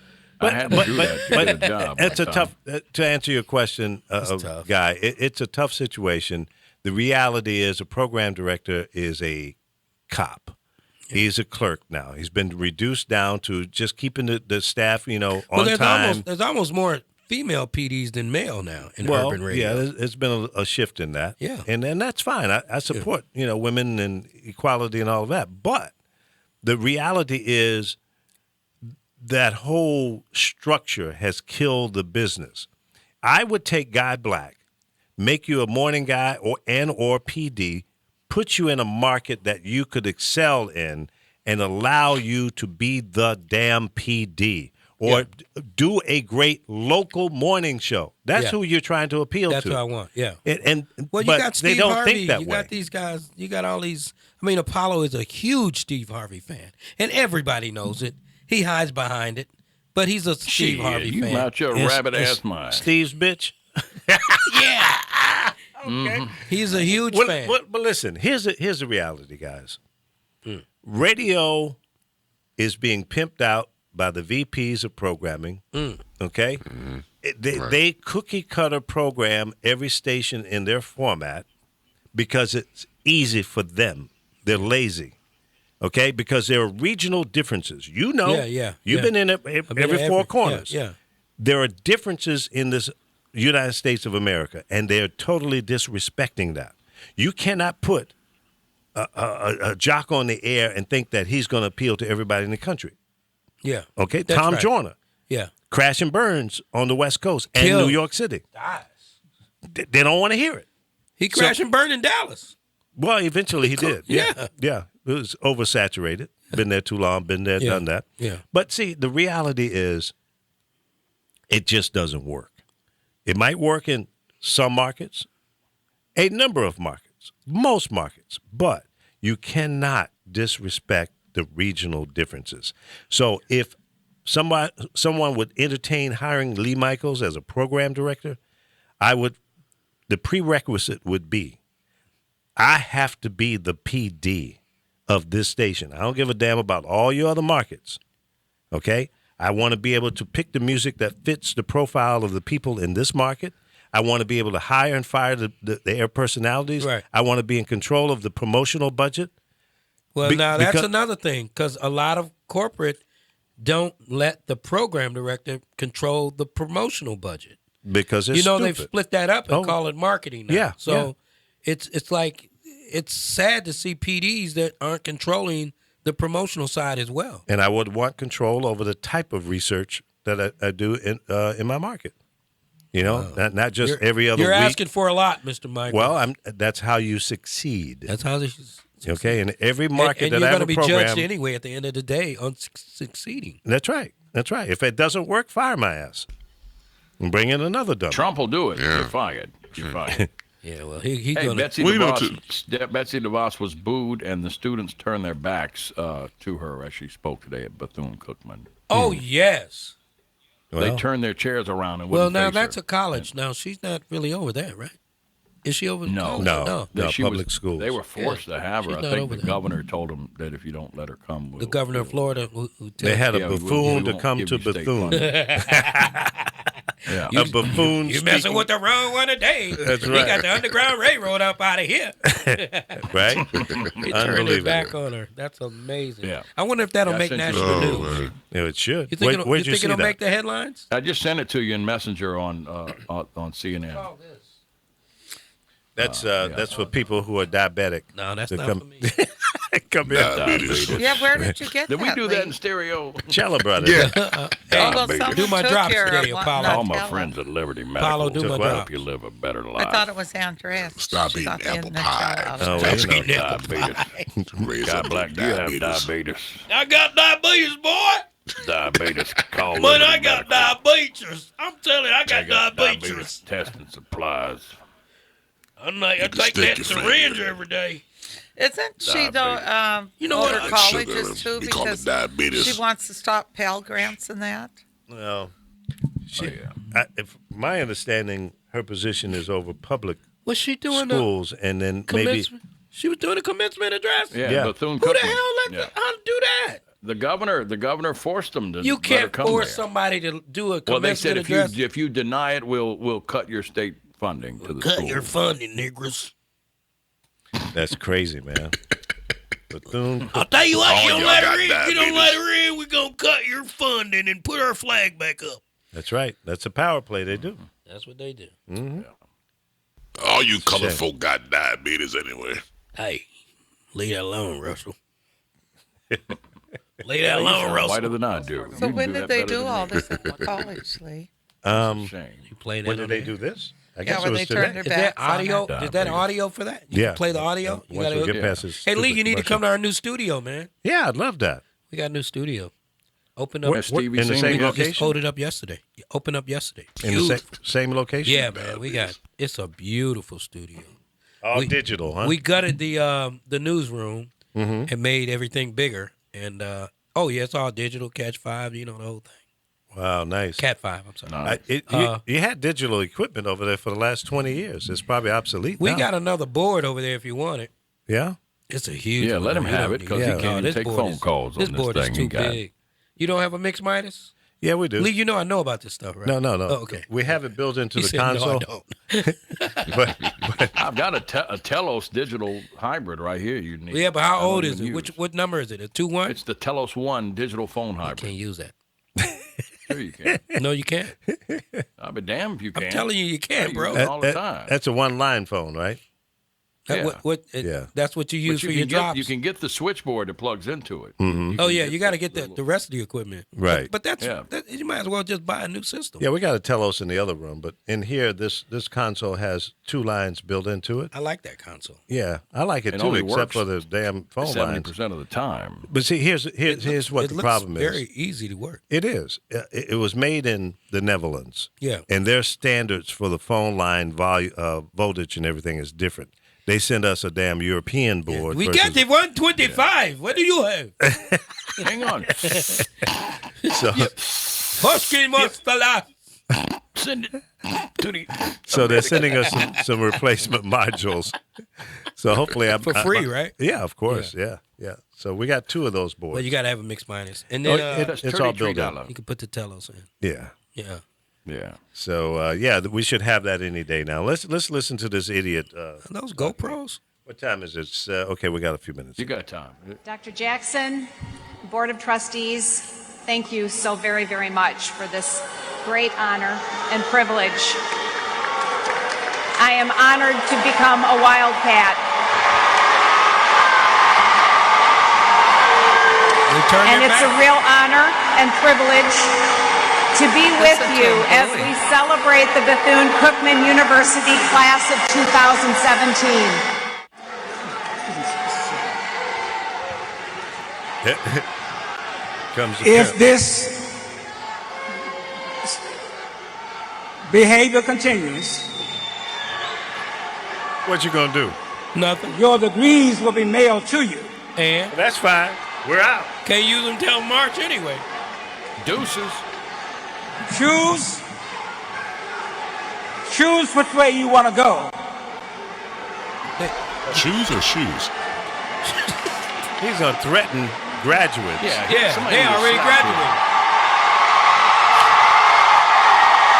I had to do that to get a job. It's a one tough time. to answer your question, tough. Guy. It's a tough situation. The reality is, a program director is a cop. He's a clerk now. He's been reduced down to just keeping the staff, on Well, time. there's almost more female PDs than male now in urban radio. yeah, there's been a shift in that. Yeah. and that's fine. I support women and equality and all of that. But the reality is that whole structure has killed the business. I would take Guy Black, make you a morning guy or PD, put you in a market that you could excel in, and allow you to be the damn PD. Or do a great local morning show. That's Yeah. who you're trying to appeal That's to. what I want. Yeah. And Well, you but got Steve they don't Harvey. think that you way. got these guys. You got all these. I mean, Apollo is a huge Steve Harvey fan, and everybody knows it. He hides behind it, but he's a Steve Shit, Harvey you fan. out your And- rabbit and ass mind. Steve's bitch. He's a huge Well, fan. but listen, here's the reality, guys. Radio is being pimped out by the VPs of programming. Okay, they cookie cutter program every station in their format because it's easy for them. They're lazy. Okay, because there are regional differences. You've been in every four corners. Yeah. There are differences in this United States of America, and they're totally disrespecting that. You cannot put a jock on the air and think that he's going to appeal to everybody in the country. Yeah. Okay, That's Tom right. Joyner, Yeah. crash and burns on the West Coast and Killed. New York City. They don't want to hear it. He crashed and burned in Dallas. Well, eventually he did. Yeah. Yeah. It was oversaturated. Been there too long, been there, Yeah. done that. Yeah. But see, the reality is it just doesn't work. It might work in some markets, a number of markets, most markets, but you cannot disrespect the regional differences. So if someone would entertain hiring Lee Michaels as a program director, the prerequisite would be I have to be the PD of this station. I don't give a damn about all your other markets. Okay? I want to be able to pick the music that fits the profile of the people in this market. I want to be able to hire and fire the air personalities. Right. I want to be in control of the promotional budget. Well, Be- now that's because- another thing because a lot of corporate don't let the program director control the promotional budget. Because it's They've stupid. split that up and Oh. call it marketing now. Yeah, So it's like it's sad to see PDs that aren't controlling the promotional side as well. And I would want control over the type of research that I do in my market. Not just every other You're week. asking for a lot, Mr. Michael. Well, that's how you succeed. That's how this. Okay, in every market and that you're I have going a to be program. judged anyway at the end of the day on succeeding. That's right. That's right. If it doesn't work, fire my ass and bring in another dummy. Trump will do it. Yeah. You're fired. You're fired. Yeah, well, he Hey, going to. Betsy Well, you know, DeVos, Betsy DeVos was booed, and the students turned their backs to her as she spoke today at Bethune-Cookman. Oh yes. They Well, turned their chairs around and Well, wouldn't now face that's her. a college. Now she's not really over there, right? Is she over? No. college? No. She public schools. They were forced to have her. She's I not think over the there. governor told them that if you don't let her come, The governor of Florida who They had a Yeah, we buffoon to won't come give to you state Bethune. Yeah. A buffoon. You messing speaking- with the wrong one today. That's We right. got the Underground Railroad up out of here. right? He turned his Unbelievable. back on her. That's amazing. Yeah. I wonder if that'll Yeah, I make sent you national the- news. man. Yeah, it should. You think Where'd you see it'll that? make the headlines? I just sent it to you in Messenger on CNN. That's for people who are diabetic. No, that's to not come, for me. Come here. Diabetes. Yeah, where did you get Did that? we do that Lee? in stereo? Cello Brothers. Yeah. Oh, well, someone Do my took drops your, today, not Apollo. All my Ella. friends at Liberty Medical. Apollo, do my hope drops. you live a better life. I thought it was Andres. Stop She eating thought they apple had pie. out Oh, of well, it. you know. Diabetes. Raise God up black, with you have diabetes. diabetes. I got diabetes, boy. Diabetes. Call But Liberty I got Medical. diabetes. I'm telling you, I They got diabetes. diabetes testing supplies. I can take stick that your syringe finger. every day. Isn't she though? You know what? Older Blood colleges sugar, too, we call it because diabetes. she wants to stop Pell Grants and that. Well, she, Oh, yeah. if my understanding, her position is over public Was she doing the schools, and then maybe commencement? She was doing a commencement address. Yeah, Yeah. Bethune Who the Cookman. hell let Yeah. how to do that? The governor forced them to. You let her can't come force there. somebody to do a Well, commencement they said address. if you deny it, we'll cut your state funding to the Cut school. your funding, niggers. that's crazy, man. Bethune. I'll tell you what, All you don't y'all let got her in. You don't diabetes. let her in, we're going to cut your funding and put our flag back up. That's right. That's a power play they do. That's what they do. All you colored folk got diabetes anyway. Hey, leave that alone, Russell. Leave that alone, Russell. Whiter than I do. So You when do did that they better do than all me. this at the college, Lee? Shame. You play that. When did on they there? do this? I Yeah, guess it when was they today. turned their Is that backs on audio? her. Is that audio for that? You Yeah. can play the audio. You Once we gotta get past this Hey Lee, stupid you need to come to commercial. our new studio, man. Yeah, I'd love that. We got a new studio. Open up. Where Stevie in the sings? same We just location? pulled it up yesterday. Open up yesterday. In the Beautiful. same location? Yeah, man. We got it's a beautiful studio. All we- digital, huh? We gutted the newsroom Mm-hmm. and made everything bigger. And oh yeah, it's all digital. Catch 5, you know the whole thing. Wow, nice. Cat 5. I'm sorry. You had digital equipment over there for the last 20 years. It's probably obsolete We now. got another board over there if you want it. Yeah? It's a huge. Yeah, one. let him You have don't it because need he Yeah. can't even this take board phone is- calls This on board this is thing. too He got big. You don't have a mix Midas? Yeah, we do. Lee, you know I know about this stuff, right? No. Oh, okay. We have it built into He the said, console. No, I don't. but I've got a Telos digital hybrid right here. You need. Yeah, but how I don't old is even it? use. What number is it? A 2-1? It's the Telos One digital phone hybrid. Can't use that. Sure you can. No, you can't. I'll be damned if you can. I'm telling you, you I can't, use bro. it all the time. that's a one-line phone, right? Yeah. Yeah. That's what you But use for your drops. You can get the switchboard that plugs into it. Oh yeah, you got to get the rest of the equipment. Right. But that's Yeah. you might as well just buy a new system. Yeah, we got a Telos in the other room, but in here, this console has 2 lines built into it. I like that console. Yeah, I like it It too, only except works for the damn phone 70% lines. of the time. But see, here's what It the looks problem is. very easy to work. It is. It was made in the Netherlands. Yeah. And their standards for the phone line voltage and everything is different. They send us a damn European board. We versus- got the 125. What do you have? Hang on. So, Husky Mustala. Send it to the. so they're sending us some replacement modules. So hopefully I'm For free, right? Yeah, of course. Yeah. So we got 2 of those boards. Well, you got to have a mix minus, and Oh, then it's all built in. $33. you can put the Telos in. Yeah. Yeah. Yeah. So we should have that any day now. Let's listen to this idiot. Are those GoPros? What time is it? It's, okay, we got a few minutes. You got time. Dr. Jackson, Board of Trustees, thank you so very, very much for this great honor and privilege. I am honored to become a Wildcat, and it's a real honor and privilege to be with you as we celebrate the Bethune-Cookman University class of 2017. Comes the If tip. this behavior continues, What you gonna do? Nothing. your degrees will be mailed to you. And That's fine. We're out. can't use them till March anyway. Deuces. Choose which way you want to go. Shoes or shoes? He's gonna threaten graduates. Yeah, somebody they need to already stop graduated. it.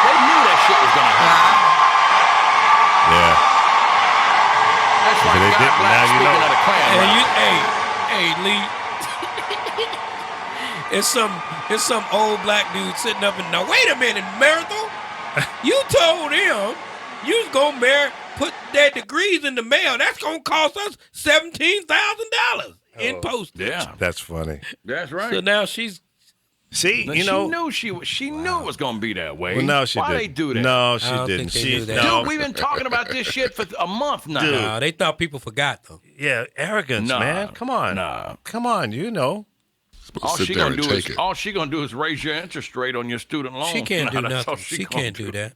They knew that shit was going to happen. Yeah. That's If like they God didn't, Black now you speaking know. at a Klan And rally. you, hey, Lee. it's some old black dude sitting up and now wait a minute, Marathon. You told him you was gonna put their degrees in the mail. That's gonna cost us $17,000. in post. Yeah, That's funny. that's right. So now she's See, Now, you know. she knew it was going to be that way. Well, no, she Why didn't. they do that? No, she I don't didn't. think they She knew that. no. Dude, we've been talking about this shit for a month now. they thought people forgot though. Yeah, arrogance, Nah, man. Come on. nah. Come on, you know. All Sit she there gonna and do take is it. raise your interest rate on your student loan. She can't do That's all nothing. She gonna can't do that.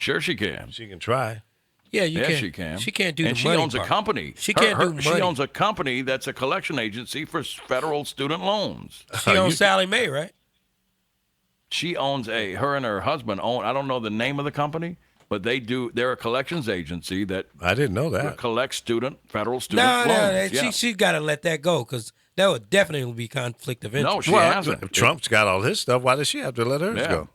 Sure, she can. She can try. Yeah, you Yes, can't. she can. She can't do and the she money owns part. a company. She can't do She money. owns a company that's a collection agency for federal student loans. She owns Sally Mae, right? She owns her and her husband own. I don't know the name of the company, but they're a collections agency that I didn't know that. collects federal student No, loans. Yeah. she got to let that go because that would definitely be conflict of interest. No, she Well, hasn't. Trump's got all his stuff. Why does she have to let hers Yeah. go?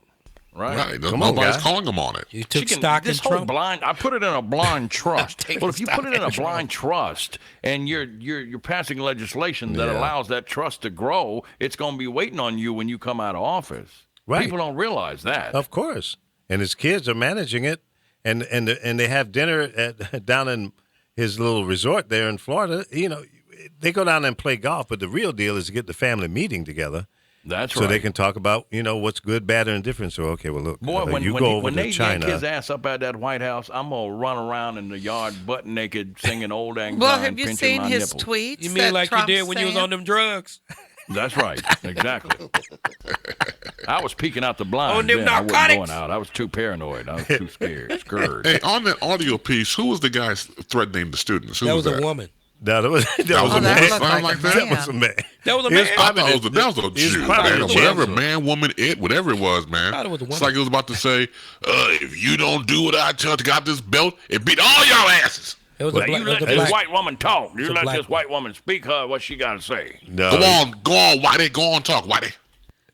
Right. Right. Come on, Nobody's guy. calling them on it. You She took can, stock in this whole Trump. blind. I put it in a blind trust. Taking Well, if you put it in a stock in blind trust and you're passing legislation that Yeah. allows that trust to grow, it's going to be waiting on you when you come out of office. Right. People don't realize that. Of course. And his kids are managing it, and they have dinner down in his little resort there in Florida. You know, they go down and play golf, but the real deal is to get the family meeting together. That's so right. they can talk about, what's good, bad, and indifferent. So, okay, well, look, Boy, when, you when, go he- over when to they China. yank his ass up at that White House, I'm gonna run around in the yard butt naked singing Old Lang Well, Syne, have you pinching seen my his nipples. tweets? You mean that like Trump's you did when you was saying? on them drugs? That's right. Exactly. I was peeking out the blinds. On them then. I wasn't narcotics. going out. I was too paranoid. I was too scared. Scared. Hey, on that audio piece, who was the guy threatening the students? Who That was was that? a woman. No, that was That was a that man. looked Sound like like a that? That was a man. That was a He man. I probably thought the- that was a he was Jew, probably man, the whatever, chancellor. man, woman, whatever it was, man. thought it was a It's woman. like he was about to say, if you don't do what I tell you, got this belt, it beat all y'all asses. It was Now, a black. you It was let a this black. white woman talk. You It's a let black this white woman speak her what she got to say. No, Go on, Whitey, go on, talk, Whitey.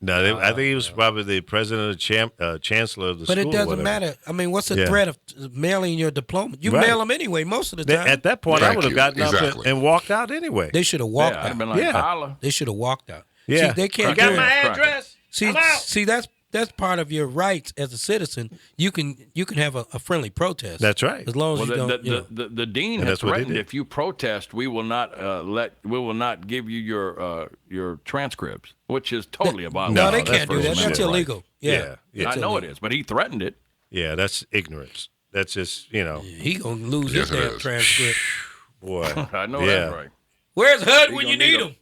No, I think he was probably the president or chancellor of the But school. it doesn't whatever. matter. I mean, what's the Yeah. threat of mailing your diploma? You Right. mail them anyway most of the time. At that point, I Thank would have you. gotten up Exactly. and walked out anyway. They should have walked Yeah, I'd out. been like, Yeah. holla. They should have walked out. Yeah. See, they can't You do got it. my address? See, that's part of your rights as a citizen. You can have a friendly protest. That's right. As long as Well, you don't. the dean And has that's what they threatened did. if you protest, we will not give you your transcripts, which is totally a violation. no, they that's can't do First that. That's Amendment right. illegal. Yeah, Yeah. I It's know it illegal. is, but he threatened it. Yeah, that's ignorance. That's just, He gonna lose Yes, his it damn is. transcript. boy. I know Yeah. that's right. Where's HUD He when gonna you need need him?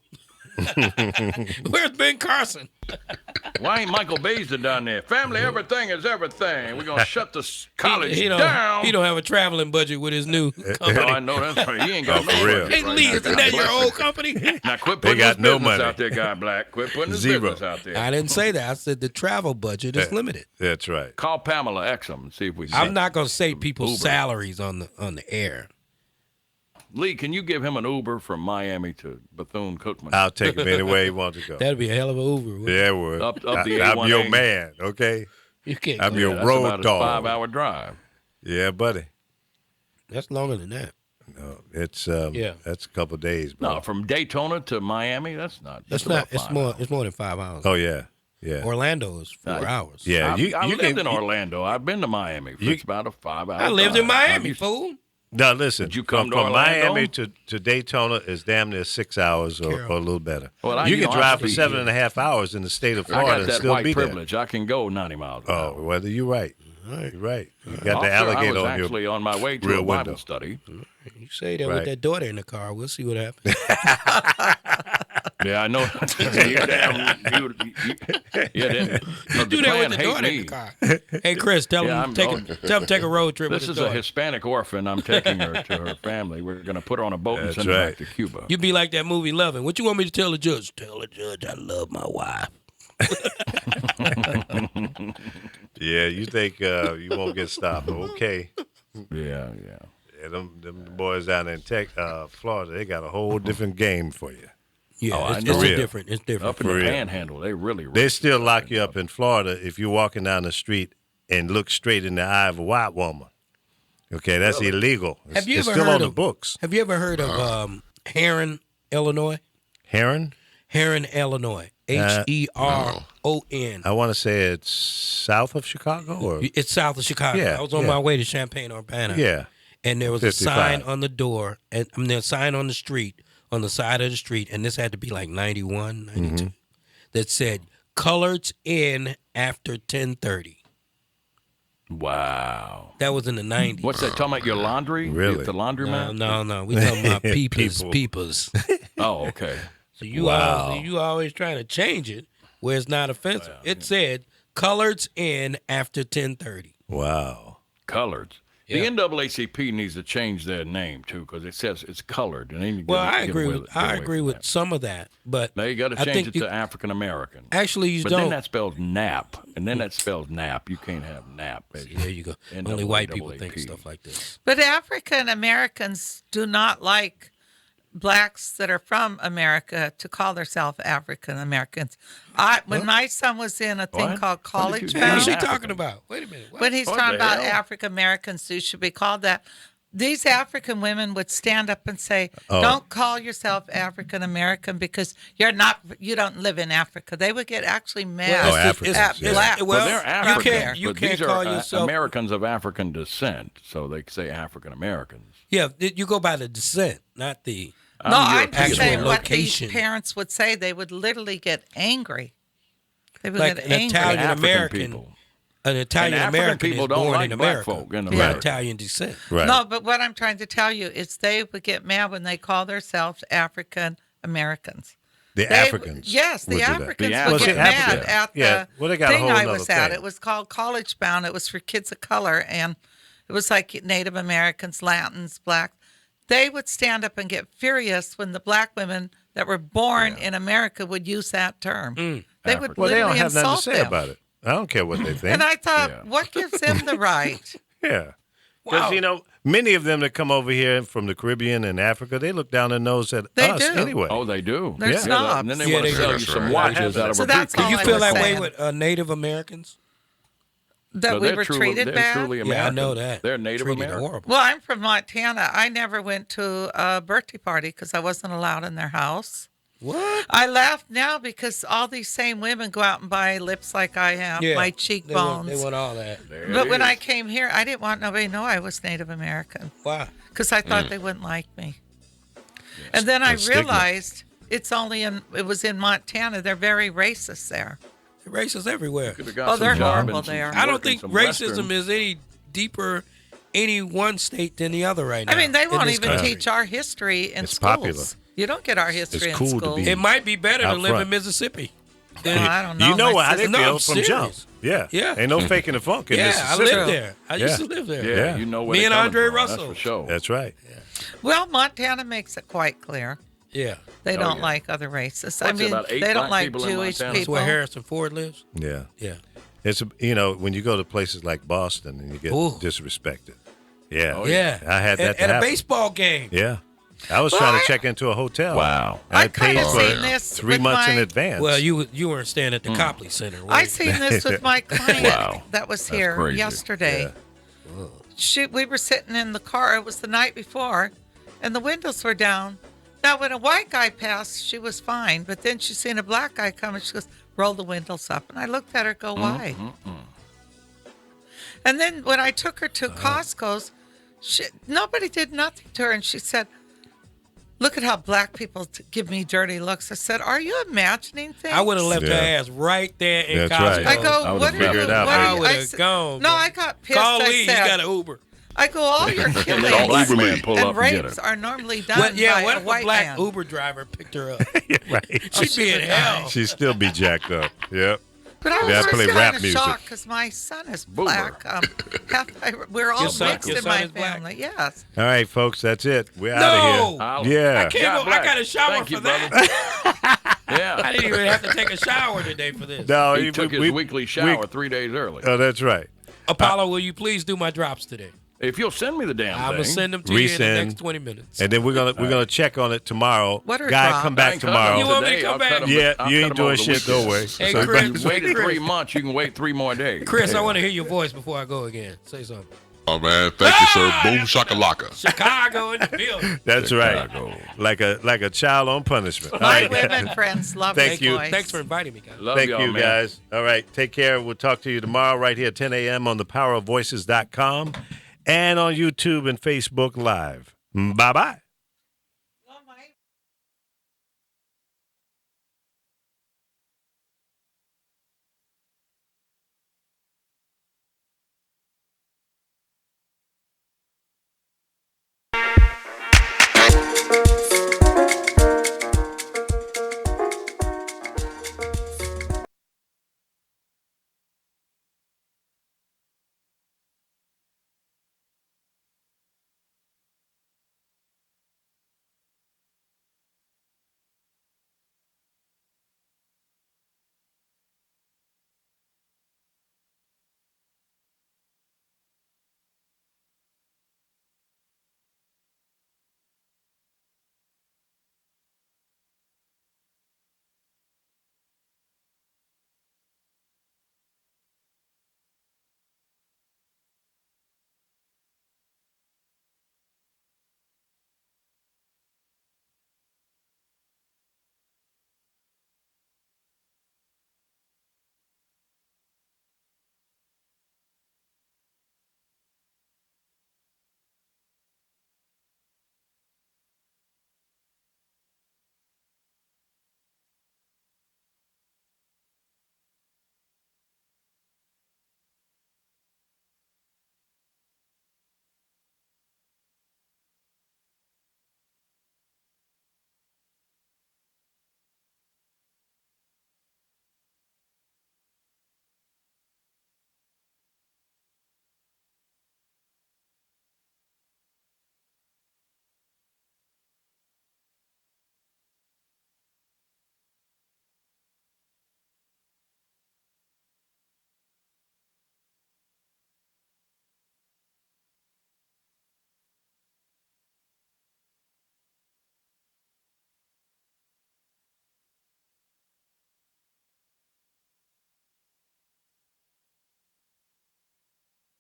Where's Ben Carson? Why ain't Michael Baisden down there? Family, everything is everything. We're gonna shut the college He don't. down. He don't have a traveling budget with his new Oh, company. I know that's right. He ain't got Oh, no for real. budget Hey right Lee, now. isn't that your old company? Now quit They putting got his no business money. out there, Guy Black. Quit putting his Zero. business out there. I didn't say that. I said the travel budget is limited. That's right. Call Pamela Exum and see if we can. I'm not gonna say people's Uber. salaries on the air. Lee, can you give him an Uber from Miami to Bethune-Cookman? I'll take him anywhere he wants to go. That'd be a hell of a Uber. wouldn't it? Yeah, it would. Up the I'm your A1A. man, okay? You can't. I'm go your there. That's road about dog. a 5-hour drive. Yeah, buddy. That's longer than that. No, it's Yeah. that's a couple of days, bro. No, from Daytona to Miami, that's not. That's about not. It's 5 more. hours. It's more than 5 hours. Oh yeah, yeah, Orlando is 4 hours. yeah. I You lived in Orlando. I've been to Miami. It's about a 5-hour. I lived in drive. Miami, fool. No, listen. Did you come to from Orlando? Miami to Daytona is damn near 6 hours or a little better. Well, you can I drive for speak- 7.5 hours in the state of I Florida got and that still white be privilege. I can go 90 miles an there. hour. Oh, well, you're right. You're right. You got the Officer, alligator I was on your actually on my way to rear a Bible window. study. You say that Right. with that daughter in the car. We'll see what happens. Yeah, I know. you damn. Yeah, You do that with the daughter in the car. Hey, Chris, tell Yeah, him take a road trip This with is the a daughter. Hispanic orphan. I'm taking her to her family. We're going to put her on a boat and That's send her right. back to Cuba. You be like that movie Loving. What you want me to tell the judge? Tell the judge I love my wife. Yeah, you think you won't get stopped? Okay. Yeah. Yeah, them boys down in Florida, they got a whole different game for you. Yeah, I it's know. just Real. different. It's different. Up in For the real. Panhandle, they really. They still lock you up in Florida if you're walking down the street and look straight in the eye of a white woman. Okay, that's illegal. Have you it's ever still heard on the of- books. Have you ever heard of Heron, Illinois? Heron? Heron, Illinois. Heron. I want to say it's south of Chicago, or It's south of Chicago. Yeah, I was on yeah. my way to Champaign Urbana. yeah, And there was a 55. sign on the door, and there's a sign on the street on the side of the street, and this had to be like 91, 92, that said, "Coloreds in after 10:30." Wow. That was in the 90s. What's that, talking about your laundry? Really? The laundromat? No. We talking about peepers. Oh, okay. So you Wow. you always trying to change it where it's not offensive. It said, "Coloreds in after 10:30." Wow. Colored. Yeah. The NAACP needs to change their name, too, because it says it's colored. And they need to Well, get- I get agree away with with- get away from that. some of that, but Now you got to I change think it you- to African American. actually you But don't. then that spells nap, and then that spells nap. You can't have nap. There you go. Only white people think NAACP. stuff like this. But African Americans do not like blacks that are from America to call themselves African Americans. When my son was in a thing What? called What did College you do? What's Bound, she talking about? Wait a minute. What? when he's What talking the about hell? African Americans who should be called that, these African women would stand up and say, Oh. "Don't call yourself African American because you don't live in Africa." They would get actually mad Oh, Africans, at yeah. black. Well, they're Africans, you but can't these call are yourself- Americans of African descent, so they say African Americans. Yeah, you go by the descent, not the. No, I'm European. just saying Actual what these location. parents would say. They would literally get angry. They would Like get an angry. Italian African American. people. An Italian And African American people is don't born like in black America. folk in With America. Italian descent. Right. No, but what I'm trying to tell you is they would get mad when they call themselves African Americans. The They- Africans. Yes, the would do that. Africans The would Africans. get Well, see, mad Africa- at yeah, the well, they got a thing whole I nother was at. thing. It was called College Bound. It was for kids of color, and it was like Native Americans, Latins, blacks. They would stand up and get furious when the black women that were born in America would use that term. They would Well, they literally don't have nothing to insult say them. about it. I don't care what they think. And I thought, Yeah. what gives them the right? Yeah. Because, many of them that come over here from the Caribbean and Africa, they look down their nose at They us do. anyway. Oh, they do. They're snobs. And then they Yeah, want they to do. sell you That's some right. watches out of So a that's Do all you I feel was that way saying. with Native Americans? That No, we they're were treated they're bad? truly Yeah, I American. know that. They're Native Treated American. horrible. Well, I'm from Montana. I never went to a birthday party because I wasn't allowed in their house. What? I laugh now because all these same women go out and buy lips like I have, Yeah, my They cheekbones. want all that. But when I came here, I didn't want nobody to know I was Native American Why? because I thought they wouldn't like me. And then I That's stigma. realized it was in Montana. They're very racist there. Racists everywhere. Oh, they're horrible there. I don't think racism is any deeper any one state than the other right now. I mean, they in won't this even country. teach our history in It's schools. popular. You don't get our history It's in cool to school. be- It might be better to Out live in front. Mississippi. Well, I don't know. You know My how they sister- No, feel I'm from serious. jump. Yeah. Yeah. Ain't no faking the funk in Yeah, I Mississippi. lived there. I used to live there. Yeah, Yeah. you know where Me they're and coming Andre from, Russell. That's for sure. That's right. Well, Montana makes it quite clear. Yeah. They don't yeah. like other races. What's I it, mean, about 8 they don't black like people in Jewish Montana? That's people. where Harrison Ford lives. Yeah. Yeah. It's when you go to places like Boston and you get Ooh. disrespected. Yeah. Oh, Yeah. I had that to at a happen. baseball game. Yeah. I was trying to check into a hotel. Wow. And I I paid kinda for seen this 3 with months in my- advance. Well, you weren't staying at the Copley Center. were I you? seen this with my client Wow. that was here crazy. yesterday. We were sitting in the car. It was the night before, and the windows were down. Now, when a white guy passed, she was fine. But then she seen a black guy come, and she goes, "Roll the windows up." And I looked at her, go, "Why?" And then when I took her to Costco's, nobody did nothing to her, and she said, "Look at how black people give me dirty looks." I said, "Are you imagining things?" I would have left her Yeah. ass right there in That's Costco. right. I go, I would've what are figured you? it out. What I are you? would have said- gone. No, man. I got pissed. Call I Lee. He's said, got an Uber. I go, all your And killings then a black Uber man league. pull and up and get rapes her. are normally done What, yeah, by what a if a white black man. Uber driver picked her up? right. She'd be in hell. She'd still be jacked up. Yep. But I was Yeah, I just play kind rap of music. shocked because my son is Boomer. black. We're all Your son- mixed your in son my is black? family. Yes. All right, folks, that's it. We're No! out of here. Yeah. I can't go. I got a shower Thank for you, that. brother. Yeah. I didn't even have to take a shower today for this. No, He took his weekly shower 3 days early. Oh, that's right. Apollo, will you please do my drops today? If you'll send me the damn I'm thing. gonna send them to you in the Resend. next 20 minutes. And then we're gonna check on it tomorrow. What are Guy, drops? come I back ain't cut tomorrow. them You want me to today. come I'll back? cut them- Yeah, I'll you cut ain't them over doing the shit no weekend. way. Hey, So Chris. You waited 3 months, you can wait 3 more days. Chris, I want to hear your voice before I go again. Say something. Oh man, thank you, sir. Boom shakalaka. Chicago in the building. that's right. Chicago. Like a child on punishment. All My right. women friends love Thank my you. voice. Thanks for inviting me, guys. Love Thank y'all, you, man. guys. All right. Take care. We'll talk to you tomorrow right here at 10 a.m. on thepowerofvoices.com and on YouTube and Facebook Live. Bye-bye.